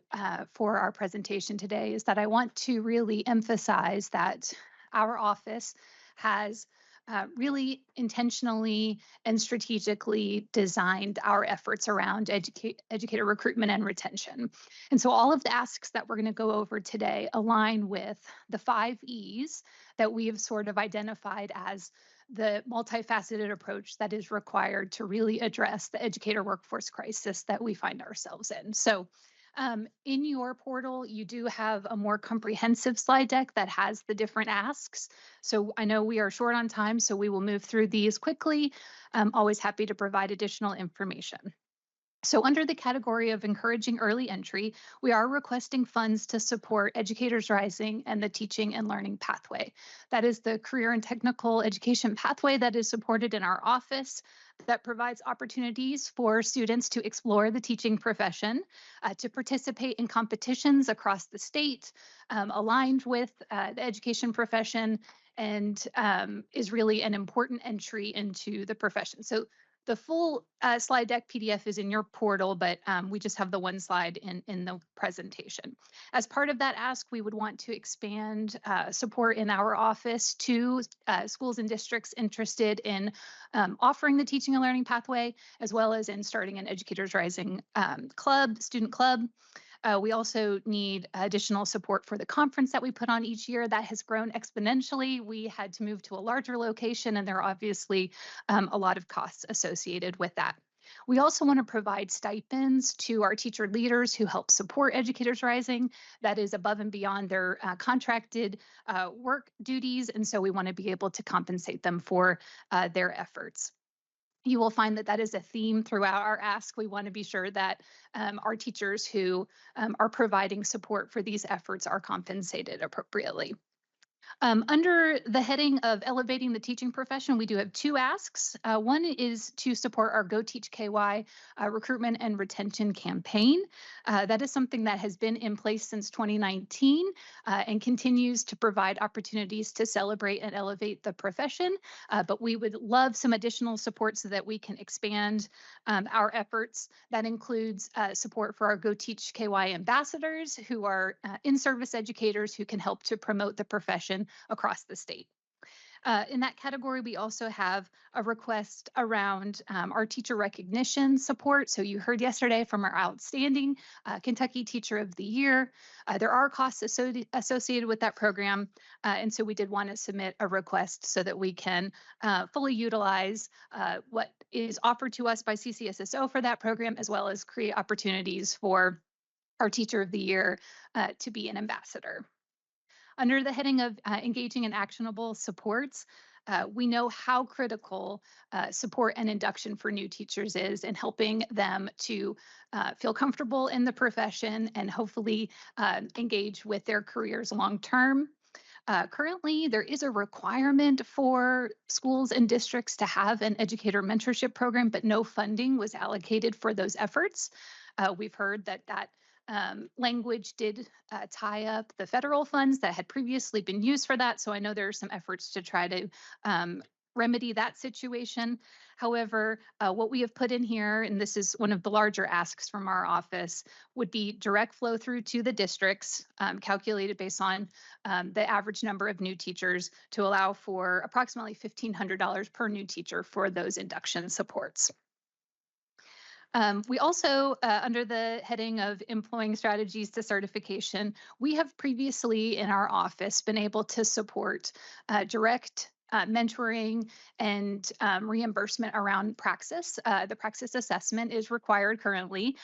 for our presentation today is that I want to really emphasize that our office has really intentionally and strategically designed our efforts around educator recruitment and retention. And so all of the asks that we're going to go over today align with the 5 E's that we have sort of identified as the multifaceted approach that is required to really address the educator workforce crisis that we find ourselves in. So in your portal, you do have a more comprehensive slide deck that has the different asks. So I know we are short on time, so we will move through these quickly. I'm always happy to provide additional information. So under the category of encouraging early entry, we are requesting funds to support Educators Rising and the Teaching and Learning Pathway. That is the career and technical education pathway that is supported in our office that provides opportunities for students to explore the teaching profession, to participate in competitions across the state, aligned with the education profession, and is really an important entry into the profession. So The full slide deck PDF is in your portal, but we just have the one slide in the presentation. As part of that ask, we would want to expand support in our office to schools and districts interested in offering the teaching and learning pathway, as well as in starting an Educators Rising club, student club. We also need additional support for the conference that we put on each year. That has grown exponentially. We had to move to a larger location, and there are obviously a lot of costs associated with that. We also want to provide stipends to our teacher leaders who help support Educators Rising. That is above and beyond their contracted work duties, and so we want to be able to compensate them for their efforts. You will find that that is a theme throughout our ask. We want to be sure that our teachers who are providing support for these efforts are compensated appropriately. Under the heading of elevating the teaching profession, we do have two asks. One is to support our Go Teach KY recruitment and retention campaign. That is something that has been in place since 2019 and continues to provide opportunities to celebrate and elevate the profession. But we would love some additional support so that we can expand our efforts. That includes support for our Go Teach KY ambassadors, who are in-service educators who can help to promote the profession across the state. In that category, we also have a request around our teacher recognition support. So you heard yesterday from our outstanding Kentucky Teacher of the Year. There are costs associated with that program. And so we did want to submit a request so that we can fully utilize what is offered to us by CCSSO for that program, as well as create opportunities for our Teacher of the Year to be an ambassador. Under the heading of engaging in actionable supports, we know how critical support and induction for new teachers is in helping them to feel comfortable in the profession and hopefully engage with their careers long term. Currently, there is a requirement for schools and districts to have an educator mentorship program, but no funding was allocated for those efforts. We've heard that language did tie up the federal funds that had previously been used for that. So I know there are some efforts to try to remedy that situation. However, what we have put in here, and this is one of the larger asks from our office, would be direct flow through to the districts, calculated based on the average number of new teachers, to allow for approximately $1,500 per new teacher for those induction supports. We also, under the heading of employing strategies to certification, we have previously in our office been able to support direct mentoring and reimbursement around praxis. The praxis assessment is required currently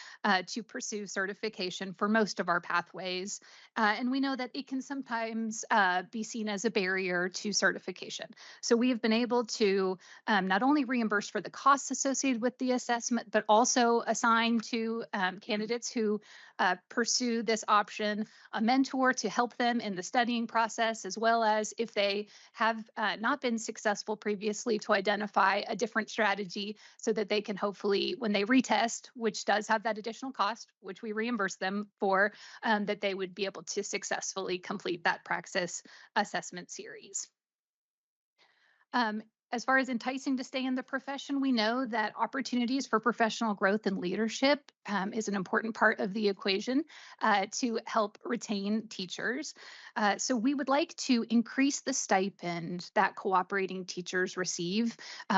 to pursue certification for most of our pathways. And we know that it can sometimes be seen as a barrier to certification. So we have been able to not only reimburse for the costs associated with the assessment, but also assign to candidates who pursue this option a mentor to help them in the studying process, as well as if they have not been successful previously, to identify a different strategy so that they can hopefully, when they retest, which does have that additional cost, which we reimburse them for, that they would be able to successfully complete that praxis assessment series. As far as enticing to stay in the profession, we know that opportunities for professional growth and leadership is an important part of the equation to help retain teachers. So we would like to increase the stipend that cooperating teachers receive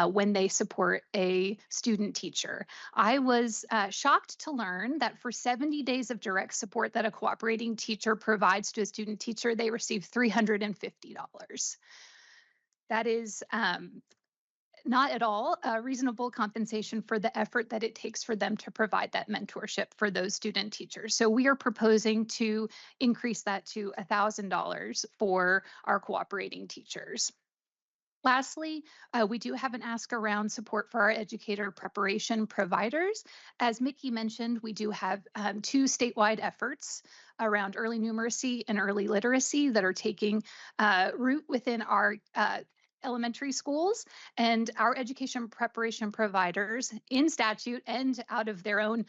when they support a student teacher. I was shocked to learn that for 70 days of direct support that a cooperating teacher provides to a student teacher, they receive $350. That is not at all a reasonable compensation for the effort that it takes for them to provide that mentorship for those student teachers. So we are proposing to increase that to $1,000 for our cooperating teachers. Lastly, we do have an ask around support for our educator preparation providers. As Mickey mentioned, we do have two statewide efforts around early numeracy and early literacy that are taking root within our elementary schools, and our education preparation providers in statute and out of their own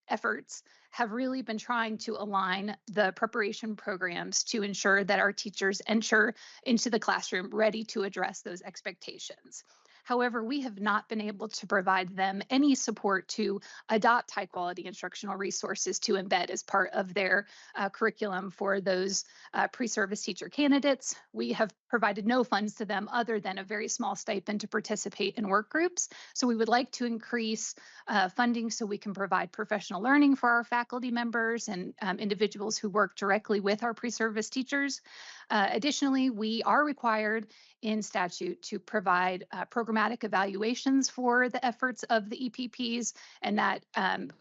efforts have really been trying to align the preparation programs to ensure that our teachers enter into the classroom ready to address those expectations. However, we have not been able to provide them any support to adopt high quality instructional resources to embed as part of their curriculum for those pre-service teacher candidates. We have provided no funds to them other than a very small stipend to participate in work groups. So we would like to increase funding so we can provide professional learning for our faculty members and individuals who work directly with our pre-service teachers. Additionally, we are required in statute to provide programmatic evaluations for the efforts of the EPPs, and that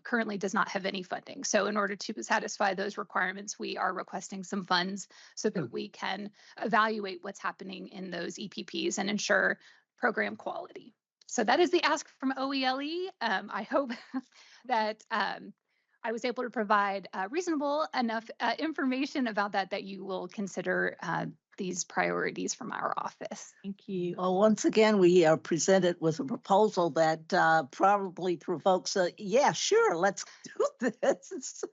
currently does not have any funding. So in order to satisfy those requirements, we are requesting some funds so that we can evaluate what's happening in those EPPs and ensure program quality. So that is the ask from OELE. I hope that I was able to provide reasonable enough information about that you will consider these priorities from our office. Thank you. Well, once again, we are presented with a proposal that probably provokes a, yeah, sure, let's do this.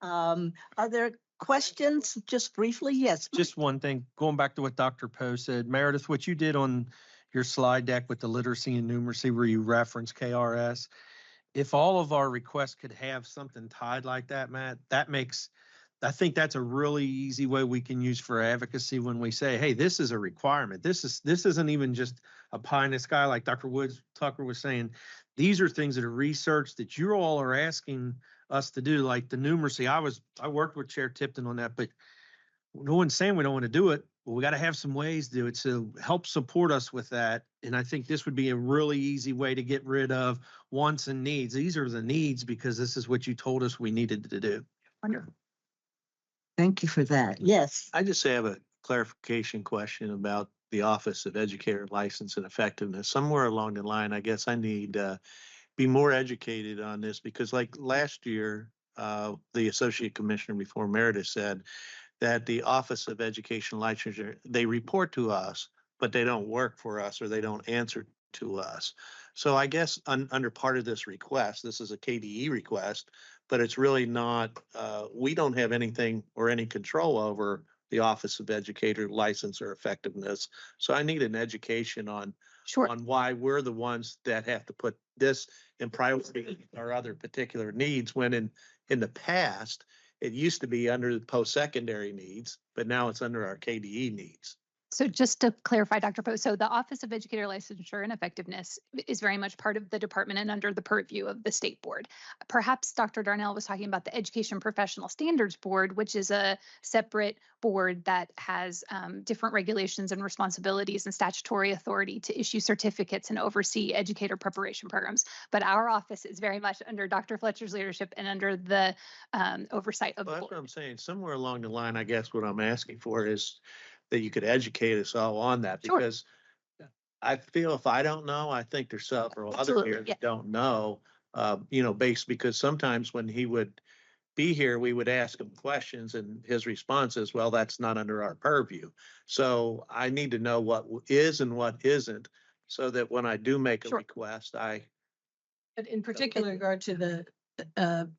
Are there questions just briefly? Yes. Just one thing, going back to what Dr. Poe said, Meredith, what you did on your slide deck with the literacy and numeracy where you reference KRS, if all of our requests could have something tied like that, Matt, I think that's a really easy way we can use for advocacy when we say, hey, this is a requirement. This isn't even just a pie in the sky like Dr. Woods Tucker was saying. These are things that are researched that you all are asking us to do, like the numeracy. I worked with Chair Tipton on that, but no one's saying we don't want to do it, but we got to have some ways to do it. So help support us with that. And I think this would be a really easy way to get rid of wants and needs. These are the needs because this is what you told us we needed to do. Wonderful. Thank you for that. Yes. I just have a clarification question about the Office of Educator License and Effectiveness. Somewhere along the line, I guess I need to be more educated on this because like last year, the Associate Commissioner before Meredith said that the Office of Education Licensure, they report to us, but they don't work for us or they don't answer to us. So I guess under part of this request, this is a KBE request, but it's really not, we don't have anything or any control over the Office of Educator License or Effectiveness. So I need an education on why we're the ones that have to put this in priority or other particular needs when in the past, it used to be under the post-secondary needs, but now it's under our KBE needs. So just to clarify, Dr. Poe, so the Office of Educator Licensure and Effectiveness is very much part of the department and under the purview of the state board. Perhaps Dr. Darnell was talking about the Education Professional Standards Board, which is a separate board that has different regulations and responsibilities and statutory authority to issue certificates and oversee educator preparation programs. But our office is very much under Dr. Fletcher's leadership and under the oversight of the board. That's what I'm saying. Somewhere along the line, I guess what I'm asking for is that you could educate us all on that because I feel if I don't know, I think there's several other here that don't know, because sometimes when he would be here, we would ask him questions and his response is, well, that's not under our purview. So I need to know what is and what isn't so that when I do make a request, But in particular regard to the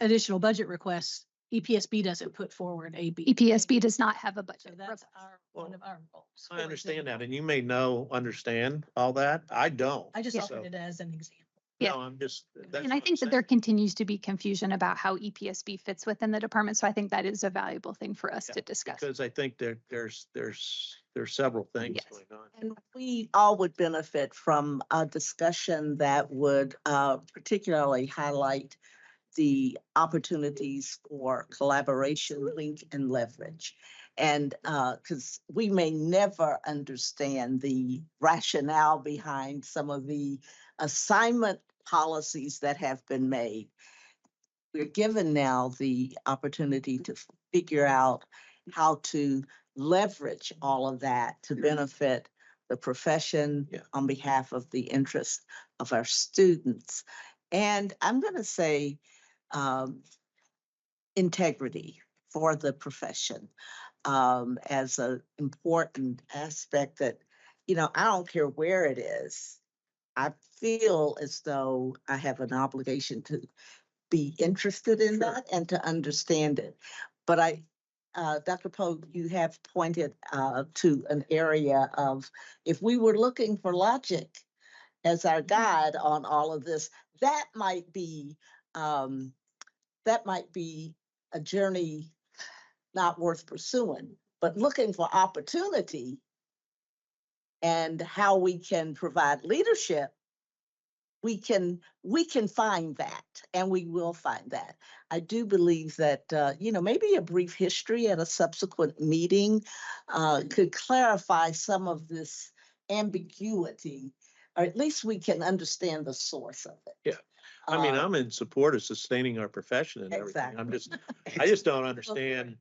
additional budget requests, EPSB doesn't put forward a B. EPSB does not have a budget. So that's one of our goals. I understand that. And you may understand all that. I don't. I just offered it as an example. Yeah. No, I'm just. And I think that there continues to be confusion about how EPSB fits within the department. So I think that is a valuable thing for us to discuss. Because I think there's several things going on. And we all would benefit from a discussion that would particularly highlight the opportunities for collaboration, link, and leverage. And because we may never understand the rationale behind some of the assignment policies that have been made. We're given now the opportunity to figure out how to leverage all of that to benefit the profession on behalf of the interest of our students. And I'm going to say integrity for the profession as an important aspect that, I don't care where it is. I feel as though I have an obligation to be interested in that and to understand it. But I Dr. Pogue, you have pointed to an area of, if we were looking for logic as our guide on all of this, that might be a journey not worth pursuing. But looking for opportunity and how we can provide leadership, we can find that, and we will find that. I do believe that maybe a brief history at a subsequent meeting could clarify some of this ambiguity, or at least we can understand the source of it. Yeah. I mean, Uh, I'm in support of sustaining our profession and everything. I just don't understand.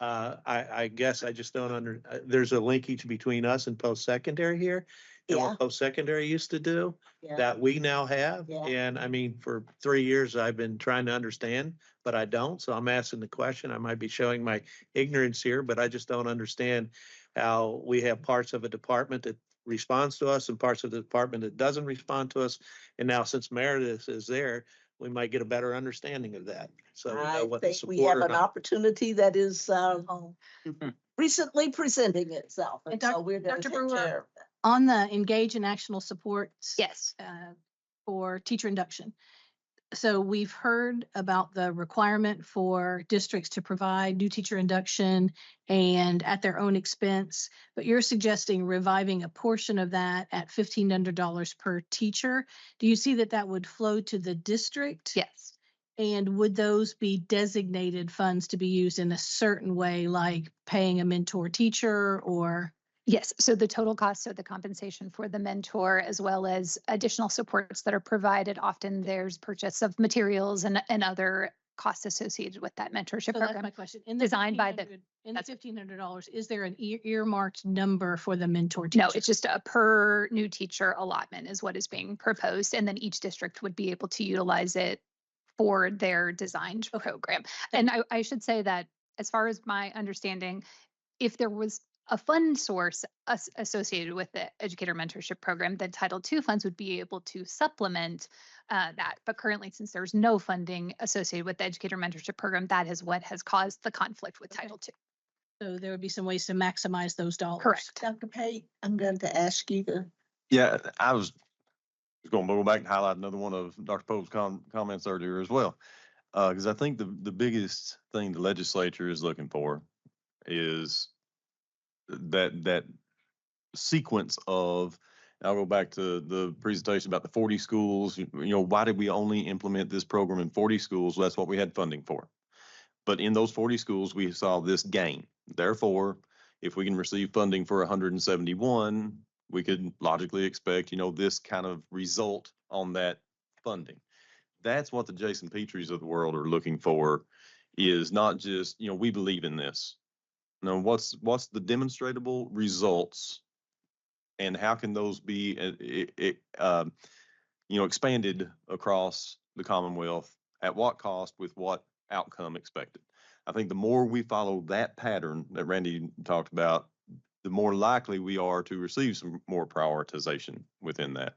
I guess I just don't there's a linkage between us and post-secondary here. And Yeah. what post-secondary used to do Yeah. that we now have. Yeah. And I mean, for 3 years, I've been trying to understand, but I don't. So I'm asking the question. I might be showing my ignorance here, but I just don't understand how we have parts of a department that responds to us and parts of the department that doesn't respond to us. And now since Meredith is there, we might get a better understanding of that. So we know I what the think we support have or an not. opportunity that is recently presenting itself. And so we're going to Dr. take Brewer, care of that. on the engage in actional supports. Yes. For teacher induction. So we've heard about the requirement for districts to provide new teacher induction and at their own expense, but you're suggesting reviving a portion of that at $1,500 per teacher. Do you see that would flow to the district? Yes. And would those be designated funds to be used in a certain way, like paying a mentor teacher or? Yes, so the total cost of the compensation for the mentor, as well as additional supports that are provided. Often there's purchase of materials and other costs associated with that mentorship So that's program. my question. Designed by the $1,500, is there an earmarked number for the mentor teacher? No, it's just a per new teacher allotment is what is being proposed. And then each district would be able to utilize it for their designed program. And I should say that as far as my understanding, if there was a fund source associated with the educator mentorship program, then Title II funds would be able to supplement that. But currently, since there's no funding associated with the educator mentorship program, that is what has caused the conflict with Title II. So there would be some ways to maximize those dollars. Correct. Dr. Pate, I'm going to ask you to. Yeah, I was going to go back and highlight another one of Dr. Pope's comments earlier as well. Because I think the biggest thing the legislature is looking for is that sequence of, I'll go back to the presentation about the 40 schools. Why did we only implement this program in 40 schools? Well, that's what we had funding for. But in those 40 schools, we saw this gain. Therefore, if we can receive funding for 171, we could logically expect, this kind of result on that funding. That's what the Jason Petries of the world are looking for, is not just, we believe in this. No, what's the demonstrable results, and how can those be, expanded across the Commonwealth, at what cost, with what outcome expected? I think the more we follow that pattern that Randy talked about, the more likely we are to receive some more prioritization within that.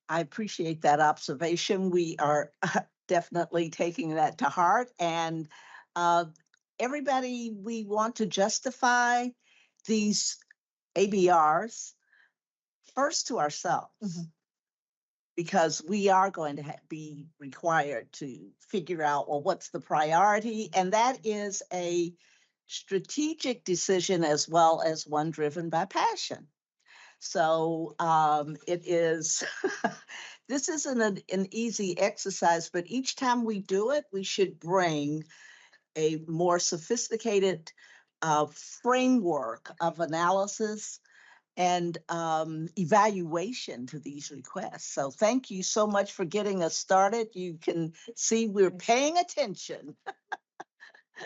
I appreciate that observation. We are definitely taking that to heart. And everybody, we want to justify these ABRs first to ourselves, because we are going to be required to figure out, well, what's the priority? And that is a strategic decision as well as one driven by passion. So it is, this isn't an easy exercise, but each time we do it, we should bring a more sophisticated framework of analysis and evaluation to these requests. So thank you so much for getting us started. You can see we're paying attention.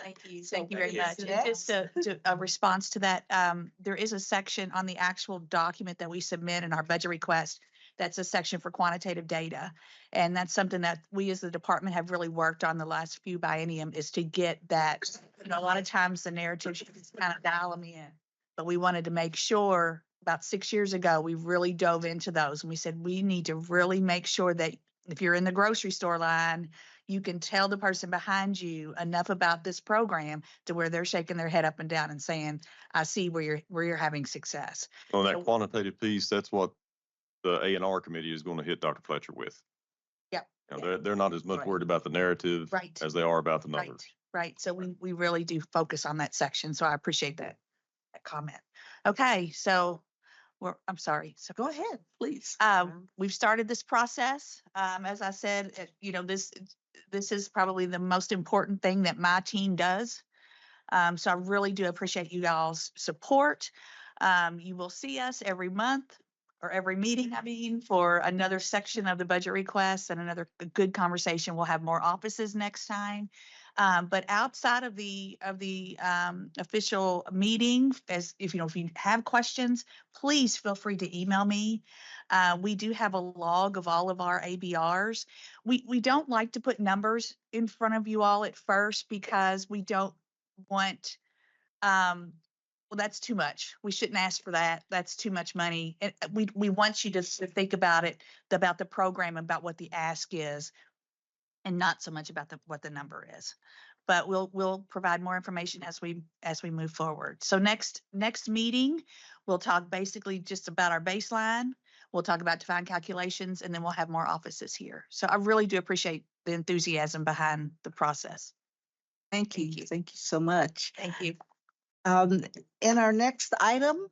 Thank you. So Thank you very what is much. And just next? a response to that, there is a section on the actual document that we submit in our budget request. That's a section for quantitative data. And that's something that we as the department have really worked on the last few biennium, is to get that. A lot of times the narrative should just kind of dial them in. But we wanted to make sure, about 6 years ago, we really dove into those. And we said, we need to really make sure that if you're in the grocery store line, you can tell the person behind you enough about this program to where they're shaking their head up and down and saying, I see where you're having success. On that quantitative piece, that's what the A&R committee is going to hit Dr. Fletcher with. Yep. You know, they're not as much worried about the narrative Right. as they are about the numbers. Right. So we really do focus on that section. So I appreciate that comment. Okay. So I'm sorry. So go ahead, please. We've started this process. As I said, this is probably the most important thing that my team does. So I really do appreciate you all's support. You will see us every month or every meeting, for another section of the budget request and another good conversation. We'll have more offices next time. But outside of the official meeting, if you have questions, please feel free to email me. We do have a log of all of our ABRs. We don't like to put numbers in front of you all at first because we don't want well, that's too much. We shouldn't ask for that. That's too much money. And we want you to think about it, about the program, about what the ask is, and not so much about what the number is. But we'll provide more information as we move forward. So next meeting, we'll talk basically just about our baseline. We'll talk about defined calculations, and then we'll have more offices here. So I really do appreciate the enthusiasm behind the process. Thank you. Thank you so much. Thank you. In our next item,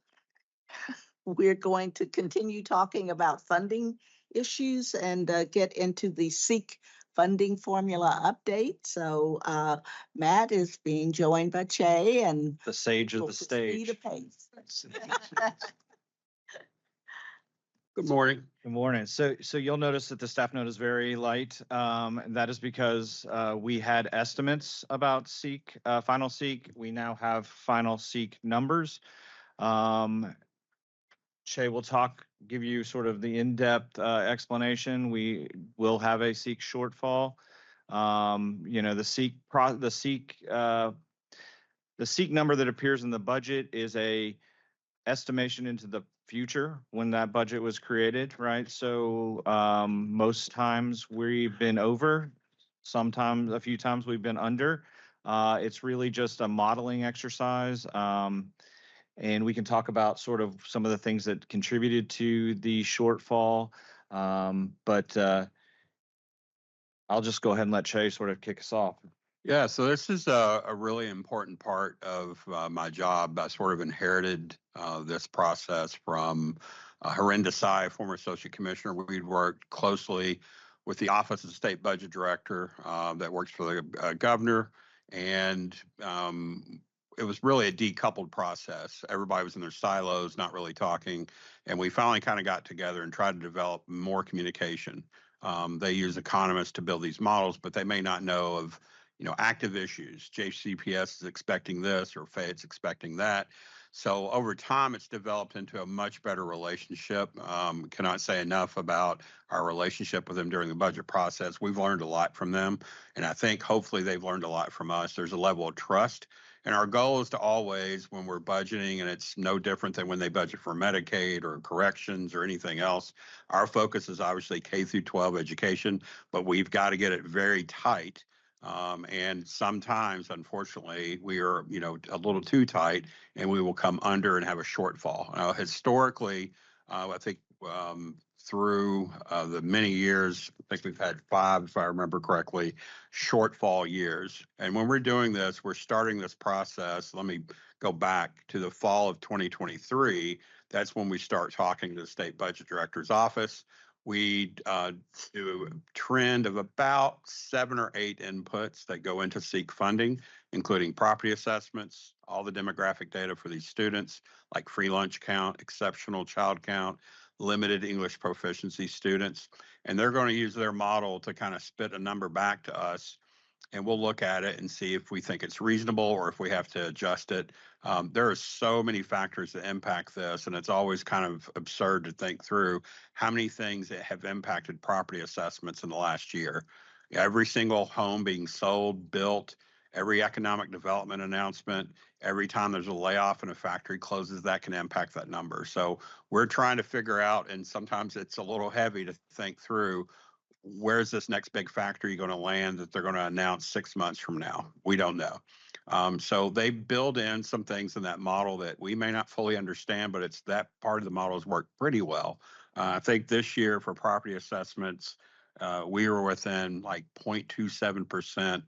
we're going to continue talking about funding issues and get into the SEEK funding formula update. So Matt is being joined by Che and The sage of will the proceed stage. apace. Good morning. Good morning. So you'll notice that the staff note is very light. And that is because we had estimates about SEEK, final SEEK. We now have final SEEK numbers. Shay will give you sort of the in-depth explanation. We will have a SEEK shortfall. The SEEK number that appears in the budget is a estimation into the future when that budget was created, right? So most times we've been over, sometimes a few times we've been under. It's really just a modeling exercise. And we can talk about sort of some of the things that contributed to the shortfall. But I'll just go ahead and let Che sort of kick us off. Yeah, so this is a really important part of my job. I sort of inherited this process from Harinder Sai, former associate commissioner. We'd worked closely with the Office of the State Budget Director that works for the governor. And it was really a decoupled process. Everybody was in their silos, not really talking. And we finally kind of got together and tried to develop more communication. They use economists to build these models, but they may not know of active issues. JCPS is expecting this or Fayette's expecting that. So over time, it's developed into a much better relationship. Cannot say enough about our relationship with them during the budget process. We've learned a lot from them, and I think hopefully they've learned a lot from us. There's a level of trust, and our goal is to always, when we're budgeting, and it's no different than when they budget for Medicaid or corrections or anything else, our focus is obviously K through 12 education, but we've got to get it very tight. And sometimes, unfortunately, we are, a little too tight, and we will come under and have a shortfall. Now, historically, I think through the many years, I think we've had 5, if I remember correctly, shortfall years. And when we're doing this, we're starting this process. Let me go back to the fall of 2023. That's when we start talking to the state budget director's office. We do a trend of about 7 or 8 inputs that go into SEEK funding, including property assessments, all the demographic data for these students, like free lunch count, exceptional child count, limited English proficiency students. And they're going to use their model to kind of spit a number back to us. And we'll look at it and see if we think it's reasonable or if we have to adjust it. There are so many factors that impact this, and it's always kind of absurd to think through how many things that have impacted property assessments in the last year. Every single home being sold, built, every economic development announcement, every time there's a layoff and a factory closes, that can impact that number. So we're trying to figure out, and sometimes it's a little heavy to think through, where's this next big factory going to land that they're going to announce 6 months from now? We don't know. So they build in some things in that model that we may not fully understand, but it's that part of the model has worked pretty well. I think this year for property assessments, we were within like 0.27%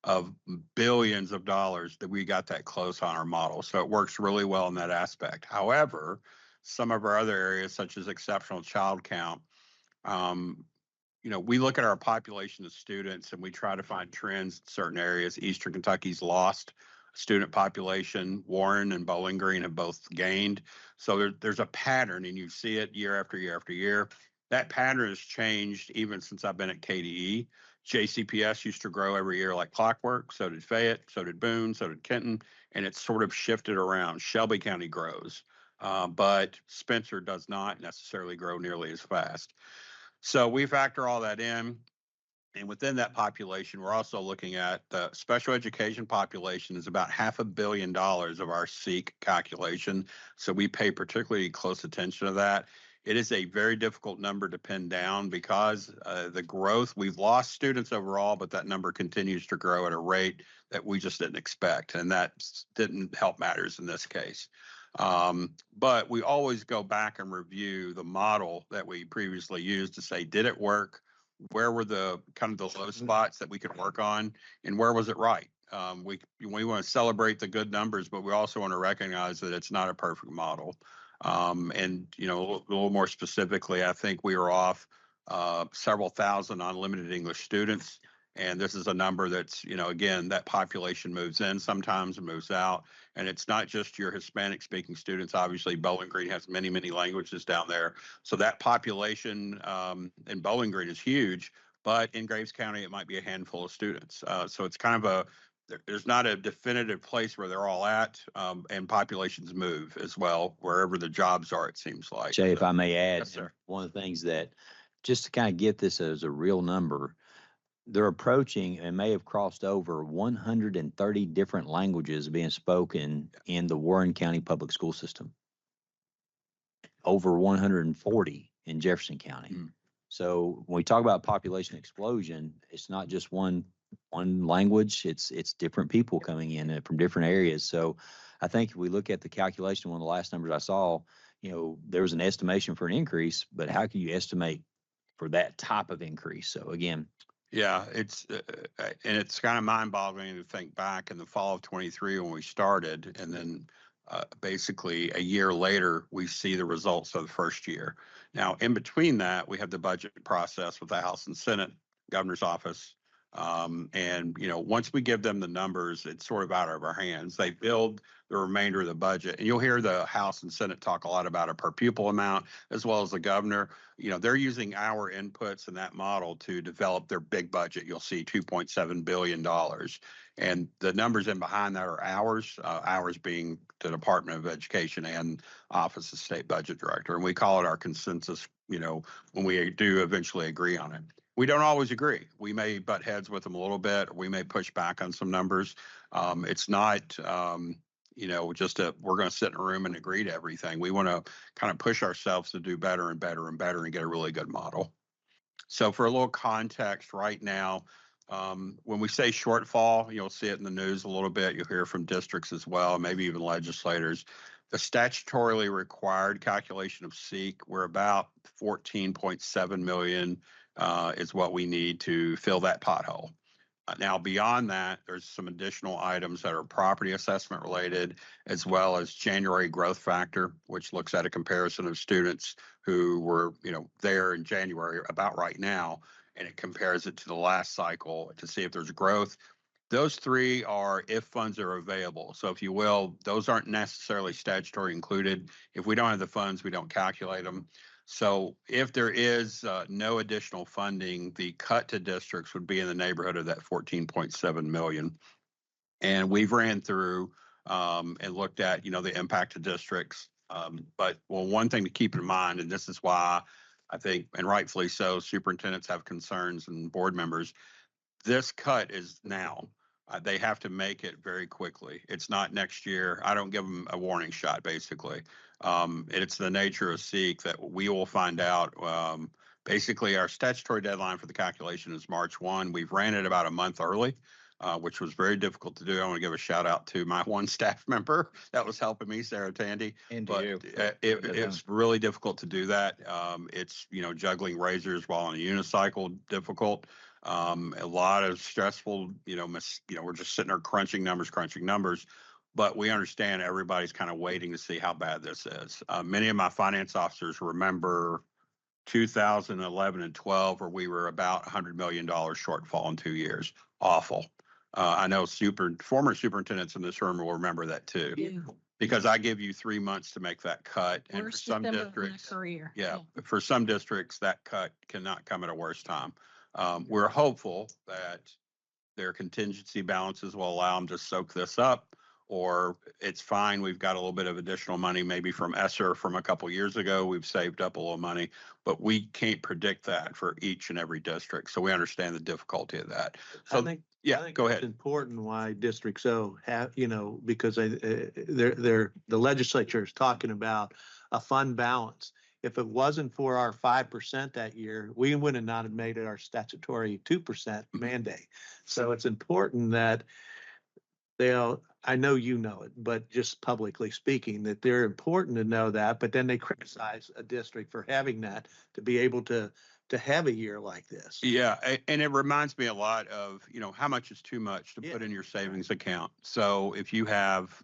of billions of dollars that we got that close on our model. So it works really well in that aspect. However, some of our other areas, such as exceptional child count, we look at our population of students and we try to find trends in certain areas. Eastern Kentucky's lost student population. Warren and Bowling Green have both gained. So there's a pattern, and you see it year after year after year. That pattern has changed even since I've been at KDE. JCPS used to grow every year like clockwork. So did Fayette, so did Boone, so did Kenton, and it's sort of shifted around. Shelby County grows, but Spencer does not necessarily grow nearly as fast. So we factor all that in. And within that population, we're also looking at the special education population is about $500 million of our SEEK calculation. So we pay particularly close attention to that. It is a very difficult number to pin down because the growth, we've lost students overall, but that number continues to grow at a rate that we just didn't expect. And that didn't help matters in this case. But we always go back and review the model that we previously used to say, did it work? Where were the kind of the low spots that we could work on, and where was it right? We want to celebrate the good numbers, but we also want to recognize that it's not a perfect model. And a little more specifically, I think we were off several thousand unlimited English students. And this is a number that's, again, that population moves in sometimes and moves out. And it's not just your Hispanic speaking students. Obviously, Bowling Green has many, many languages down there. So that population in Bowling Green is huge, but in Graves County, it might be a handful of students. So it's kind of there's not a definitive place where they're all at, and populations move as well, wherever the jobs are, it seems like. Jay, if I may add, Yes, sir. one of the things that, just to kind of get this as a real number, they're approaching and may have crossed over 130 different languages being spoken in the Warren County public school system. Over 140 in Jefferson County. So when we talk about population explosion, it's not just one language, it's different people coming in from different areas. So I think if we look at the calculation, one of the last numbers I saw, there was an estimation for an increase, but how can you estimate for that type of increase? So again, yeah, it's and it's kind of mind-boggling to think back in the fall of 23 when we started, and then basically a year later we see the results of the first year. Now, in between that, we have the budget process with the House and Senate, governor's office, and once we give them the numbers, it's sort of out of our hands. They build the remainder of the budget, and you'll hear the House and Senate talk a lot about a per pupil amount, as well as the governor. They're using our inputs in that model to develop their big budget. You'll see $2.7 billion. And the numbers in behind that are ours being the Department of Education and Office of State Budget Director. And we call it our consensus, when we do eventually agree on it. We don't always agree. We may butt heads with them a little bit. Or we may push back on some numbers. It's not, just we're going to sit in a room and agree to everything. We want to kind of push ourselves to do better and better and better and get a really good model. So for a little context right now, when we say shortfall, you'll see it in the news a little bit. You'll hear from districts as well, maybe even legislators. The statutorily required calculation of SEEK, we're about 14.7 million is what we need to fill that pothole. Now, beyond that, there's some additional items that are property assessment related, as well as January growth factor, which looks at a comparison of students who were, there in January about right now, and it compares it to the last cycle to see if there's growth. Those three are if funds are available. So if you will, those aren't necessarily statutory included. If we don't have the funds, we don't calculate them. So if there is no additional funding, the cut to districts would be in the neighborhood of that 14.7 million. And we've ran through and looked at, the impact to districts. But one thing to keep in mind, and this is why I think, and rightfully so, superintendents have concerns and board members, this cut is now. They have to make it very quickly. It's not next year. I don't give them a warning shot, basically. It's the nature of SEEK that we will find out Basically, our statutory deadline for the calculation is March 1. We've ran it about a month early, which was very difficult to do. I want to give a shout out to my one staff member that was helping me, Sarah Tandy. And But you. it's really difficult to do that. It's, juggling razors while on a unicycle, difficult. A lot of stressful, we're just sitting there crunching numbers. But we understand everybody's kind of waiting to see how bad this is. Many of my finance officers remember 2011 and 12, where we were about $100 million shortfall in 2 years. Awful. I know former superintendents in this room will remember that too, because I give you 3 months to make that cut. And for Worst some December of my districts, career. yeah, for some districts, that cut cannot come at a worse time. We're hopeful that their contingency balances will allow them to soak this up, or it's fine. We've got a little bit of additional money, maybe from ESSER from a couple years ago. We've saved up a little money, but we can't predict that for each and every district. So we understand the difficulty of that. So I think go it's ahead. important why districts have, because the legislature is talking about a fund balance. If it wasn't for our 5% that year, we would not have made it our statutory 2% mandate. So it's important that I know you know it, but just publicly speaking, that they're important to know that, but then they criticize a district for having that to be able to have a year like this. Yeah, and it reminds me a lot of, how much is too much to put in your savings account. So if you have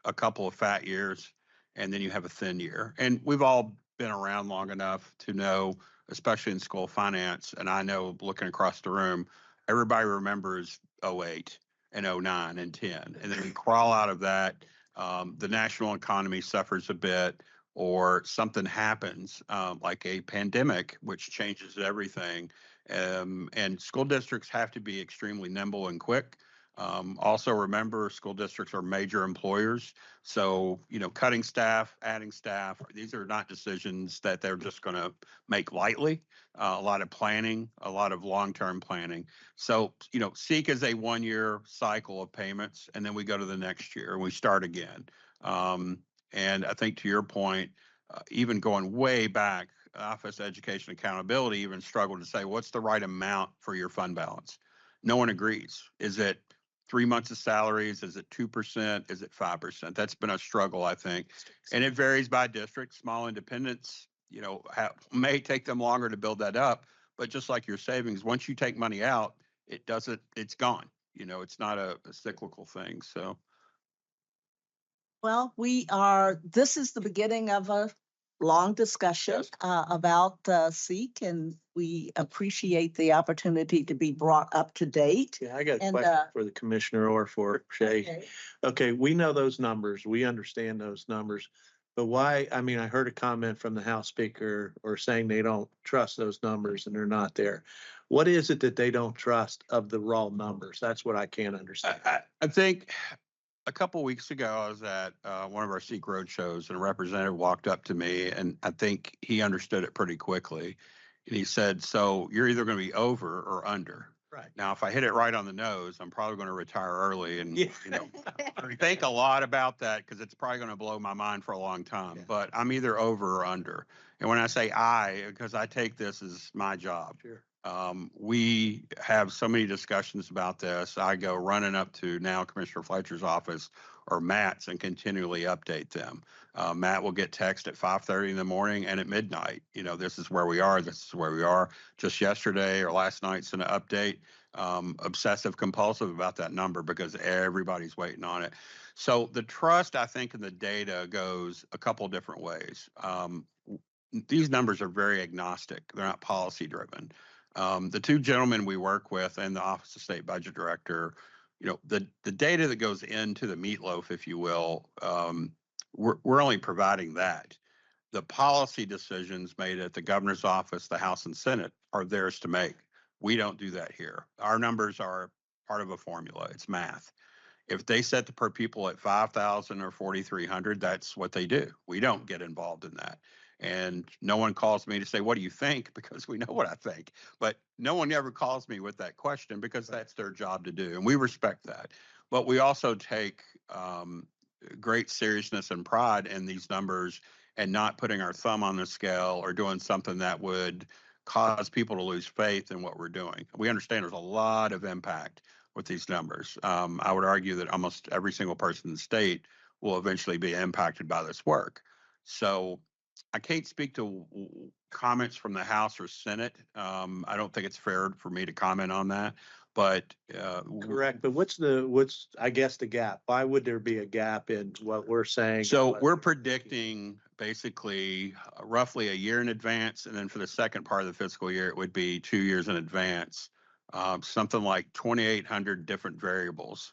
a couple of fat years and then you have a thin year, and we've all been around long enough to know, especially in school finance, and I know looking across the room, everybody remembers 08 and 09 and 10. And then we crawl out of that. The national economy suffers a bit, or something happens like a pandemic, which changes everything. And school districts have to be extremely nimble and quick. Also remember, school districts are major employers. So, cutting staff, adding staff, these are not decisions that they're just going to make lightly. A lot of planning, a lot of long-term planning. So, SEEK is a 1-year cycle of payments, and then we go to the next year and we start again. And I think to your point, even going way back, Office of Education Accountability even struggled to say, what's the right amount for your fund balance? No one agrees. Is it 3 months of salaries? Is it 2%? Is it 5%? That's been a struggle, I think. And it varies by district. Small independents, may take them longer to build that up. But just like your savings, once you take money out, it's gone. It's not a cyclical thing. So. Well, this is the beginning of a long discussion about SEEK, and we appreciate the opportunity to be brought up to date. Yeah, I got a question for the commissioner or for Shay. Okay, we know those numbers. We understand those numbers. But why, I heard a comment from the House Speaker or saying they don't trust those numbers and they're not there. What is it that they don't trust of the raw numbers? That's what I can't understand. I think a couple of weeks ago, I was at one of our SEEK road shows, and a representative walked up to me, and I think he understood it pretty quickly. And he said, so you're either going to be over or under. Right. Now, if I hit it right on the nose, I'm probably going to retire early and, think a lot about that, because it's probably going to blow my mind for a long time. Yeah. But I'm either over or under. And when I say because I take this as my job. Sure. We have so many discussions about this. I go running up to now Commissioner Fletcher's office or Matt's and continually update them. Matt will get text at 5:30 in the morning and at midnight. This is where we are. This is where we are. Just yesterday or last night, sent an update. Obsessive compulsive about that number because everybody's waiting on it. So the trust, I think, in the data goes a couple different ways. These numbers are very agnostic. They're not policy driven. The two gentlemen we work with and the Office of State Budget Director, the data that goes into the meatloaf, if you will, we're only providing that. The policy decisions made at the governor's office, the House and Senate are theirs to make. We don't do that here. Our numbers are part of a formula. It's math. If they set the per pupil at 5,000 or 4,300, that's what they do. We don't get involved in that. And no one calls me to say, what do you think? Because we know what I think. But no one ever calls me with that question because that's their job to do. And we respect that. But we also take great seriousness and pride in these numbers and not putting our thumb on the scale or doing something that would cause people to lose faith in what we're doing. We understand there's a lot of impact with these numbers. I would argue that almost every single person in the state will eventually be impacted by this work. So I can't speak to comments from the House or Senate. I don't think it's fair for me to comment on that. But Correct, but what's I guess the gap? Why would there be a gap in what we're saying? So we're predicting basically roughly a year in advance, and then for the second part of the fiscal year, it would be 2 years in advance, something like 2,800 different variables.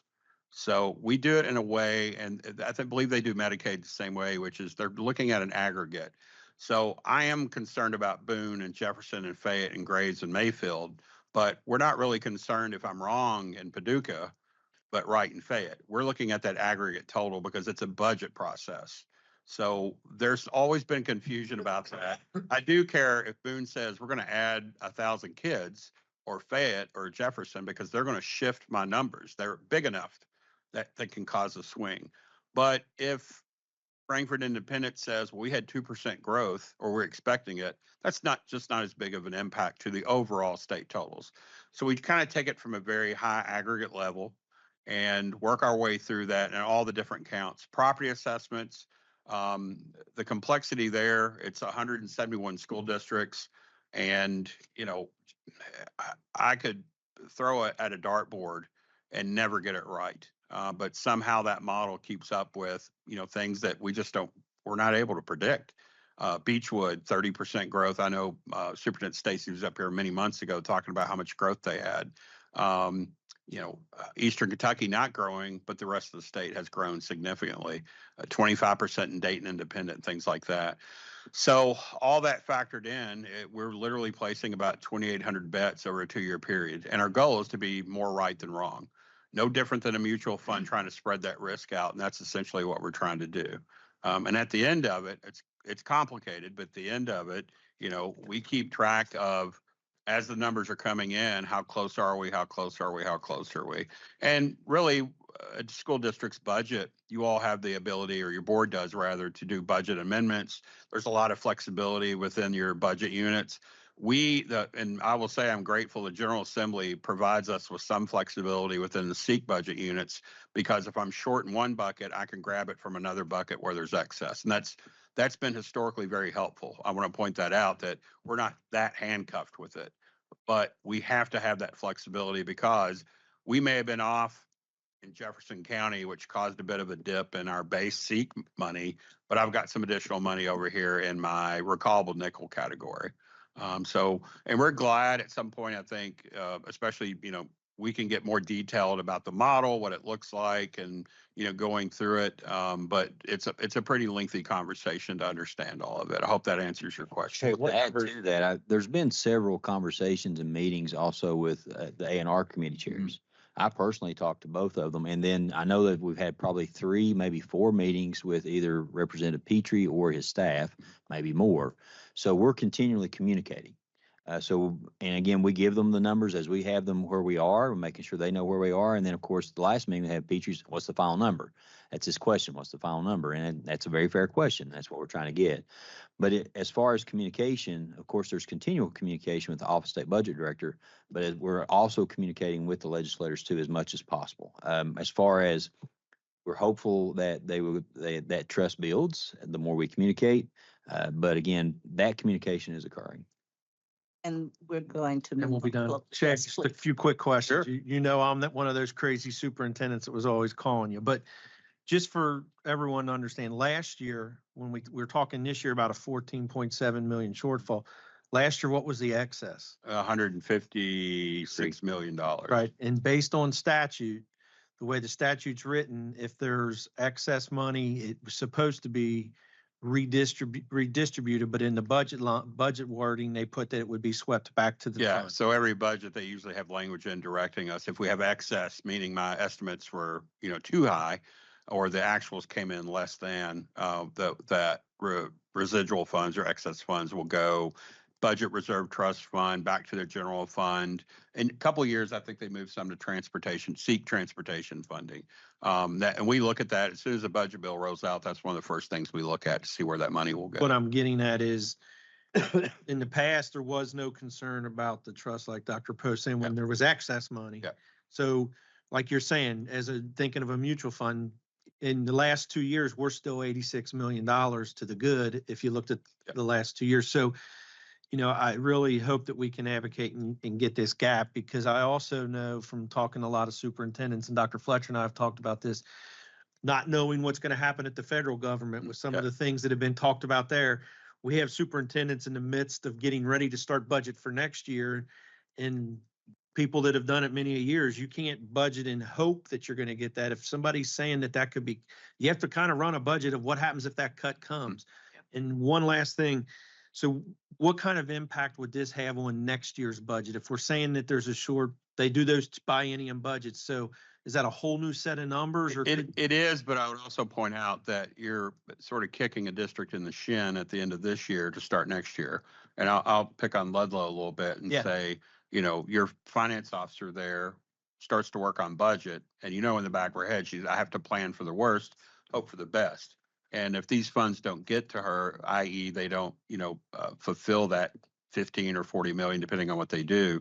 So we do it in a way, and I believe they do Medicaid the same way, which is they're looking at an aggregate. So I am concerned about Boone and Jefferson and Fayette and Graves and Mayfield, but we're not really concerned if I'm wrong in Paducah, but right in Fayette. We're looking at that aggregate total because it's a budget process. So there's always been confusion about that. I do care if Boone says we're going to add 1,000 kids, or Fayette or Jefferson, because they're going to shift my numbers. They're big enough that they can cause a swing. But if Frankfort Independent says, well, we had 2% growth, or we're expecting it, that's not as big of an impact to the overall state totals. So we kind of take it from a very high aggregate level and work our way through that and all the different counts. Property assessments, the complexity there, it's 171 school districts. And, I could throw it at a dartboard and never get it right. But somehow that model keeps up with, things that we're not able to predict. Beechwood, 30% growth. I know Superintendent Stacy was up here many months ago talking about how much growth they had. Eastern Kentucky not growing, but the rest of the state has grown significantly, 25% in Dayton Independent, things like that. So all that factored in, we're literally placing about 2,800 bets over a 2-year period. And our goal is to be more right than wrong. No different than a mutual fund trying to spread that risk out. And that's essentially what we're trying to do. And at the end of it, it's complicated, but at the end of it, we keep track of, as the numbers are coming in, how close are we? How close are we? How close are we? And really, a school district's budget, you all have the ability, or your board does rather, to do budget amendments. There's a lot of flexibility within your budget units. And I will say I'm grateful the General Assembly provides us with some flexibility within the SEEK budget units, because if I'm short in one bucket, I can grab it from another bucket where there's excess. And that's been historically very helpful. I want to point that out, that we're not that handcuffed with it, but we have to have that flexibility, because we may have been off in Jefferson County, which caused a bit of a dip in our base SEEK money, but I've got some additional money over here in my recallable nickel category. And we're glad at some point, I think, especially, we can get more detailed about the model, what it looks like, and, going through it. But it's a pretty lengthy conversation to understand all of it. I hope that answers your question. To add to that, there's been several conversations and meetings also with the A&R committee chairs. I personally talked to both of them, and then I know that we've had probably 3, maybe 4 meetings with either Representative Petrie or his staff, maybe more. So we're continually communicating. And again, we give them the numbers as we have them where we are, and making sure they know where we are. And then, of course, the last meeting we had Petrie's, what's the final number? That's his question. What's the final number? And that's a very fair question. That's what we're trying to get. But as far as communication, of course, there's continual communication with the Office of State Budget Director, but we're also communicating with the legislators too, as much as possible. As far as we're hopeful that that trust builds the more we communicate. But again, that communication is occurring. And we're going to move. And we'll be done. Chad, just a few quick questions. Sure. I'm not one of those crazy superintendents that was always calling you, but just for everyone to understand, last year, when we were talking this year about a 14.7 million shortfall, last year, what was the excess? $156 million. Right. And based on statute, the way the statute's written, if there's excess money, it was supposed to be redistributed, but in the budget wording, they put that it would be swept back to the fund. So every budget, they usually have language in directing us. If we have excess, meaning my estimates were, too high, or the actuals came in less than, residual funds or excess funds will go budget reserve trust fund back to their general fund. In a couple of years, I think they moved some to SEEK transportation funding. And we look at that as soon as the budget bill rolls out. That's one of the first things we look at to see where that money will go. What I'm getting at is, in the past, there was no concern about the trust, like Dr. Post saying, when there was excess money. Yeah. So like you're saying, thinking of a mutual fund, in the last 2 years, we're still $86 million to the good if you looked at the last 2 years. So, I really hope that we can advocate and get this gap, because I also know from talking to a lot of superintendents, and Dr. Fletcher and I have talked about this, not knowing what's going to happen at the federal government with some of the things that have been talked about there. We have superintendents in the midst of getting ready to start budget for next year, and people that have done it many years, you can't budget and hope that you're going to get that. If somebody's saying that could be, you have to kind of run a budget of what happens if that cut comes. And one last thing. So what kind of impact would this have on next year's budget? If we're saying that there's they do those biennium budgets. So is that a whole new set of numbers? Or It is, but I would also point out that you're sort of kicking a district in the shin at the end of this year to start next year. And I'll pick on Ludlow a little bit and say, your finance officer there starts to work on budget, and in the back of her head, I have to plan for the worst, hope for the best. And if these funds don't get to her, i.e. they don't, fulfill that 15 or 40 million, depending on what they do,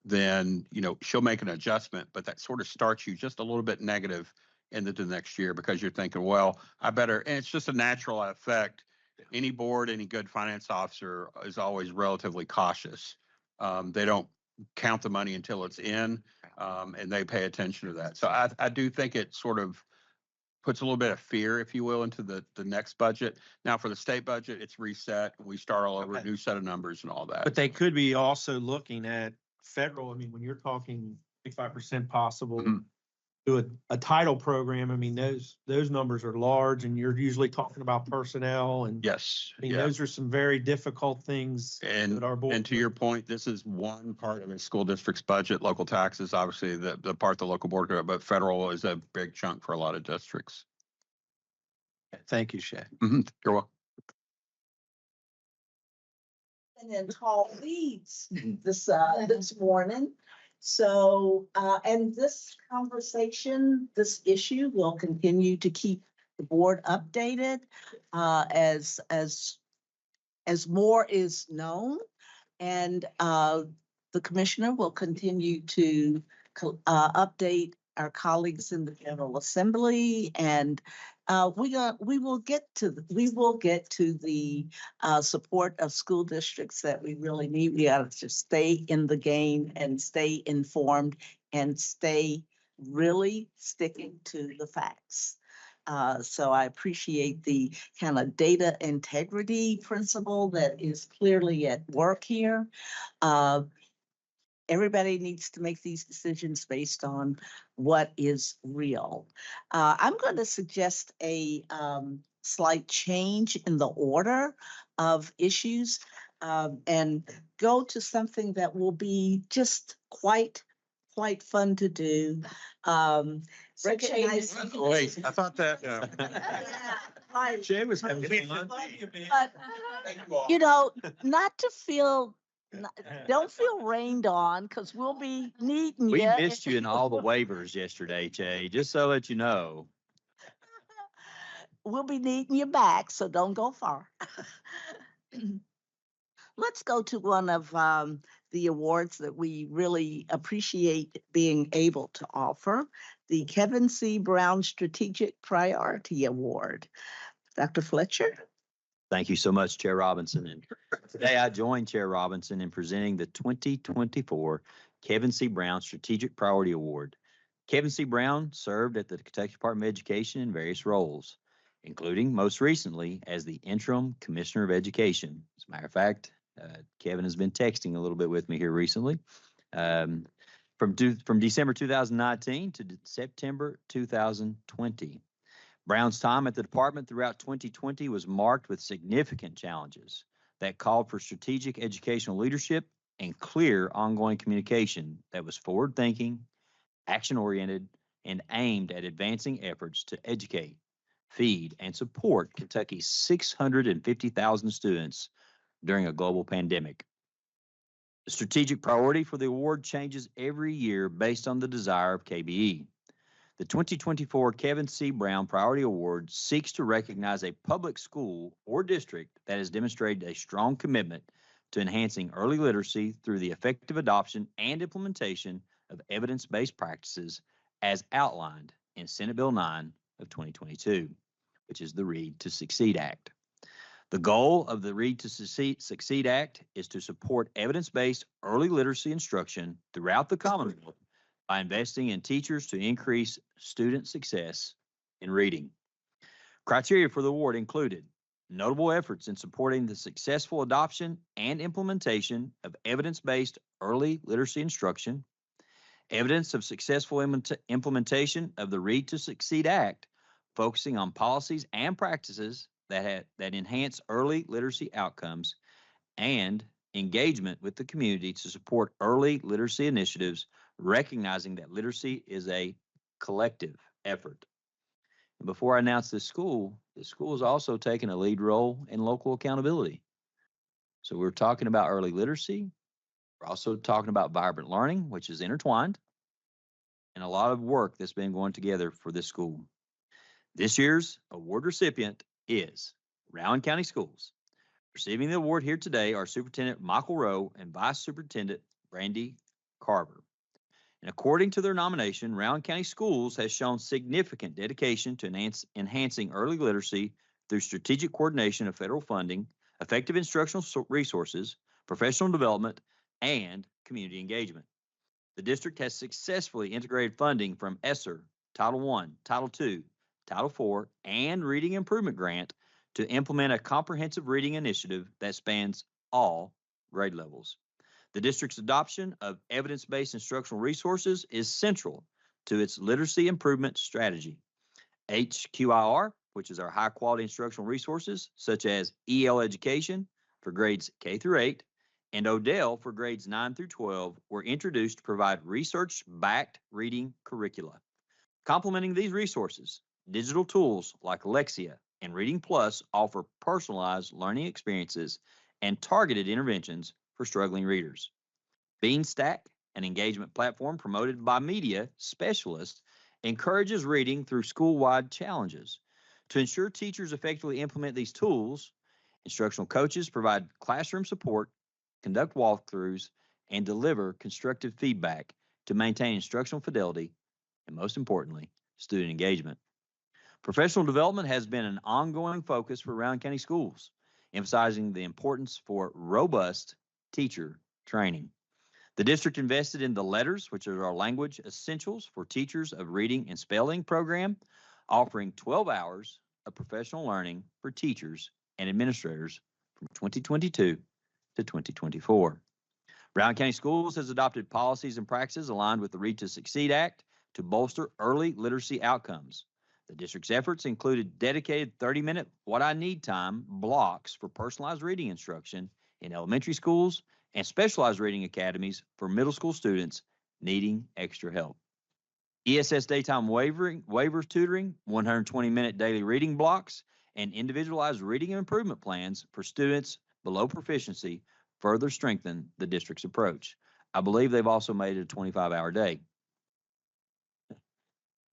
then, she'll make an adjustment, but that sort of starts you just a little bit negative into the next year, because you're thinking, well, and it's just a natural effect. Any board, any good finance officer is always relatively cautious. They don't count the money until it's in, and they pay attention to that. So I do think it sort of puts a little bit of fear, if you will, into the next budget. Now, for the state budget, it's reset. We start all over, a new set of numbers and all that. But they could be also looking at federal. I mean, when you're talking 25% possible to a title program, I mean, those numbers are large, and you're usually talking about personnel. And yes, I mean, those are some very difficult things that our board. And to your point, this is one part of a school district's budget. Local taxes, obviously, the part the local board, but federal is a big chunk for a lot of districts. Thank you, Shay. You're welcome. And then tall leads this morning. So, and this conversation, this issue will continue to keep the board updated as more is known, and the commissioner will continue to update our colleagues in the General Assembly, and we will get to the support of school districts that we really need. We got to just stay in the game and stay informed and stay really sticking to the facts. So I appreciate the kind of data integrity principle that is clearly at work here. Everybody needs to make these decisions based on what is real. I'm going to suggest a slight change in the order of issues and go to something that will be just quite fun to do. Recognize. Wait, I thought that. Jay was having fun. But, not to feel. Don't feel rained on, because we'll be needing you. We missed you in all the waivers yesterday, Jay, just so that you know. We'll be needing you back, so don't go far. Let's go to one of the awards that we really appreciate being able to offer, the Kevin C. Brown Strategic Priority Award. Dr. Fletcher? Thank you so much, Chair Robinson. And today I join Chair Robinson in presenting the 2024 Kevin C. Brown Strategic Priority Award. Kevin C. Brown served at the Kentucky Department of Education in various roles, including most recently as the Interim Commissioner of Education. As a matter of fact, Kevin has been texting a little bit with me here recently. From December 2019 to September 2020. Brown's time at the department throughout 2020 was marked with significant challenges that called for strategic educational leadership and clear ongoing communication that was forward-thinking, action-oriented, and aimed at advancing efforts to educate, feed, and support Kentucky's 650,000 students during a global pandemic. The strategic priority for the award changes every year based on the desire of KBE. The 2024 Kevin C. Brown Priority Award seeks to recognize a public school or district that has demonstrated a strong commitment to enhancing early literacy through the effective adoption and implementation of evidence-based practices as outlined in Senate Bill 9 of 2022, which is the Read to Succeed Act. The goal of the Read to Succeed Act is to support evidence-based early literacy instruction throughout the Commonwealth by investing in teachers to increase student success in reading. Criteria for the award included notable efforts in supporting the successful adoption and implementation of evidence-based early literacy instruction, evidence of successful implementation of the Read to Succeed Act, focusing on policies and practices that enhance early literacy outcomes, and engagement with the community to support early literacy initiatives, recognizing that literacy is a collective effort. And before I announce this school is also taking a lead role in local accountability. So we're talking about early literacy. We're also talking about vibrant learning, which is intertwined, and a lot of work that's been going together for this school. This year's award recipient is Rowan County Schools. Receiving the award here today are Superintendent Michael Rowe and Vice Superintendent Brandy Carver. And according to their nomination, Rowan County Schools has shown significant dedication to enhancing early literacy through strategic coordination of federal funding, effective instructional resources, professional development, and community engagement. The district has successfully integrated funding from ESSER, Title I, Title II, Title IV, and Reading Improvement Grant to implement a comprehensive reading initiative that spans all grade levels. The district's adoption of evidence-based instructional resources is central to its literacy improvement strategy. HQIR, which is our high-quality instructional resources, such as EL Education for grades K through 8, and Odell for grades 9 through 12, were introduced to provide research-backed reading curricula. Complementing these resources, digital tools like Lexia and Reading Plus offer personalized learning experiences and targeted interventions for struggling readers. Beanstack, an engagement platform promoted by media specialists, encourages reading through school-wide challenges. To ensure teachers effectively implement these tools, instructional coaches provide classroom support, conduct walkthroughs, and deliver constructive feedback to maintain instructional fidelity and, most importantly, student engagement. Professional development has been an ongoing focus for Rowan County Schools, emphasizing the importance for robust teacher training. The district invested in the Letters, which are our language essentials for teachers of reading and spelling program, offering 12 hours of professional learning for teachers and administrators from 2022 to 2024. Rowan County Schools has adopted policies and practices aligned with the Read to Succeed Act to bolster early literacy outcomes. The district's efforts included dedicated 30-minute What I Need time blocks for personalized reading instruction in elementary schools and specialized reading academies for middle school students needing extra help. ESS daytime waivers tutoring, 120-minute daily reading blocks, and individualized reading improvement plans for students below proficiency further strengthen the district's approach. I believe they've also made it a 25-hour day.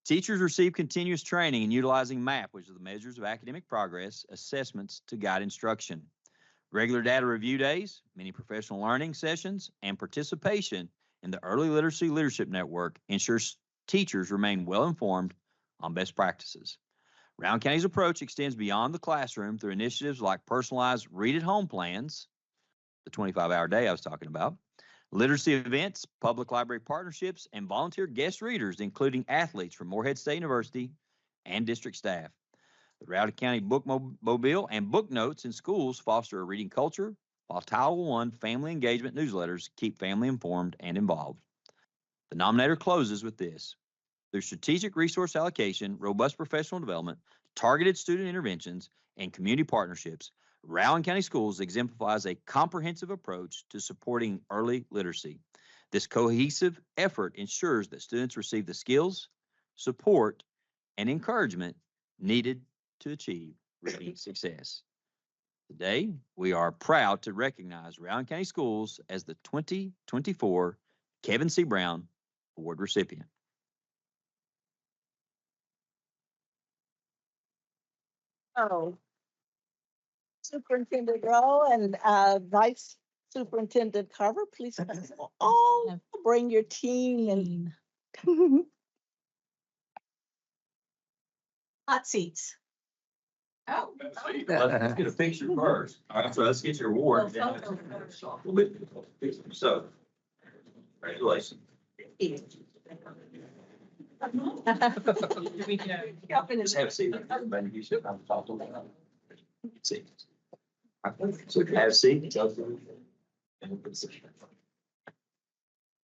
Teachers receive continuous training in utilizing MAP, which are the measures of academic progress, assessments to guide instruction. Regular data review days, many professional learning sessions, and participation in the Early Literacy Leadership Network ensures teachers remain well-informed on best practices. Rowan County's approach extends beyond the classroom through initiatives like personalized read-at-home plans, the 25-hour day I was talking about, literacy events, public library partnerships, and volunteer guest readers, including athletes from Morehead State University and district staff. The Roudout County Bookmobile and book notes in schools foster a reading culture, while Title I family engagement newsletters keep family informed and involved. The nominator closes with this. Through strategic resource allocation, robust professional development, targeted student interventions, and community partnerships, Rowan County Schools exemplifies a comprehensive approach to supporting early literacy. This cohesive effort ensures that students receive the skills, support, and encouragement needed to achieve reading success. Today, we are proud to recognize Rowan County Schools as the 2024 Kevin C. Brown Award recipient. Oh, Superintendent Rowe and Vice Superintendent Carver, please all bring your team and Hot seats. Oh. Let's get a picture first. All right, so let's get your award. So, congratulations. Just have a seat. Everybody, you should have talked about it. See. So have a seat.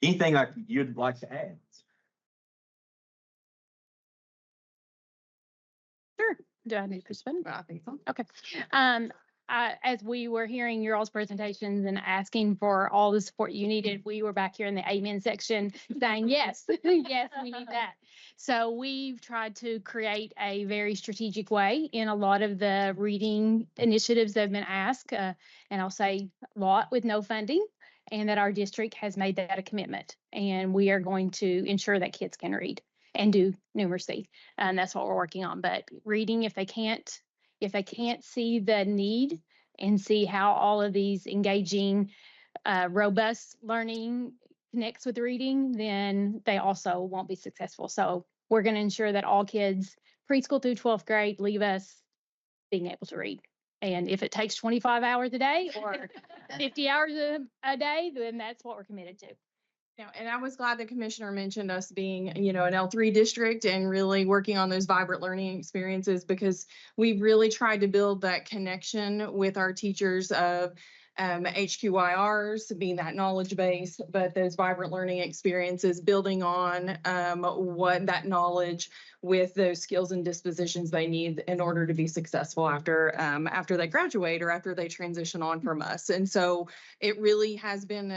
Anything like you'd like to add? Sure. Do I need to spin? I think so. Okay. As we were hearing your all's presentations and asking for all the support you needed, we were back here in the amen section saying, yes, yes, we need that. So we've tried to create a very strategic way in a lot of the reading initiatives that have been asked. And I'll say a lot with no funding, and that our district has made that a commitment. And we are going to ensure that kids can read and do numeracy. And that's what we're working on. But reading, if they can't see the need and see how all of these engaging, robust learning connects with reading, then they also won't be successful. So we're going to ensure that all kids preschool through 12th grade leave us being able to read. And if it takes 25 hours a day or 50 hours a day, then that's what we're committed to. Yeah, and I was glad the commissioner mentioned us being, an L3 district and really working on those vibrant learning experiences, because we really tried to build that connection with our teachers of HQYRs, being that knowledge base, but those vibrant learning experiences, building on what that knowledge with those skills and dispositions they need in order to be successful after they graduate or after they transition on from us. And so it really has been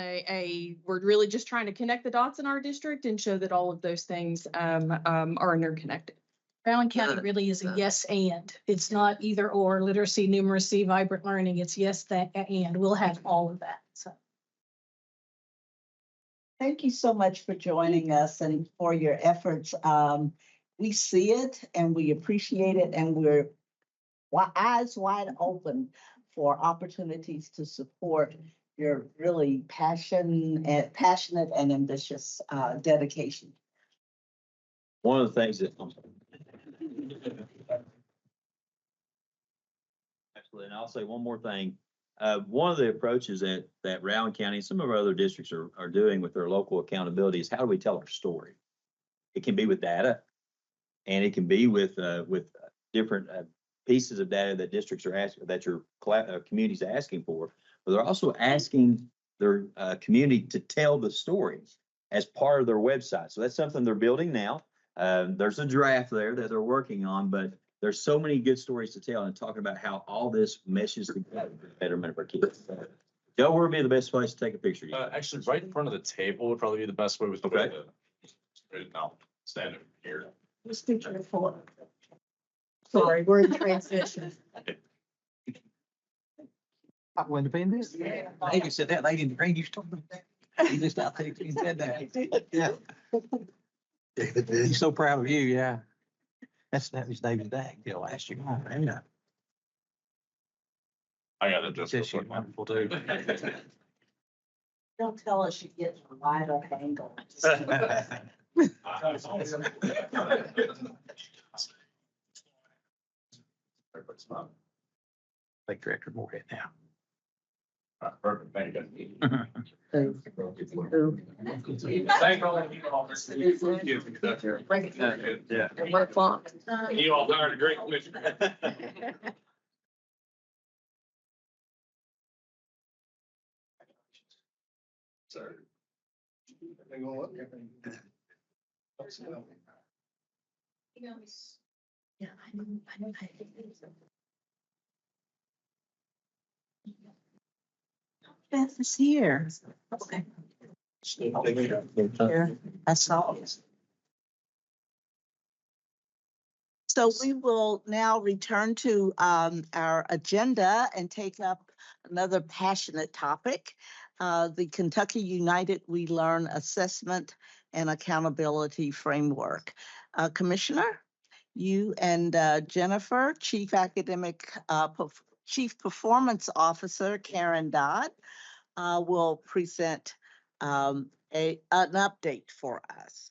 we're really just trying to connect the dots in our district and show that all of those things are interconnected. Brown County really is a yes and. It's not either or, literacy, numeracy, vibrant learning. It's yes, that, and. We'll have all of that. So. Thank you so much for joining us and for your efforts. We see it and we appreciate it, and we're eyes wide open for opportunities to support your really passionate and ambitious dedication. One of the things that absolutely, and I'll say one more thing. One of the approaches that Rowan County, some of our other districts are doing with their local accountability is how do we tell our story? It can be with data, and it can be with different pieces of data that districts are asking, that your community's asking for, but they're also asking their community to tell the stories as part of their website. So that's something they're building now. There's a draft there that they're working on, but there's so many good stories to tell and talking about how all this meshes together for the betterment of our kids. Joe, where would be the best place to take a picture? Actually, right in front of the table would probably be the best way with the way to right now. Stand over here. This picture of four. Sorry, we're in transition. Independence? Lady said that lady in the green, you told me that. He just out there, he said that. Yeah. He's so proud of you, yeah. That was David's dad, last year. Yeah. I got it just. She's wonderful too. Don't tell us you get a wide angle. Like Director Moorhead now. Perfect, thank you. Yeah. Work long. You all hired a great commissioner. Sorry. Yeah, I know. Beth is here. Okay. Here, I saw it. So we will now return to our agenda and take up another passionate topic, the Kentucky United We Learn Assessment and Accountability Framework. Commissioner, you and Jennifer, Chief Performance Officer Karen Dodd will present an update for us.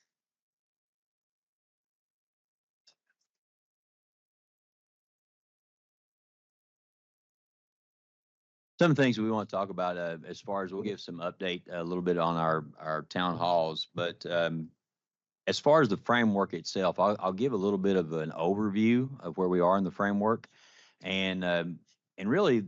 Some things we want to talk about as far as we'll give some update a little bit on our town halls, but as far as the framework itself, I'll give a little bit of an overview of where we are in the framework, and really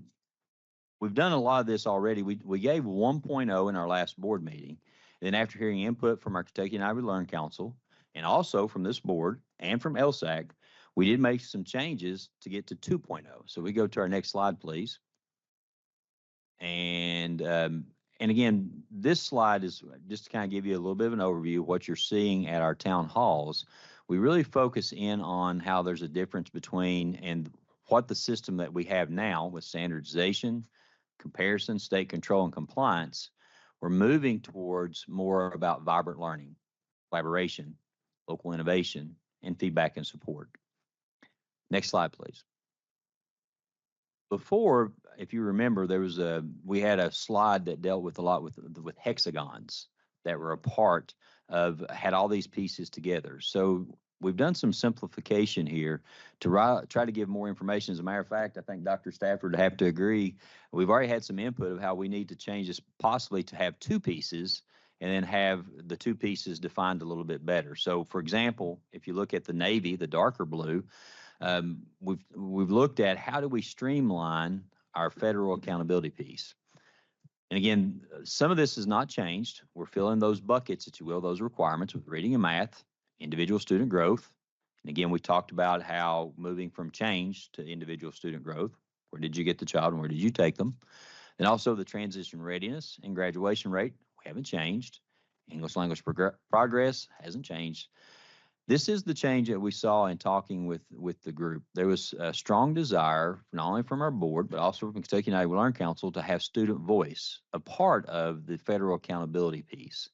we've done a lot of this already. We gave 1.0 in our last board meeting, and then after hearing input from our Kentucky and Ivy Learn Council, and also from this board and from LSAC, we did make some changes to get to 2.0. So we go to our next slide, please. And again, this slide is just to kind of give you a little bit of an overview of what you're seeing at our town halls. We really focus in on how there's a difference between and what the system that we have now with standardization, comparison, state control, and compliance. We're moving towards more about vibrant learning, collaboration, local innovation, and feedback and support. Next slide, please. Before, if you remember, we had a slide that dealt with a lot with hexagons that were a part of, had all these pieces together. So we've done some simplification here to try to give more information. As a matter of fact, I think Dr. Stafford would have to agree. We've already had some input of how we need to change this possibly to have two pieces and then have the two pieces defined a little bit better. So for example, if you look at the navy, the darker blue, we've looked at how do we streamline our federal accountability piece. And again, some of this has not changed. We're filling those buckets, if you will, those requirements with reading and math, individual student growth. And again, we talked about how moving from change to individual student growth, where did you get the child and where did you take them? And also the transition readiness and graduation rate, we haven't changed. English language progress hasn't changed. This is the change that we saw in talking with the group. There was a strong desire, not only from our board, but also from Kentucky and Ivy Learn Council to have student voice, a part of the federal accountability piece.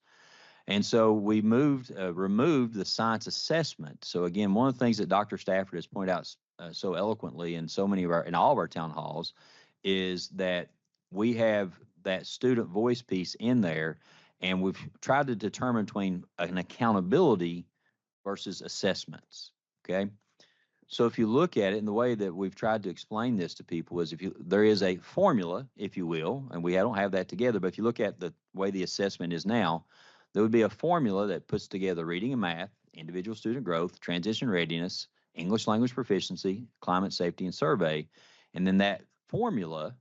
And so we removed the science assessment. So again, one of the things that Dr. Stafford has pointed out so eloquently in all of our town halls is that we have that student voice piece in there, and we've tried to determine between an accountability versus assessments, okay? So if you look at it, and the way that we've tried to explain this to people is there is a formula, if you will, and we don't have that together, but if you look at the way the assessment is now, there would be a formula that puts together reading and math, individual student growth, transition readiness, English language proficiency, climate safety, and survey. And then that formula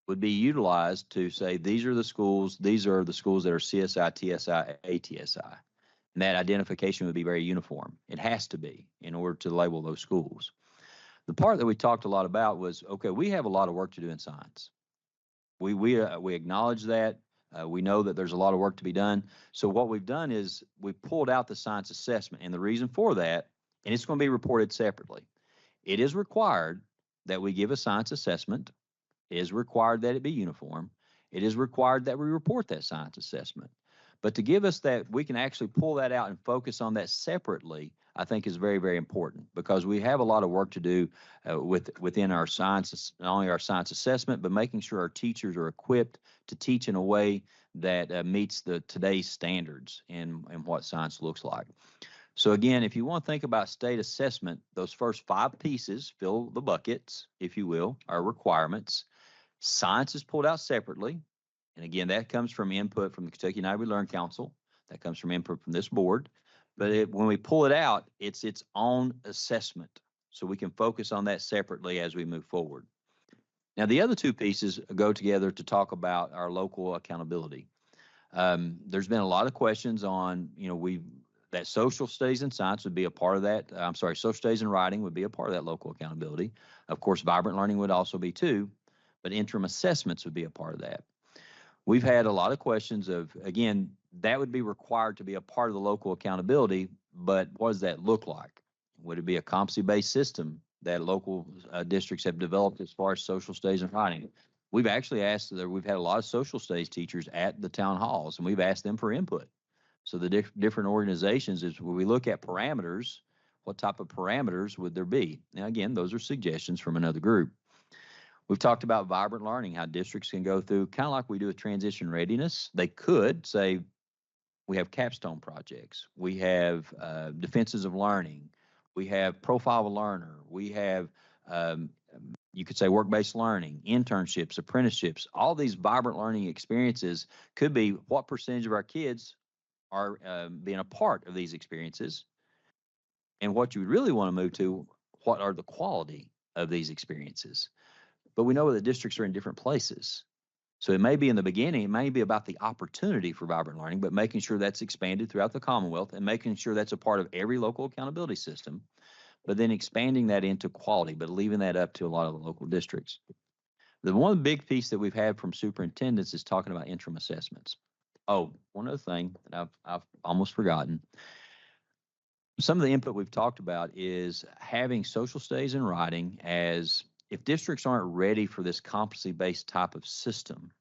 would be utilized to say, these are the schools that are CSI, TSI, ATSI. And that identification would be very uniform. It has to be in order to label those schools. The part that we talked a lot about was, okay, we have a lot of work to do in science. We acknowledge that. We know that there's a lot of work to be done. So what we've done is we pulled out the science assessment. And the reason for that, and it's going to be reported separately, it is required that we give a science assessment. It is required that it be uniform. It is required that we report that science assessment. But to give us that, we can actually pull that out and focus on that separately, I think is very, very important, because we have a lot of work to do within our science, not only our science assessment, but making sure our teachers are equipped to teach in a way that meets today's standards and what science looks like. So again, if you want to think about state assessment, those first 5 pieces, fill the buckets, if you will, are requirements. Science is pulled out separately. And again, that comes from input from the Kentucky and Ivy Learn Council. That comes from input from this board. But when we pull it out, it's its own assessment. So we can focus on that separately as we move forward. Now, the other 2 pieces go together to talk about our local accountability. There's been a lot of questions on, that social studies and science would be a part of that. Social studies and writing would be a part of that local accountability. Of course, vibrant learning would also be too, but interim assessments would be a part of that. We've had a lot of questions of, again, that would be required to be a part of the local accountability, but what does that look like? Would it be a competency-based system that local districts have developed as far as social studies and writing? We've actually we've had a lot of social studies teachers at the town halls, and we've asked them for input. So the different organizations, when we look at parameters, What type of parameters would there be? Now, again, those are suggestions from another group. We've talked about vibrant learning, how districts can go through, kind of like we do with transition readiness. They could say, we have capstone projects, we have defenses of learning, we have profile of a learner, we have, you could say work-based learning, internships, apprenticeships. All these vibrant learning experiences could be what percentage of our kids are being a part of these experiences. And what you really want to move to, what are the quality of these experiences? But we know that districts are in different places. So it may be in the beginning, it may be about the opportunity for vibrant learning, but making sure that's expanded throughout the Commonwealth and making sure that's a part of every local accountability system, but then expanding that into quality, but leaving that up to a lot of the local districts. The one big piece that we've had from superintendents is talking about interim assessments. Oh, one other thing that I've almost forgotten. Some of the input we've talked about is having social studies and writing as, if districts aren't ready for this competency-based type of system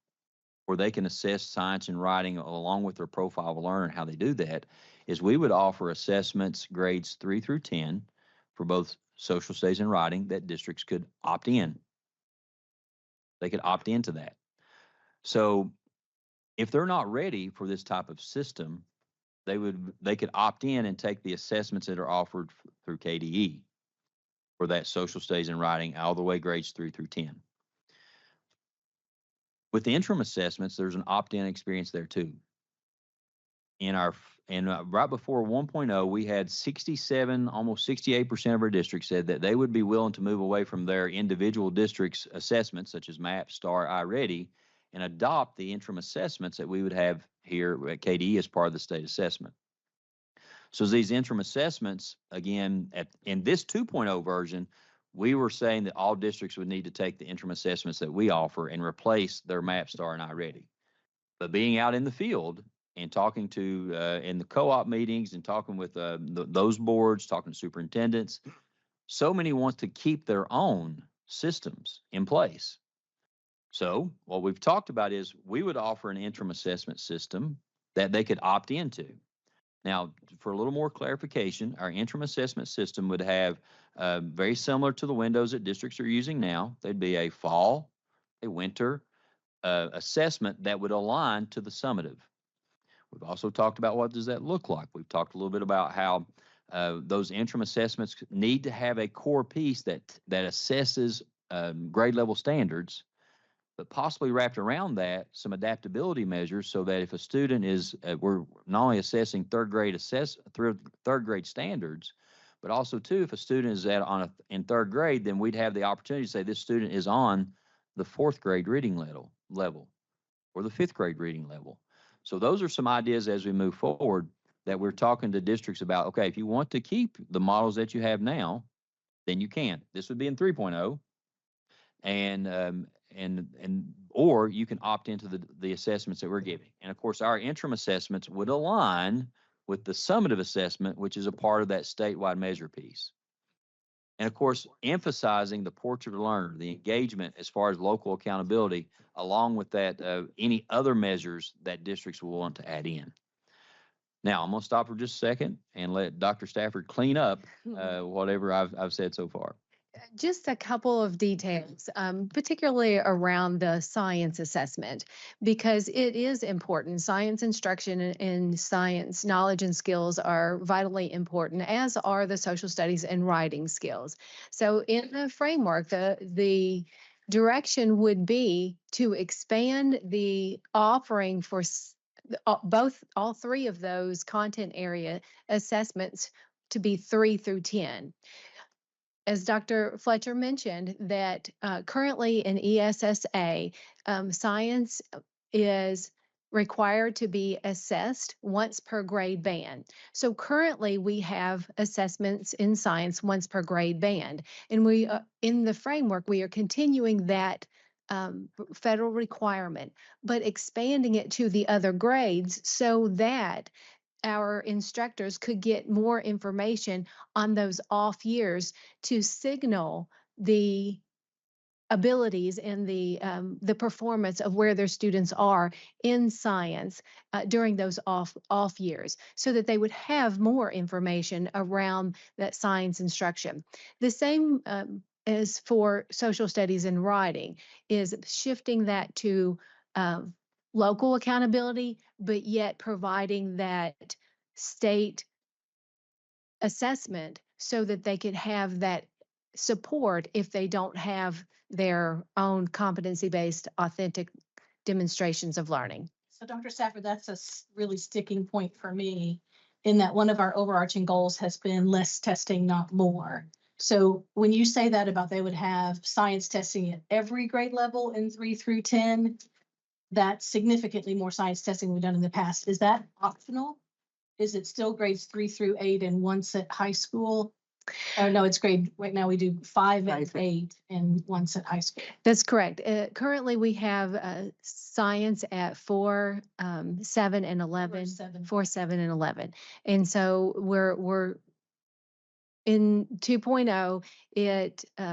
where they can assess science and writing along with their profile of a learner and how they do that, is we would offer assessments grades 3 through 10 for both social studies and writing that districts could opt in. They could opt into that. So if they're not ready for this type of system, they could opt in and take the assessments that are offered through KDE for that social studies and writing all the way grades 3 through 10. With the interim assessments, there's an opt-in experience there too. Right before 1.0, we had 67, almost 68% of our districts said that they would be willing to move away from their individual districts assessments, such as MAP, STAR, iReady, and adopt the interim assessments that we would have here at KDE as part of the state assessment. So these interim assessments, again, in this 2.0 version, we were saying that all districts would need to take the interim assessments that we offer and replace their MAP, STAR, and iReady. But being out in the field and talking to, in the co-op meetings and talking with those boards, talking to superintendents, so many want to keep their own systems in place. So what we've talked about is we would offer an interim assessment system that they could opt into. Now, for a little more clarification, our interim assessment system would have very similar to the windows that districts are using now. They'd be a fall, a winter assessment that would align to the summative. We've also talked about what does that look like. We've talked a little bit about how those interim assessments need to have a core piece that assesses grade level standards, but possibly wrapped around that some adaptability measures so that if a student is, we're not only assessing third grade standards, but also too, if a student is in third grade, then we'd have the opportunity to say this student is on the fourth grade reading level or the fifth grade reading level. So those are some ideas as we move forward that we're talking to districts about. Okay, if you want to keep the models that you have now, then you can. This would be in 3.0. Or you can opt into the assessments that we're giving. And of course, our interim assessments would align with the summative assessment, which is a part of that statewide measure piece. And of course, emphasizing the portrait of the learner, the engagement as far as local accountability, along with that, any other measures that districts will want to add in. Now, I'm going to stop for just a second and let Dr. Stafford clean up whatever I've said so far. Just a couple of details, particularly around the science assessment, because it is important. Science instruction and science knowledge and skills are vitally important, as are the social studies and writing skills. So in the framework, the direction would be to expand the offering for all three of those content area assessments to be 3 through 10. As Dr. Fletcher mentioned, that currently in ESSA, science is required to be assessed once per grade band. So currently we have assessments in science once per grade band. And we, in the framework, we are continuing that federal requirement, but expanding it to the other grades so that our instructors could get more information on those off years to signal the abilities and the performance of where their students are in science during those off years, so that they would have more information around that science instruction. The same as for social studies and writing, is shifting that to local accountability, but yet providing that state assessment so that they could have that support if they don't have their own competency-based, authentic demonstrations of learning. So Dr. Stafford, that's a really sticking point for me, in that one of our overarching goals has been less testing, not more. So when you say that about they would have science testing at every grade level in 3 through 10, that's significantly more science testing we've done in the past. Is that optional? Is it still grades 3 through 8 and once at high school? Oh, no, it's right now we do 5 and 8 and once at high school. That's correct. Currently, we have science at 4, 7, and 11. 4, 7, and 11. And so we're in 2.0,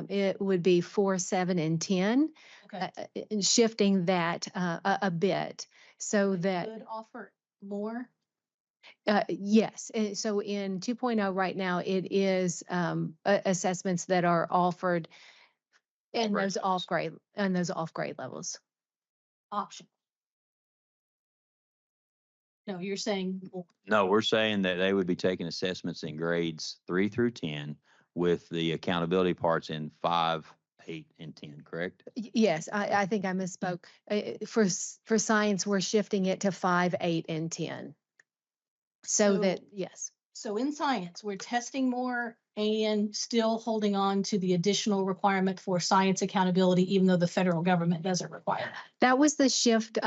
it would be 4, 7, and 10, Okay. and shifting that a bit so that. Could offer more. Yes. So in 2.0 right now, it is assessments that are offered in those off grade levels. Option. No, you're saying. No, we're saying that they would be taking assessments in grades 3 through 10 with the accountability parts in 5, 8, and 10, correct? Yes, I think I misspoke. For science, we're shifting it to 5, 8, and 10. So that, yes. So in science, we're testing more and still holding on to the additional requirement for science accountability, even though the federal government doesn't require it. That was the shift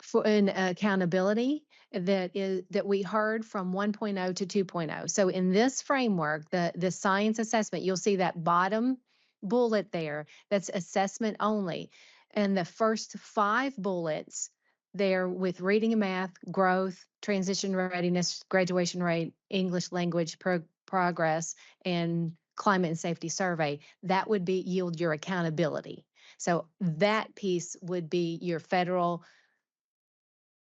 for in accountability that we heard from 1.0 to 2.0. So in this framework, the science assessment, you'll see that bottom bullet there, that's assessment only. And the first 5 bullets there with reading and math, growth, transition readiness, graduation rate, English language progress, and climate and safety survey, that would be yield your accountability. So that piece would be your federal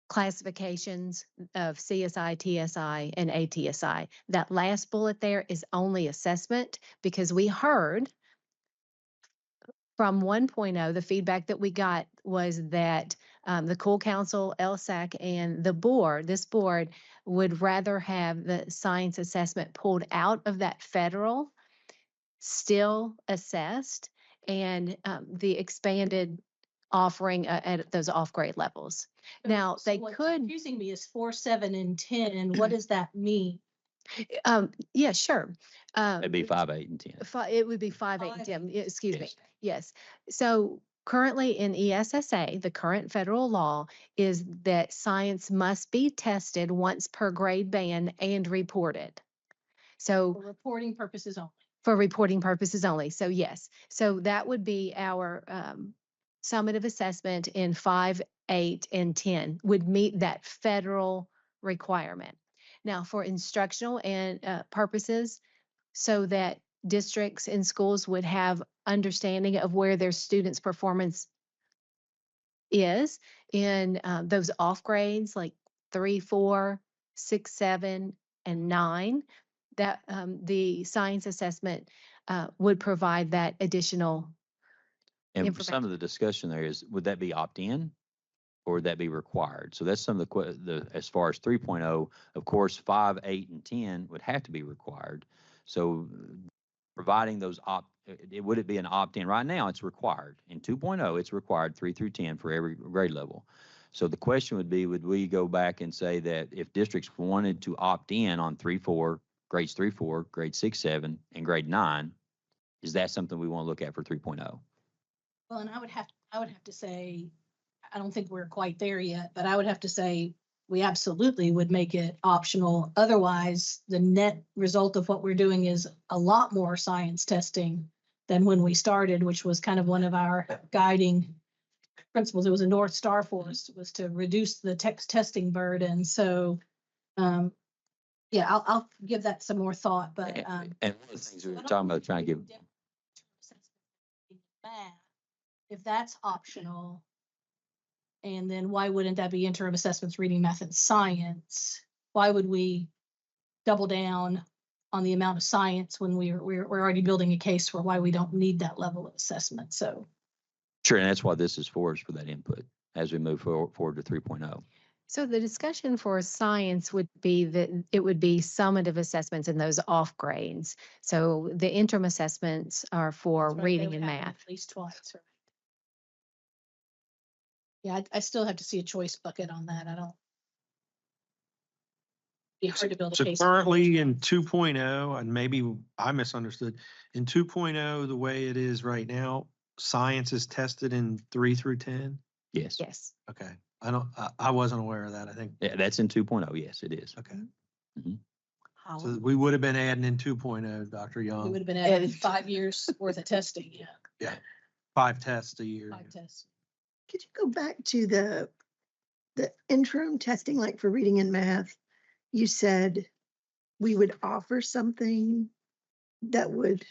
classifications of CSI, TSI, and ATSI. That last bullet there is only assessment, because we heard from 1.0, the feedback that we got was that the Cool Council, LSAC, and this board would rather have the science assessment pulled out of that federal, still assessed, and the expanded offering at those off-grade levels. Now, they What's could. confusing me is 4, 7, and 10. What does that mean? Yeah, sure. It'd be 5, 8, and 10. It would be 5, 8, and 10. Excuse me. Yes. So currently in ESSA, the current federal law is that science must be tested once per grade band and reported. So For reporting purposes only. For reporting purposes only. So yes. So that would be our summative assessment in 5, 8, and 10 would meet that federal requirement. Now, for instructional and purposes, so that districts and schools would have understanding of where their students' performance is in those off grades like 3, 4, 6, 7, and 9, that the science assessment would provide that additional And information. some of the discussion there is, would that be opt-in or would that be required? So that's some of the as far as 3.0, of course, 5, 8, and 10 would have to be required. So providing those would it be an opt-in? Right now, it's required. In 2.0, it's required 3 through 10 for every grade level. So the question would be, would we go back and say that if districts wanted to opt in on 3, 4, grades 3, 4, grade 6, 7, and grade 9, is that something we want to look at for 3.0? Well, and I would have to say, I don't think we're quite there yet, but I would have to say we absolutely would make it optional. Otherwise, the net result of what we're doing is a lot more science testing than when we started, which was kind of one of our guiding principles. It was a North Star for us, was to reduce the testing burden. So, yeah, I'll give that some more thought, but. And one of the things we were talking about trying to give. if that's optional, and then why wouldn't that be interim assessments, reading, math, and science? Why would we double down on the amount of science when we're already building a case for why we don't need that level of assessment? So Sure, and that's why this is for us, for that input as we move forward to 3.0. So the discussion for science would be that it would be summative assessments and those off grades. So the interim assessments are for that's right, they reading would and happen math. at least twice. Right? Yeah, I still have to see a choice bucket on that. I don't. Be hard to build a So case. currently in 2.0, and maybe I misunderstood, in 2.0, the way it is right now, science is tested in 3 through 10? Yes. Yes. Okay. I wasn't aware of that, I think. Yeah, that's in 2.0. Yes, it is. Okay. Mhm. So we would have been adding in 2.0, Dr. We Young. would have been adding 5 years worth of testing. Yeah, Yeah. 5 tests a year. 5 tests. Could you go back to the interim testing, like for reading and math? You said we would offer something that would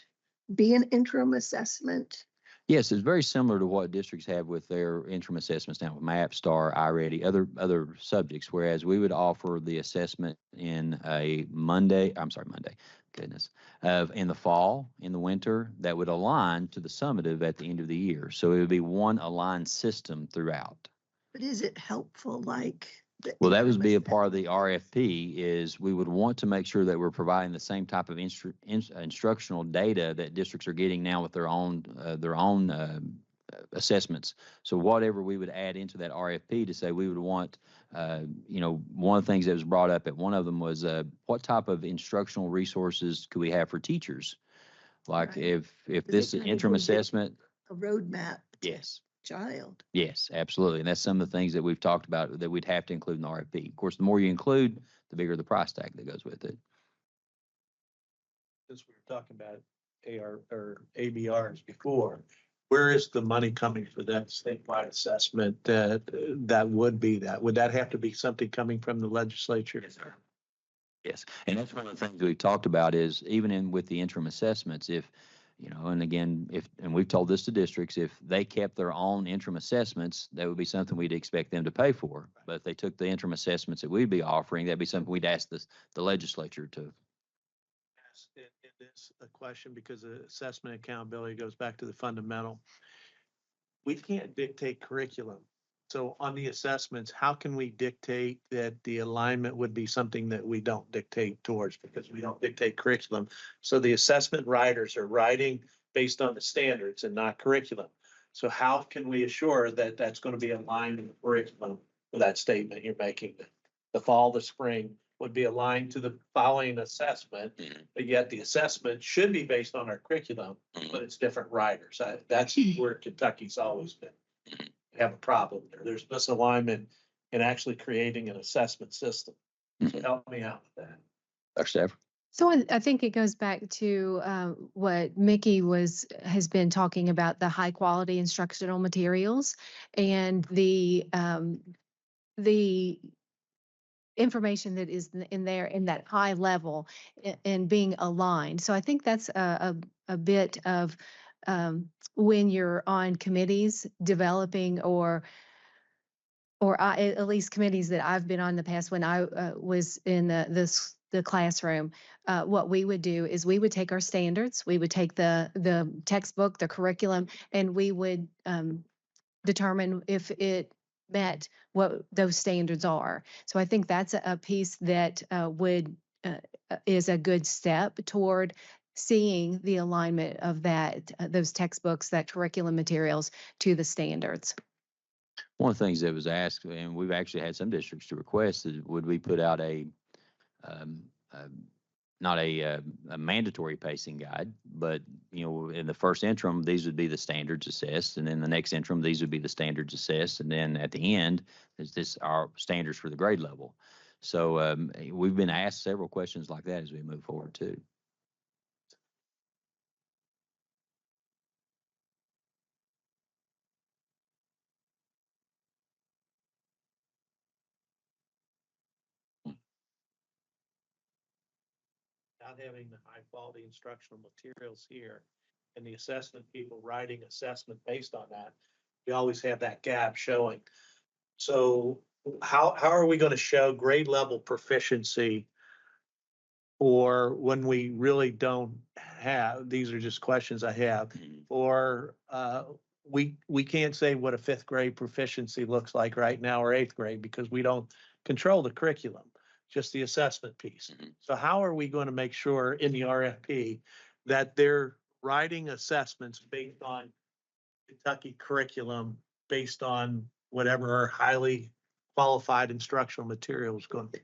be an interim assessment. Yes, it's very similar to what districts have with their interim assessments now with MAP, STAR, iReady, other subjects, whereas we would offer the assessment in a Monday, goodness, in the fall, in the winter, that would align to the summative at the end of the year. So it would be one aligned system throughout. But is it helpful, like? Well, that would be a part of the RFP is we would want to make sure that we're providing the same type of instructional data that districts are getting now with their own assessments. So whatever we would add into that RFP to say we would want, one of the things that was brought up at one of them was what type of instructional resources could we have for teachers? Like Right. if Does it this kind of interim go with assessment. A roadmap to Yes. child. Yes, absolutely. And that's some of the things that we've talked about that we'd have to include in the RFP. Of course, the more you include, the bigger the price tag that goes with it. Since we were talking about AR or ABRs before, where is the money coming for that statewide assessment that would be that? Would that have to be something coming from the legislature? Yes, sir. Yes, and that's one of the things we've talked about is even with the interim assessments, if, and again, and we've told this to districts, if they kept their own interim assessments, that would be something we'd expect them to pay for. But if they took the interim assessments that we'd be offering, that'd be something we'd ask the legislature to. In this a question, because the assessment accountability goes back to the fundamental. We can't dictate curriculum. So on the assessments, how can we dictate that the alignment would be something that we don't dictate towards because we don't dictate curriculum? So the assessment writers are writing based on the standards and not curriculum. So how can we assure that that's going to be aligned in the curriculum for that statement you're making? The fall, the spring would be aligned to the following assessment, but yet the assessment should be based on our curriculum, but it's different writers. That's where Kentucky's always been. We have a problem there. There's misalignment in actually creating an assessment system. So help me out with that. Dr. Stafford. So I think it goes back to what Mickey has been talking about, the high quality instructional materials and the information that is in there in that high level and being aligned. So I think that's a bit of when you're on committees developing or at least committees that I've been on in the past when I was in the classroom, what we would do is we would take our standards, we would take the textbook, the curriculum, and we would determine if it met what those standards are. So I think that's a piece that is a good step toward seeing the alignment of those textbooks, that curriculum materials to the standards. One of the things that was asked, and we've actually had some districts to request, is would we put out not a mandatory pacing guide, but in the first interim, these would be the standards assessed, and then the next interim, these would be the standards assessed, and then at the end, is our standards for the grade level. So we've been asked several questions like that as we move forward too. Not having the high quality instructional materials here and the assessment people writing assessment based on that, we always have that gap showing. So how are we going to show grade level proficiency, or when we really don't have, these are just questions I have, or we can't say what a 5th grade proficiency looks like right now, or 8th grade, because we don't control the curriculum, just the assessment piece. So how are we going to make sure in the RFP that they're writing assessments based on Kentucky curriculum, based on whatever our highly qualified instructional material is going to be?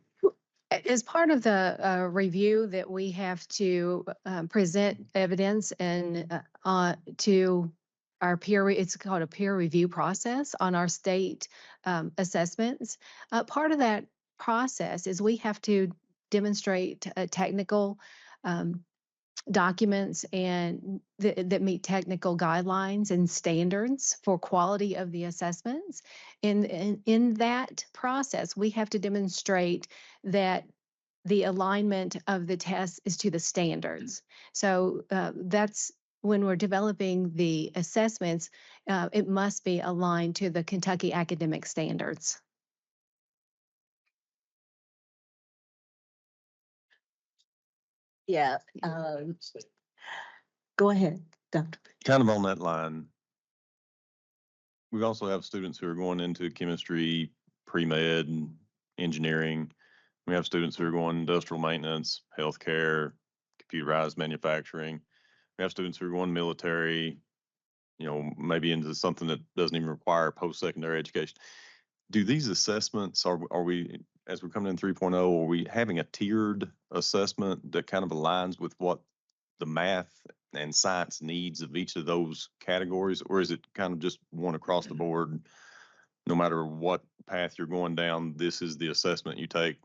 As part of the review that we have to present evidence and to our it's called a peer review process on our state assessments. Part of that process is we have to demonstrate technical documents and that meet technical guidelines and standards for quality of the assessments. In that process, we have to demonstrate that the alignment of the test is to the standards. So that's when we're developing the assessments, it must be aligned to the Kentucky academic standards. Yeah. Go ahead, Dr. Kind of on that line, we also have students who are going into chemistry, pre-med, and engineering. We have students who are going industrial maintenance, healthcare, computerized manufacturing. We have students who are going military, maybe into something that doesn't even require post-secondary education. Do these assessments, are we, as we're coming in 3.0, are we having a tiered assessment that kind of aligns with what the math and science needs of each of those categories? Or is it kind of just one across the board, no matter what path you're going down, this is the assessment you take?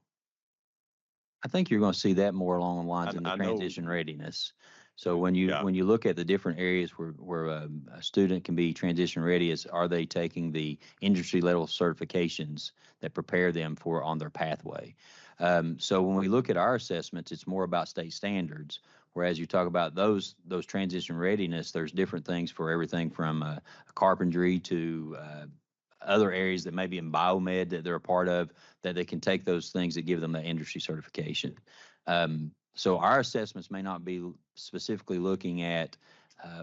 I think you're going to see that more along the lines of the I know. transition readiness. So when you look at the different areas where a student can be transition ready, are they taking the industry level certifications that prepare them for on their pathway? So when we look at our assessments, it's more about state standards. Whereas you talk about those transition readiness, there's different things for everything from carpentry to other areas that may be in biomed that they're a part of, that they can take those things that give them that industry certification. So our assessments may not be specifically looking at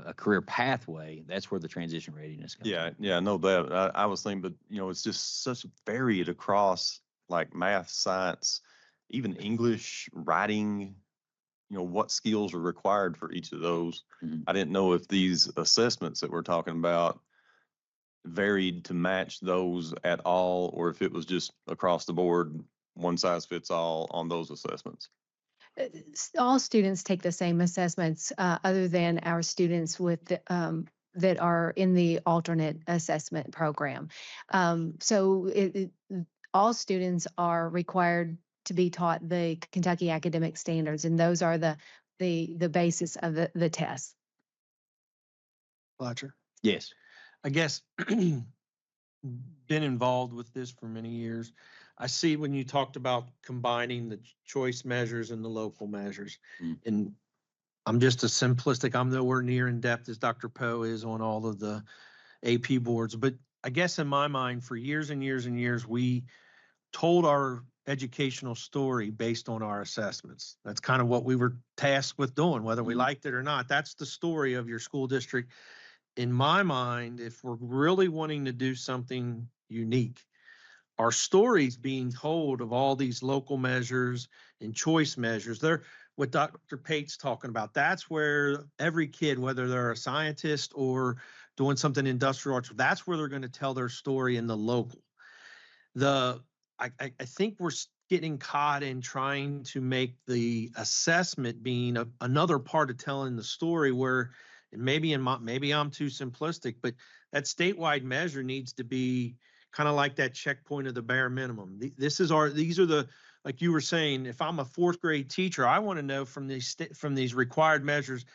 a career pathway. That's where the transition readiness comes in. Yeah, I know that. I was thinking, but it's just such varied across like math, science, even English, writing, what skills are required for each of those. I didn't know if these assessments that we're talking about varied to match those at all, or if it was just across the board, one size fits all on those assessments. All students take the same assessments, other than our students with that are in the alternate assessment program. So all students are required to be taught the Kentucky academic standards, and those are the basis of the test. Fletcher? Yes. I guess been involved with this for many years. I see when you talked about combining the choice measures and the local measures. And I'm just I'm nowhere near in depth as Dr. Poe is on all of the AP boards. But I guess in my mind, for years and years and years, we told our educational story based on our assessments. That's kind of what we were tasked with doing, whether we liked it or not. That's the story of your school district. In my mind, if we're really wanting to do something unique, our stories being told of all these local measures and choice measures, they're what Dr. Pate's talking about. That's where every kid, whether they're a scientist or doing something industrial arts, that's where they're going to tell their story in the local. I think we're getting caught in trying to make the assessment being another part of telling the story, where and maybe I'm too simplistic, but that statewide measure needs to be kind of like that checkpoint of the bare minimum. These are the, like you were saying, if I'm a 4th grade teacher, I want to know from these required measures,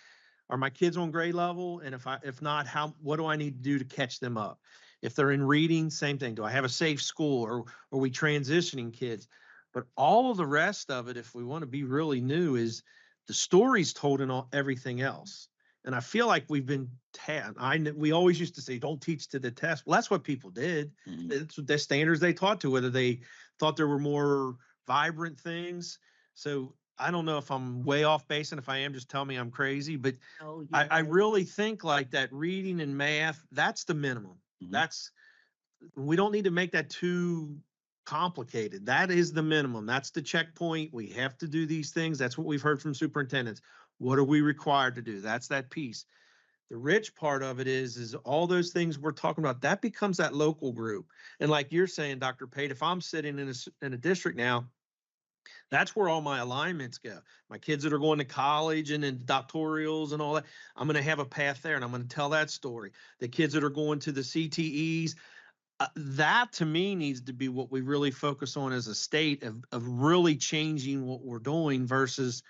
are my kids on grade level? And if not, what do I need to do to catch them up? If they're in reading, same thing. Do I have a safe school, or are we transitioning kids? But all of the rest of it, if we want to be really new, is the stories told in everything else. And I feel like we've been we always used to say, don't teach to the test. Well, that's what people did. It's the standards they taught to, whether they thought there were more vibrant things. So I don't know if I'm way off base, and if I am, just tell me I'm crazy. But Oh, I really think like that reading and math, that's the minimum. We don't need to make that too complicated. That is the minimum. That's the checkpoint. We have to do these things. That's what we've heard from superintendents. What are we required to do? That's that piece. The rich part of it is all those things we're talking about, that becomes that local group. And like you're saying, Dr. Pate, if I'm sitting in a district now, that's where all my alignments go. My kids that are going to college and then doctorals and all that, I'm going to have a path there and I'm going to tell that story. The kids that are going to the CTEs, that to me needs to be what we really focus on as a state of really changing what we're doing versus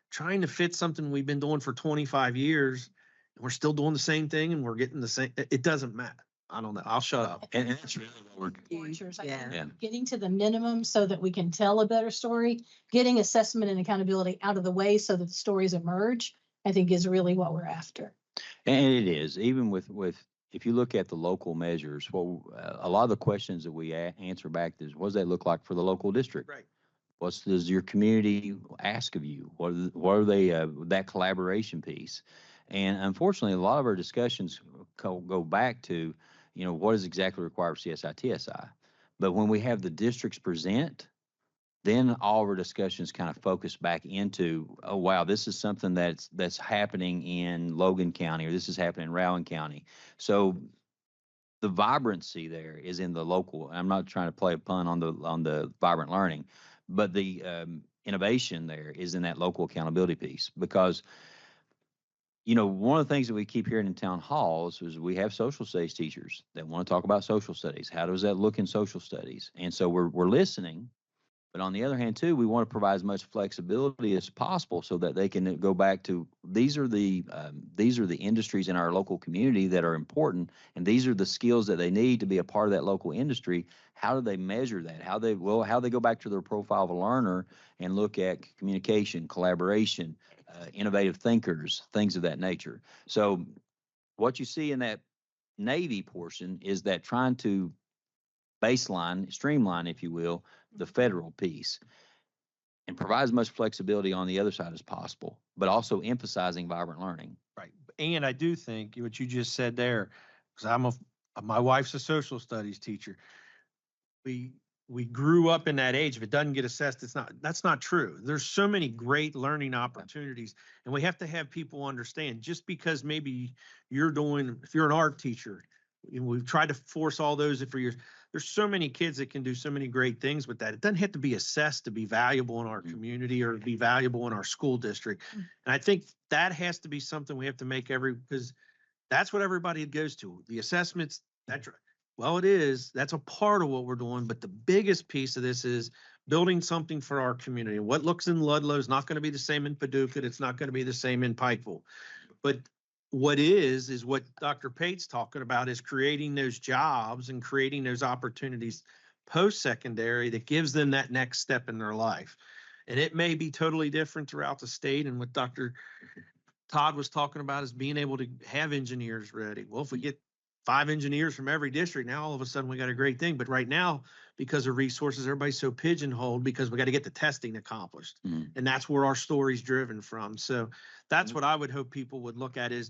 trying to fit something we've been doing for 25 years. And we're still doing the same thing and we're getting the same. It doesn't matter. I don't know. I'll shut up. And that's really what we're, Yeah. Getting to the minimum so that we can tell a better story, getting assessment and accountability out of the way so that the stories emerge, I think is really what we're after. and it is, even with, if you look at the local measures, well, a lot of the questions that we answer back is, what does that look like for the local district? Right. What does your community ask of you? What are they, that collaboration piece? And unfortunately, a lot of our discussions go back to, what is exactly required for CSI, TSI. But when we have the districts present, then all of our discussions kind of focus back into, oh, wow, this is something that's happening in Logan County, or this is happening in Rowan County. So the vibrancy there is in the local. I'm not trying to play a pun on the vibrant learning, but the innovation there is in that local accountability piece. Because one of the things that we keep hearing in town halls is we have social studies teachers that want to talk about social studies. How does that look in social studies? And so we're listening. But on the other hand, too, we want to provide as much flexibility as possible so that they can go back to, these are the industries in our local community that are important, and these are the skills that they need to be a part of that local industry. How do they measure that? How they go back to their profile of a learner and look at communication, collaboration, innovative thinkers, things of that nature. So what you see in that Navy portion is that trying to baseline, streamline, if you will, the federal piece and provide as much flexibility on the other side as possible, but also emphasizing vibrant learning. Right. And I do think what you just said there, because my wife's a social studies teacher. We grew up in that age. If it doesn't get assessed, that's not true. There's so many great learning opportunities, and we have to have people understand, just because maybe if you're an art teacher, we've tried to force all those for years. There's so many kids that can do so many great things with that. It doesn't have to be assessed to be valuable in our community or be valuable in our school district. And I think that has to be something we have to make because that's what everybody goes to. The assessments, well, it is. That's a part of what we're doing. But the biggest piece of this is building something for our community. What looks in Ludlow is not going to be the same in Paducah. It's not going to be the same in Pikeville. But what is what Dr. Pate's talking about, is creating those jobs and creating those opportunities post-secondary that gives them that next step in their life. And it may be totally different throughout the state. And what Dr. Todd was talking about is being able to have engineers ready. Well, if we get 5 engineers from every district, now all of a sudden we got a great thing. But right now, because of resources, everybody's so pigeonholed because we got to get the testing accomplished. And that's where our story's driven from. So that's what I would hope people would look at, is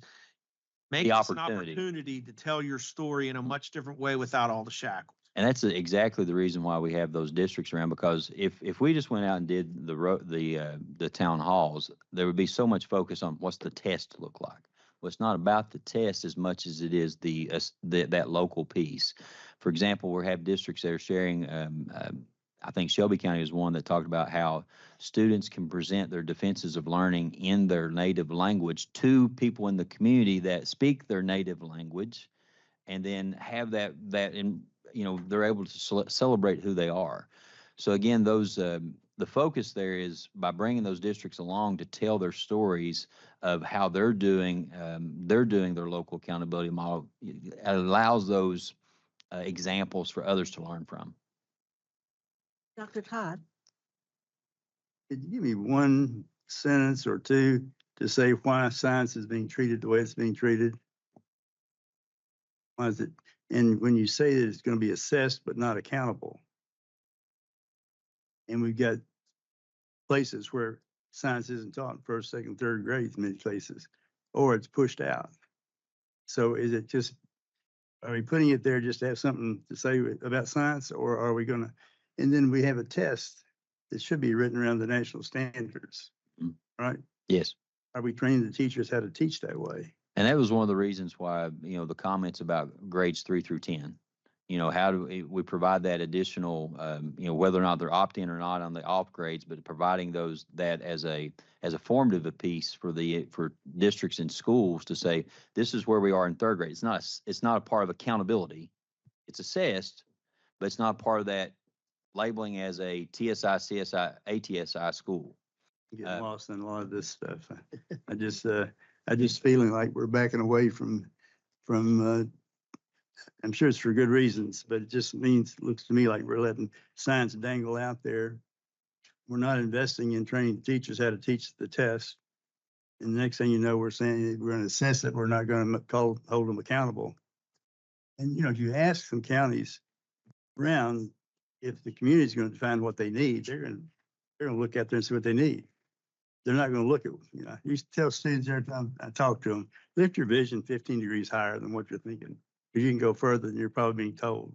make this an opportunity to tell your story in a much different way without all the shackles. And that's exactly the reason why we have those districts around, because if we just went out and did the town halls, there would be so much focus on what's the test look like. Well, it's not about the test as much as it is that local piece. For example, we have districts that are sharing. I think Shelby County is one that talked about how students can present their defenses of learning in their native language to people in the community that speak their native language, and then have that in. They're able to celebrate who they are. So again, the focus there is by bringing those districts along to tell their stories of how they're doing their local accountability model. It allows those examples for others to learn from. Dr. Todd. Could you give me one sentence or two to say why science is being treated the way it's being treated? Why is it? And when you say that it's going to be assessed but not accountable, and we've got places where science isn't taught in first, second, third grades in many places, or it's pushed out. So is it just, are we putting it there just to have something to say about science, or are we gonna, and then we have a test that should be written around the national standards, right? Yes. Are we training the teachers how to teach that way? And that was one of the reasons why, the comments about grades 3 through 10. How do we provide that additional, whether or not they're opt-in or not on the off grades, but providing that as a formative piece for districts and schools to say, this is where we are in third grade. It's not a part of accountability. It's assessed, but it's not part of that labeling as a TSI, CSI, ATSI school. Getting lost in a lot of this stuff. I just feeling like we're backing away from I'm sure it's for good reasons, but it just looks to me like we're letting science dangle out there. We're not investing in training teachers how to teach the test. And the next thing you know, we're saying we're going to assess it. We're not going to hold them accountable. And, if you ask some counties around, if the community is going to define what they need, they're going to look out there and see what they need. They're not going to look at, I used to tell students every time I talk to them, lift your vision 15 degrees higher than what you're thinking. Because you can go further than you're probably being told.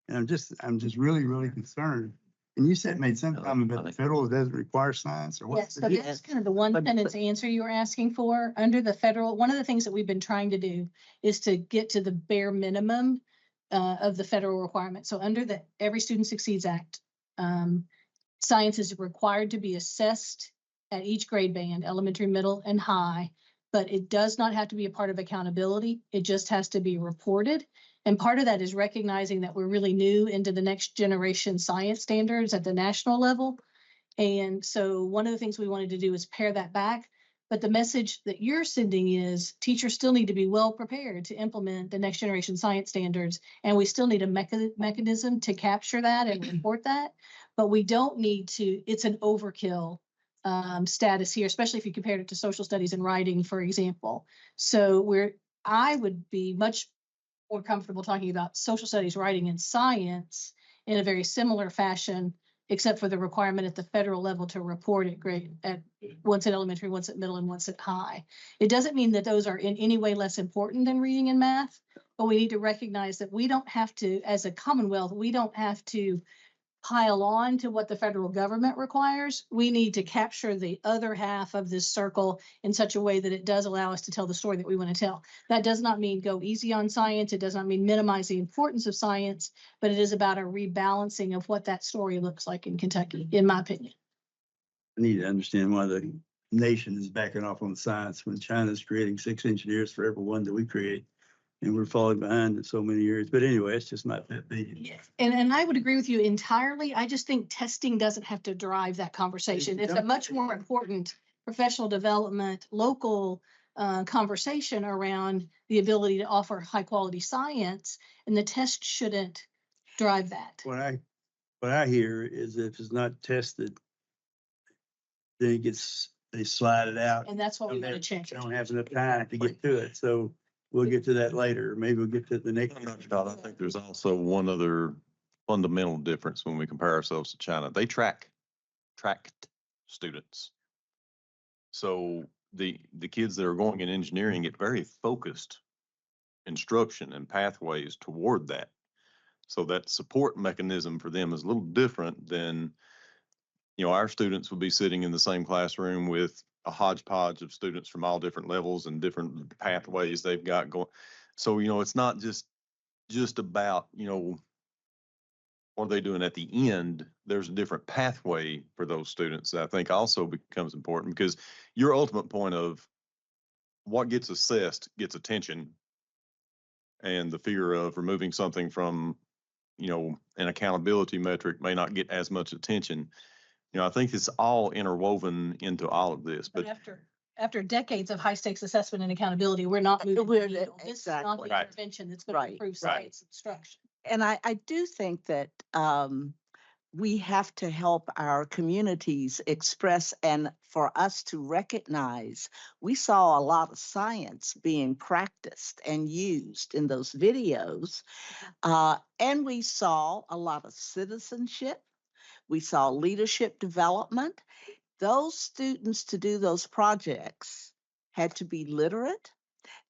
And I'm just really, really concerned. And you made some comment about the federal doesn't require science or what? Yes, so that's kind of the one sentence answer you were asking for. Under the federal, one of the things that we've been trying to do is to get to the bare minimum of the federal requirement. So under the Every Student Succeeds Act, science is required to be assessed at each grade band, elementary, middle, and high, but it does not have to be a part of accountability. It just has to be reported. And part of that is recognizing that we're really new into the next generation science standards at the national level. And so one of the things we wanted to do is pare that back. But the message that you're sending is teachers still need to be well prepared to implement the next generation science standards. And we still need a mechanism to capture that and report that. But we don't need to, it's an overkill status here, especially if you compared it to social studies and writing, for example. So I would be much more comfortable talking about social studies, writing, and science in a very similar fashion, except for the requirement at the federal level to report at once at elementary, once at middle, and once at high. It doesn't mean that those are in any way less important than reading and math, but we need to recognize that we don't have to, as a Commonwealth, we don't have to pile on to what the federal government requires. We need to capture the other half of this circle in such a way that it does allow us to tell the story that we want to tell. That does not mean go easy on science. It does not mean minimize the importance of science, but it is about a rebalancing of what that story looks like in Kentucky, in my opinion. I need to understand why the nation is backing off on science when China's creating 6 engineers for every one that we create. And we're falling behind in so many years. But anyway, it's just my pet peeve. Yes. And I would agree with you entirely. I just think testing doesn't have to drive that conversation. It's a much more important professional development, local conversation around the ability to offer high quality science, and the test shouldn't drive that. What I hear is if it's not tested, then they slide it out. And that's what we want to change. They don't have enough time to get to it. So we'll get to that later. Maybe we'll get to the next. I think there's also one other fundamental difference when we compare ourselves to China. They tracked students. So the kids that are going in engineering get very focused instruction and pathways toward that. So that support mechanism for them is a little different than, our students would be sitting in the same classroom with a hodgepodge of students from all different levels and different pathways they've got going. So, it's not just about, what are they doing at the end? There's a different pathway for those students that I think also becomes important, because your ultimate point of what gets assessed gets attention, and the fear of removing something from, an accountability metric may not get as much attention. I think it's all interwoven into all of this, but after decades of high stakes assessment and accountability, we're not moving. The needle. This is not the intervention that's going to improve science instruction. And I do think that we have to help our communities express and for us to recognize. We saw a lot of science being practiced and used in those videos, and we saw a lot of citizenship. We saw leadership development. Those students to do those projects had to be literate.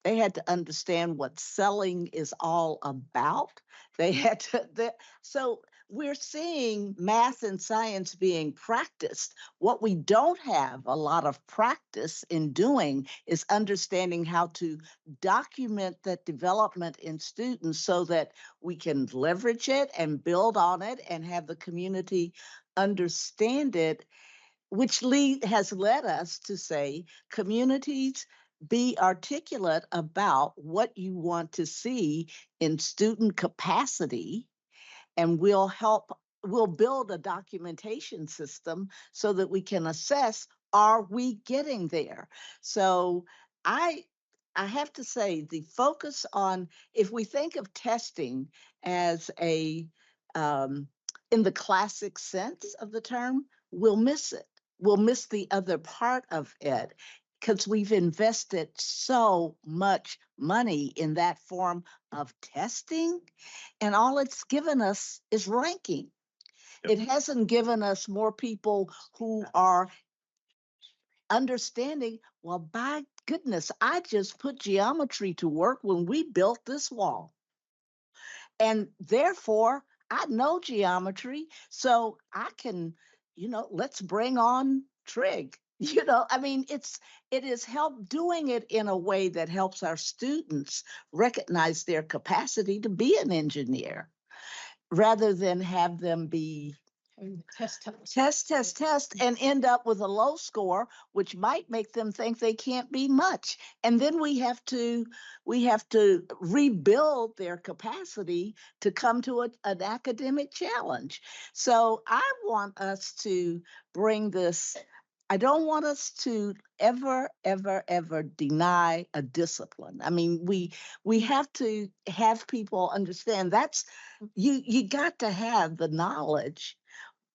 They had to understand what selling is all about. They had to, so we're seeing math and science being practiced. What we don't have a lot of practice in doing is understanding how to document that development in students so that we can leverage it and build on it and have the community understand it, which has led us to say communities be articulate about what you want to see in student capacity, and we'll build a documentation system so that we can assess, are we getting there? So I I have to say the focus on, if we think of testing as a um, in the classic sense of the term, we'll miss it. We'll miss the other part of it because we've invested so much money in that form of testing, and all it's given us is ranking. It hasn't given us more people who are understanding, well, by goodness, I just put geometry to work when we built this wall. And therefore, I know geometry, so I can, let's bring on trig. I mean, it is help doing it in a way that helps our students recognize their capacity to be an engineer rather than have them be test, and end up with a low score, which might make them think they can't be much. And then we have to rebuild their capacity to come to an academic challenge. So I want us to bring this. I don't want us to ever, ever, ever deny a discipline. I mean, we have to have people understand that's you got to have the knowledge,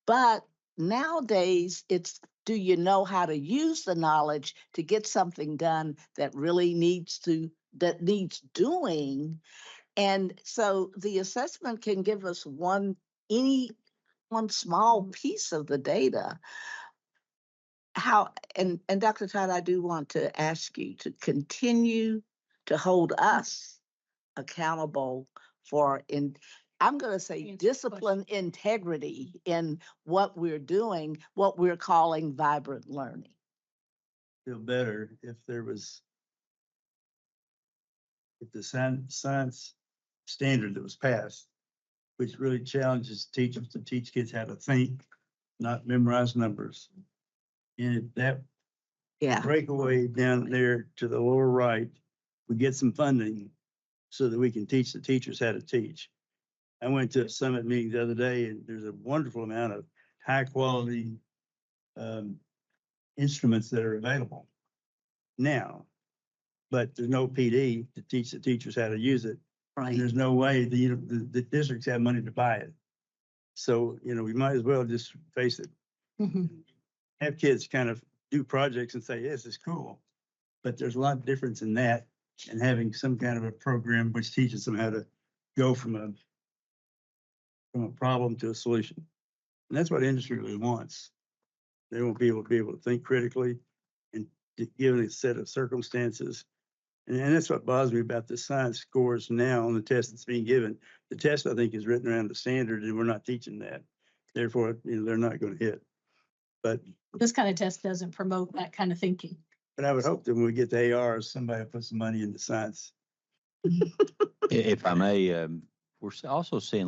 but nowadays, it's, do you know how to use the knowledge to get something done that really that needs doing? And so the assessment can give us one small piece of the data. And Dr. Todd, I do want to ask you to continue to hold us accountable for, I'm going to say, discipline, integrity in what we're doing, what we're calling vibrant learning. Feel better if the science standard that was passed, which really challenges teachers to teach kids how to think, not memorize numbers. And that breakaway down there to the lower right, we get some funding so that we can teach the teachers how to teach. I went to a summit meeting the other day, and there's a wonderful amount of high quality instruments that are available now, but there's no PD to teach the teachers how to use it. Right. There's no way the districts have money to buy it. So, we might as well just face it. Mm-hmm. Have kids kind of do projects and say, yes, it's cool. But there's a lot of difference in that and having some kind of a program which teaches them how to go from a problem to a solution. And that's what industry really wants. They want people to be able to think critically and given a set of circumstances. And that's what bothers me about the science scores now on the test that's being given. The test, I think, is written around the standard, and we're not teaching that. Therefore, they're not going to hit. But this kind of test doesn't promote that kind of thinking. But I would hope that when we get the ARs, somebody will put some money into science. If I may, we're also seeing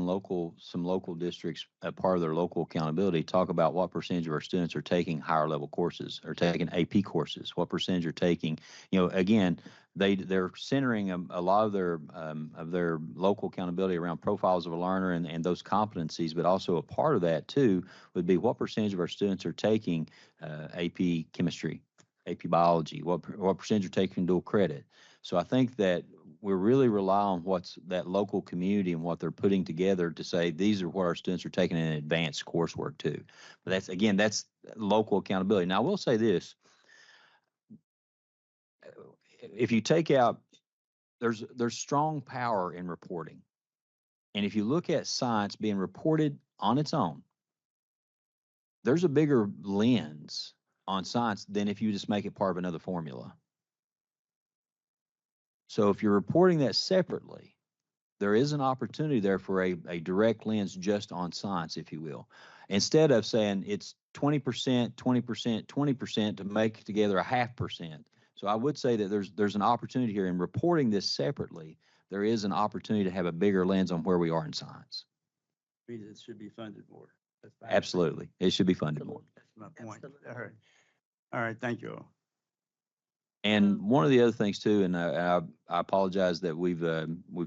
some local districts, a part of their local accountability, talk about what percentage of our students are taking higher level courses or taking AP courses, what percentage are taking, again, they're centering a lot of their local accountability around profiles of a learner and those competencies, but also a part of that too would be what percentage of our students are taking AP chemistry, AP biology, what percentage are taking dual credit. So I think that we're really rely on what's that local community and what they're putting together to say, these are what our students are taking in advanced coursework too. But that's, again, that's local accountability. Now, I will say this. If you take out, there's strong power in reporting. And if you look at science being reported on its own, there's a bigger lens on science than if you just make it part of another formula. So if you're reporting that separately, there is an opportunity there for a direct lens just on science, if you will. Instead of saying it's 20%, 20%, 20% to make together a 0.5%. So I would say that there's an opportunity here in reporting this separately. There is an opportunity to have a bigger lens on where we are in science. Means it should be funded more. That's my Absolutely. It should be funded more. That's my point. All right. All right. Thank you all. And one of the other things too, and I apologize that we've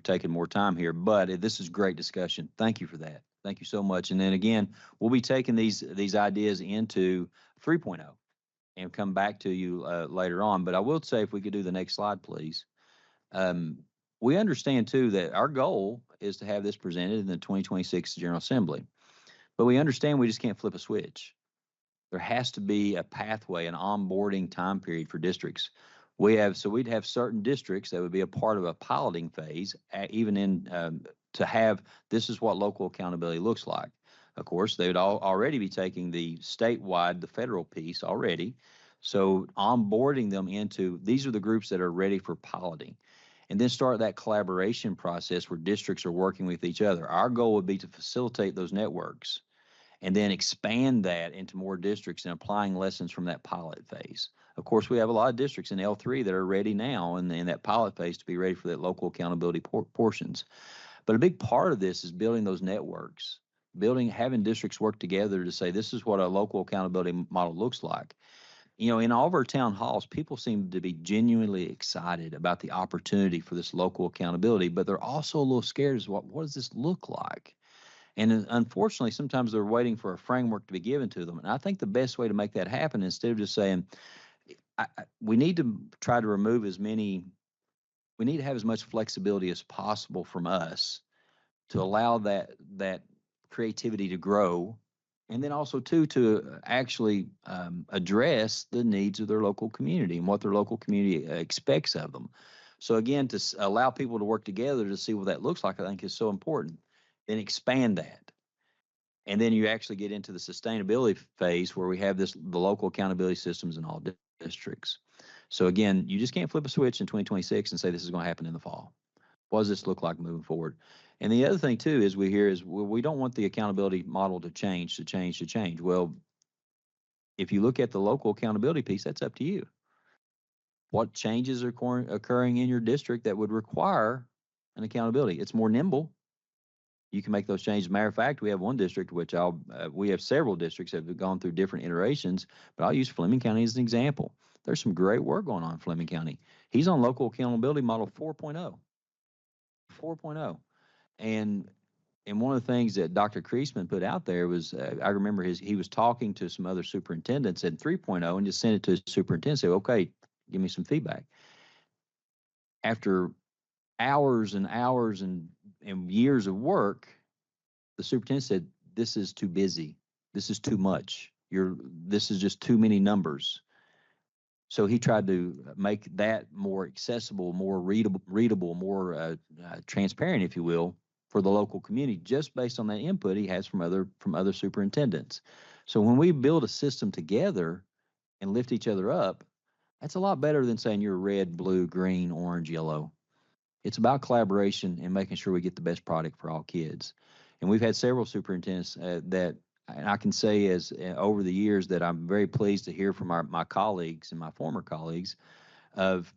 taken more time here, but this is great discussion. Thank you for that. Thank you so much. And then again, we'll be taking these ideas into 3.0 and come back to you later on. But I will say, if we could do the next slide, please. We understand too that our goal is to have this presented in the 2026 General Assembly, but we understand we just can't flip a switch. There has to be a pathway, an onboarding time period for districts. We'd have certain districts that would be a part of a piloting phase, even in to have, this is what local accountability looks like. Of course, they would already be taking the statewide, the federal piece already. So onboarding them into, these are the groups that are ready for piloting. And then start that collaboration process where districts are working with each other. Our goal would be to facilitate those networks and then expand that into more districts and applying lessons from that pilot phase. Of course, we have a lot of districts in L3 that are ready now in that pilot phase to be ready for that local accountability portions. But a big part of this is building those networks, having districts work together to say, this is what a local accountability model looks like. You know, in all of our town halls, people seem to be genuinely excited about the opportunity for this local accountability, but they're also a little scared as what does this look like? And unfortunately, sometimes they're waiting for a framework to be given to them. And I think the best way to make that happen, instead of just saying, we need to try to remove we need to have as much flexibility as possible from us to allow that creativity to grow. And then also too, to actually address the needs of their local community and what their local community expects of them. So again, to allow people to work together to see what that looks like, I think is so important. Then expand that. And then you actually get into the sustainability phase where we have the local accountability systems in all districts. So again, you just can't flip a switch in 2026 and say this is going to happen in the fall. What does this look like moving forward? And the other thing too is we don't want the accountability model to change. Well, if you look at the local accountability piece, that's up to you. What changes are occurring in your district that would require an accountability? It's more nimble. You can make those changes. Matter of fact, we have one district, which we have several districts that have gone through different iterations, but I'll use Fleming County as an example. There's some great work going on in Fleming County. He's on local accountability model 4.0. 4.0. And one of the things that Dr. Kreisman put out there was, I remember he was talking to some other superintendents at 3.0 and just sent it to his superintendent, say, okay, give me some feedback. After hours and hours and years of work, the superintendent said, this is too busy. This is too much. This is just too many numbers. So he tried to make that more accessible, more readable, more transparent, if you will, for the local community, just based on that input he has from other superintendents. So when we build a system together and lift each other up, that's a lot better than saying you're red, blue, green, orange, yellow. It's about collaboration and making sure we get the best product for all kids. And we've had several superintendents that, and I can say over the years that I'm very pleased to hear from my colleagues and my former colleagues of,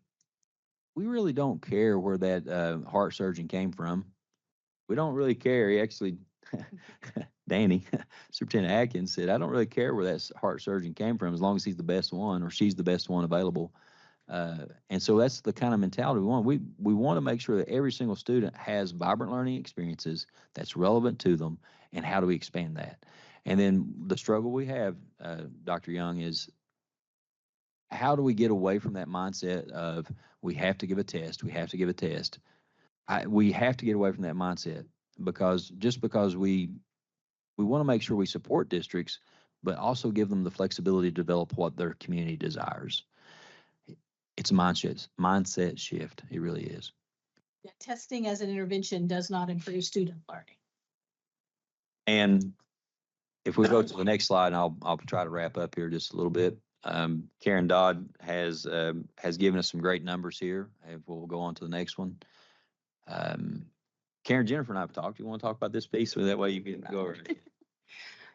we really don't care where that heart surgeon came from. We don't really care. He actually, Danny, Superintendent Atkins said, I don't really care where that heart surgeon came from as long as he's the best one or she's the best one available. And so that's the kind of mentality we want. We want to make sure that every single student has vibrant learning experiences that's relevant to them, and how do we expand that? And then the struggle we have, Dr. Young, is how do we get away from that mindset of we have to give a test, we have to give a test? We have to get away from that mindset, because just because we want to make sure we support districts, but also give them the flexibility to develop what their community desires. It's a mindset shift. It really is. Yeah, testing as an intervention does not improve student learning. And if we go to the next slide, and I'll try to wrap up here just a little bit. Karen Dodd has given us some great numbers here. And we'll go on to the next one. Karen, Jennifer and I have talked. You want to talk about this piece, so that way you can go over it?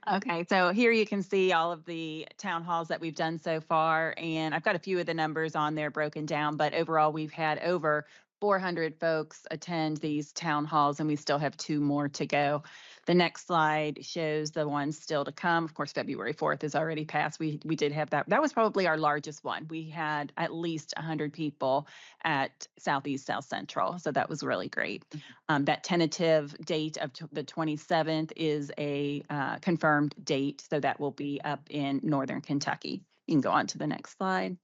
Okay, so here you can see all of the town halls that we've done so far, and I've got a few of the numbers on there broken down, but overall we've had over 400 folks attend these town halls, and we still have 2 more to go. The next slide shows the ones still to come. Of course, February 4th is already passed. We did have that. That was probably our largest one. We had at least 100 people at Southeast South Central, so that was really great. That tentative date of the 27th is a confirmed date, so that will be up in Northern Kentucky. You can go on to the next slide.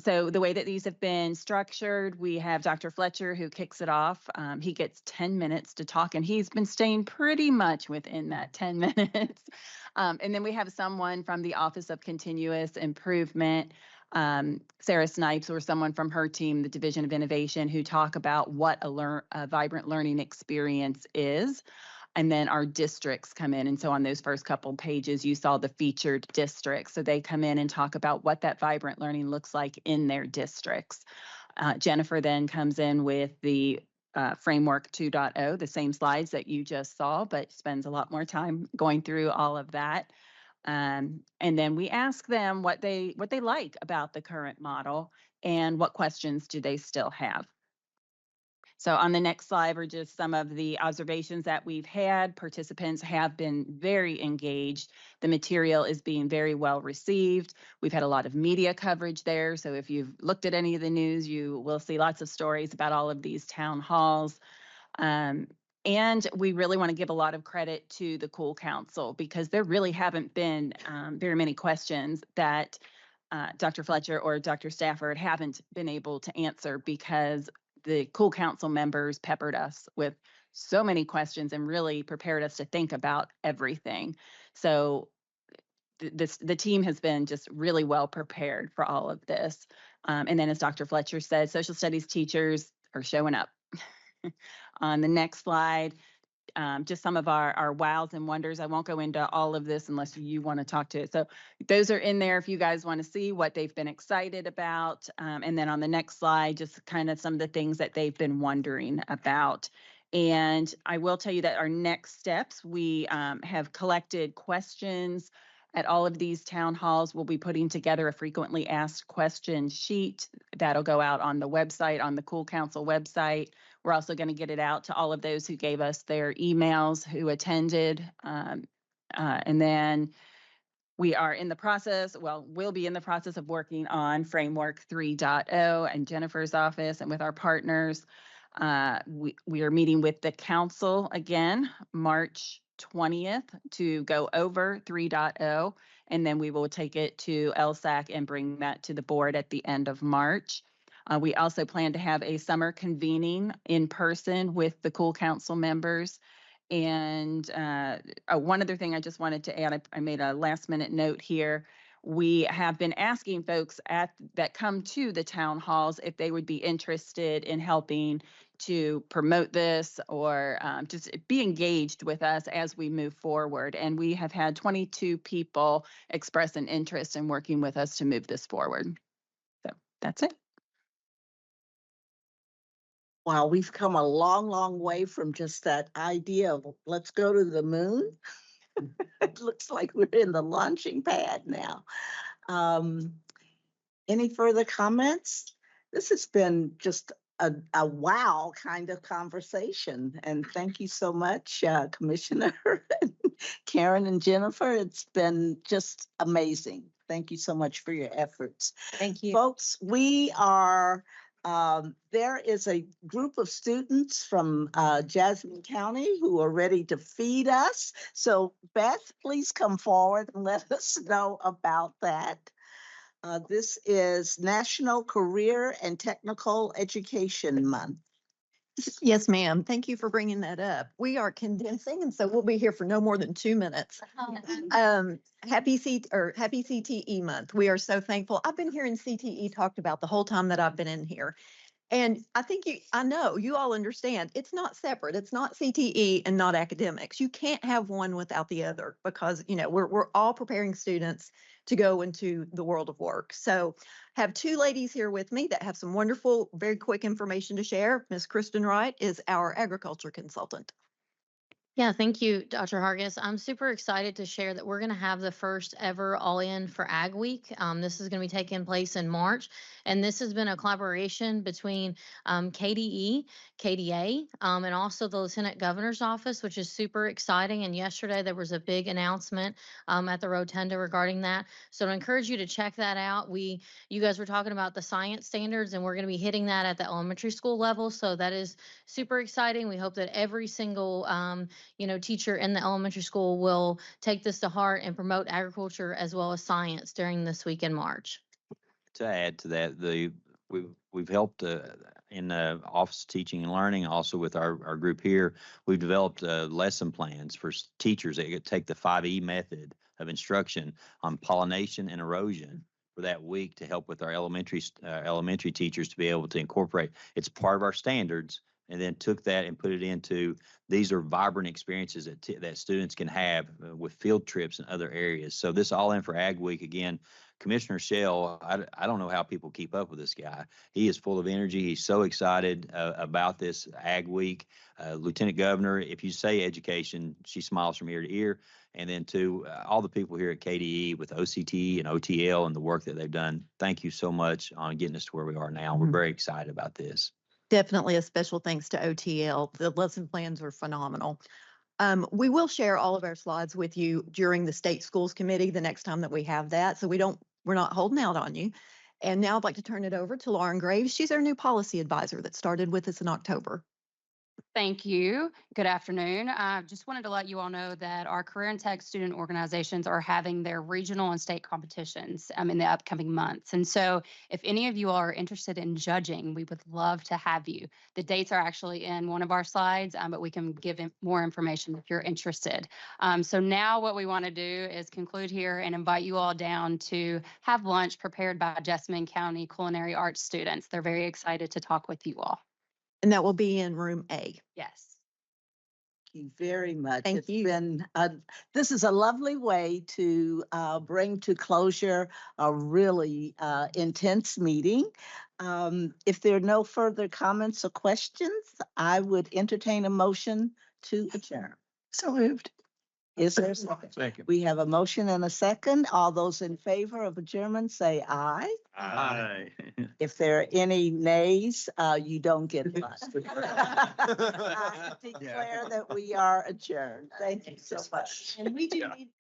So the way that these have been structured, we have Dr. Fletcher who kicks it off. He gets 10 minutes to talk, and he's been staying pretty much within that 10 minutes. And then we have someone from the Office of Continuous Improvement, Sarah Snipes, or someone from her team, the Division of Innovation, who talk about what a vibrant learning experience is. And then our districts come in. And so on those first couple pages, you saw the featured districts. So they come in and talk about what that vibrant learning looks like in their districts. Jennifer then comes in with the Framework 2.0, the same slides that you just saw, but spends a lot more time going through all of that. And then we ask them what they like about the current model and what questions do they still have. So on the next slide are just some of the observations that we've had. Participants have been very engaged. The material is being very well received. We've had a lot of media coverage there. So if you've looked at any of the news, you will see lots of stories about all of these town halls. And we really want to give a lot of credit to the Cool Council, because there really haven't been very many questions that Dr. Fletcher or Dr. Stafford haven't been able to answer, because the Cool Council members peppered us with so many questions and really prepared us to think about everything. So the team has been just really well prepared for all of this. And then, as Dr. Fletcher said, social studies teachers are showing up. On the next slide, just some of our wows and wonders. I won't go into all of this unless you want to talk to it. So those are in there if you guys want to see what they've been excited about. And then on the next slide, just kind of some of the things that they've been wondering about. And I will tell you that our next steps, we have collected questions at all of these town halls. We'll be putting together a frequently asked question sheet that'll go out on the website, on the Cool Council website. We're also going to get it out to all of those who gave us their emails, who attended. And then we are in the process, we'll be in the process of working on Framework 3.0 and Jennifer's office and with our partners. We are meeting with the council again, March 20th, to go over 3.0, and then we will take it to LSAC and bring that to the board at the end of March. We also plan to have a summer convening in person with the Cool Council members. And one other thing I just wanted to add, I made a last minute note here. We have been asking folks that come to the town halls if they would be interested in helping to promote this or just be engaged with us as we move forward. And we have had 22 people express an interest in working with us to move this forward. So that's it. Wow, we've come a long, long way from just that idea of let's go to the moon. It looks like we're in the launching pad now. Any further comments? This has been just a wow kind of conversation. And thank you so much, Commissioner Karen and Jennifer. It's been just amazing. Thank you so much for your efforts. Thank you. Folks, we are there is a group of students from Jasmine County who are ready to feed us. So Beth, please come forward and let us know about that. This is National Career and Technical Education Month. Yes, ma'am. Thank you for bringing that up. We are condensing, and so we'll be here for no more than 2 minutes. Happy CTE month. We are so thankful. I've been hearing CTE talked about the whole time that I've been in here. And I know you all understand it's not separate. It's not CTE and not academics. You can't have one without the other because, we're all preparing students to go into the world of work. So have two ladies here with me that have some wonderful, very quick information to share. Ms. Kristen Wright is our agriculture consultant. Yeah, thank you, Dr. Hargis. I'm super excited to share that we're going to have the first ever All-In for Ag Week. This is going to be taking place in March, and this has been a collaboration between KDE, KDA, and also the Lieutenant Governor's Office, which is super exciting. And yesterday there was a big announcement at the Rotunda regarding that. So I encourage you to check that out. You guys were talking about the science standards, and we're going to be hitting that at the elementary school level. So that is super exciting. We hope that every single teacher in the elementary school will take this to heart and promote agriculture as well as science during this week in March. To add to that, we've helped in office teaching and learning, also with our group here. We've developed lesson plans for teachers that could take the 5E method of instruction on pollination and erosion for that week to help with our elementary teachers to be able to incorporate. It's part of our standards, and then took that and put it into, these are vibrant experiences that students can have with field trips and other areas. So this All In for Ag Week, again, Commissioner Shell, I don't know how people keep up with this guy. He is full of energy. He's so excited about this Ag Week. Lieutenant Governor, if you say education, she smiles from ear to ear. And then to all the people here at KDE with OCT and OTL and the work that they've done, thank you so much on getting us to where we are now. We're very excited about this. Definitely a special thanks to OTL. The lesson plans are phenomenal. We will share all of our slides with you during the State Schools Committee the next time that we have that. So we're not holding out on you. And now I'd like to turn it over to Lauren Graves. She's our new policy advisor that started with us in October. Thank you. Good afternoon. I just wanted to let you all know that our career and tech student organizations are having their regional and state competitions in the upcoming months. And so if any of you are interested in judging, we would love to have you. The dates are actually in one of our slides, but we can give more information if you're interested. So now what we want to do is conclude here and invite you all down to have lunch prepared by Jessamine County Culinary Arts students. They're very excited to talk with you all. And that will be in room A. Yes. Thank you very much. Thank you. This is a lovely way to bring to closure a really intense meeting. If there are no further comments or questions, I would entertain a motion to adjourn. So moved. Is there a second? Second. We have a motion and a second. All those in favor of adjournment say aye. Aye. If there are any nays, you don't get much. I declare that we are adjourned. Thank you so much. And we do need.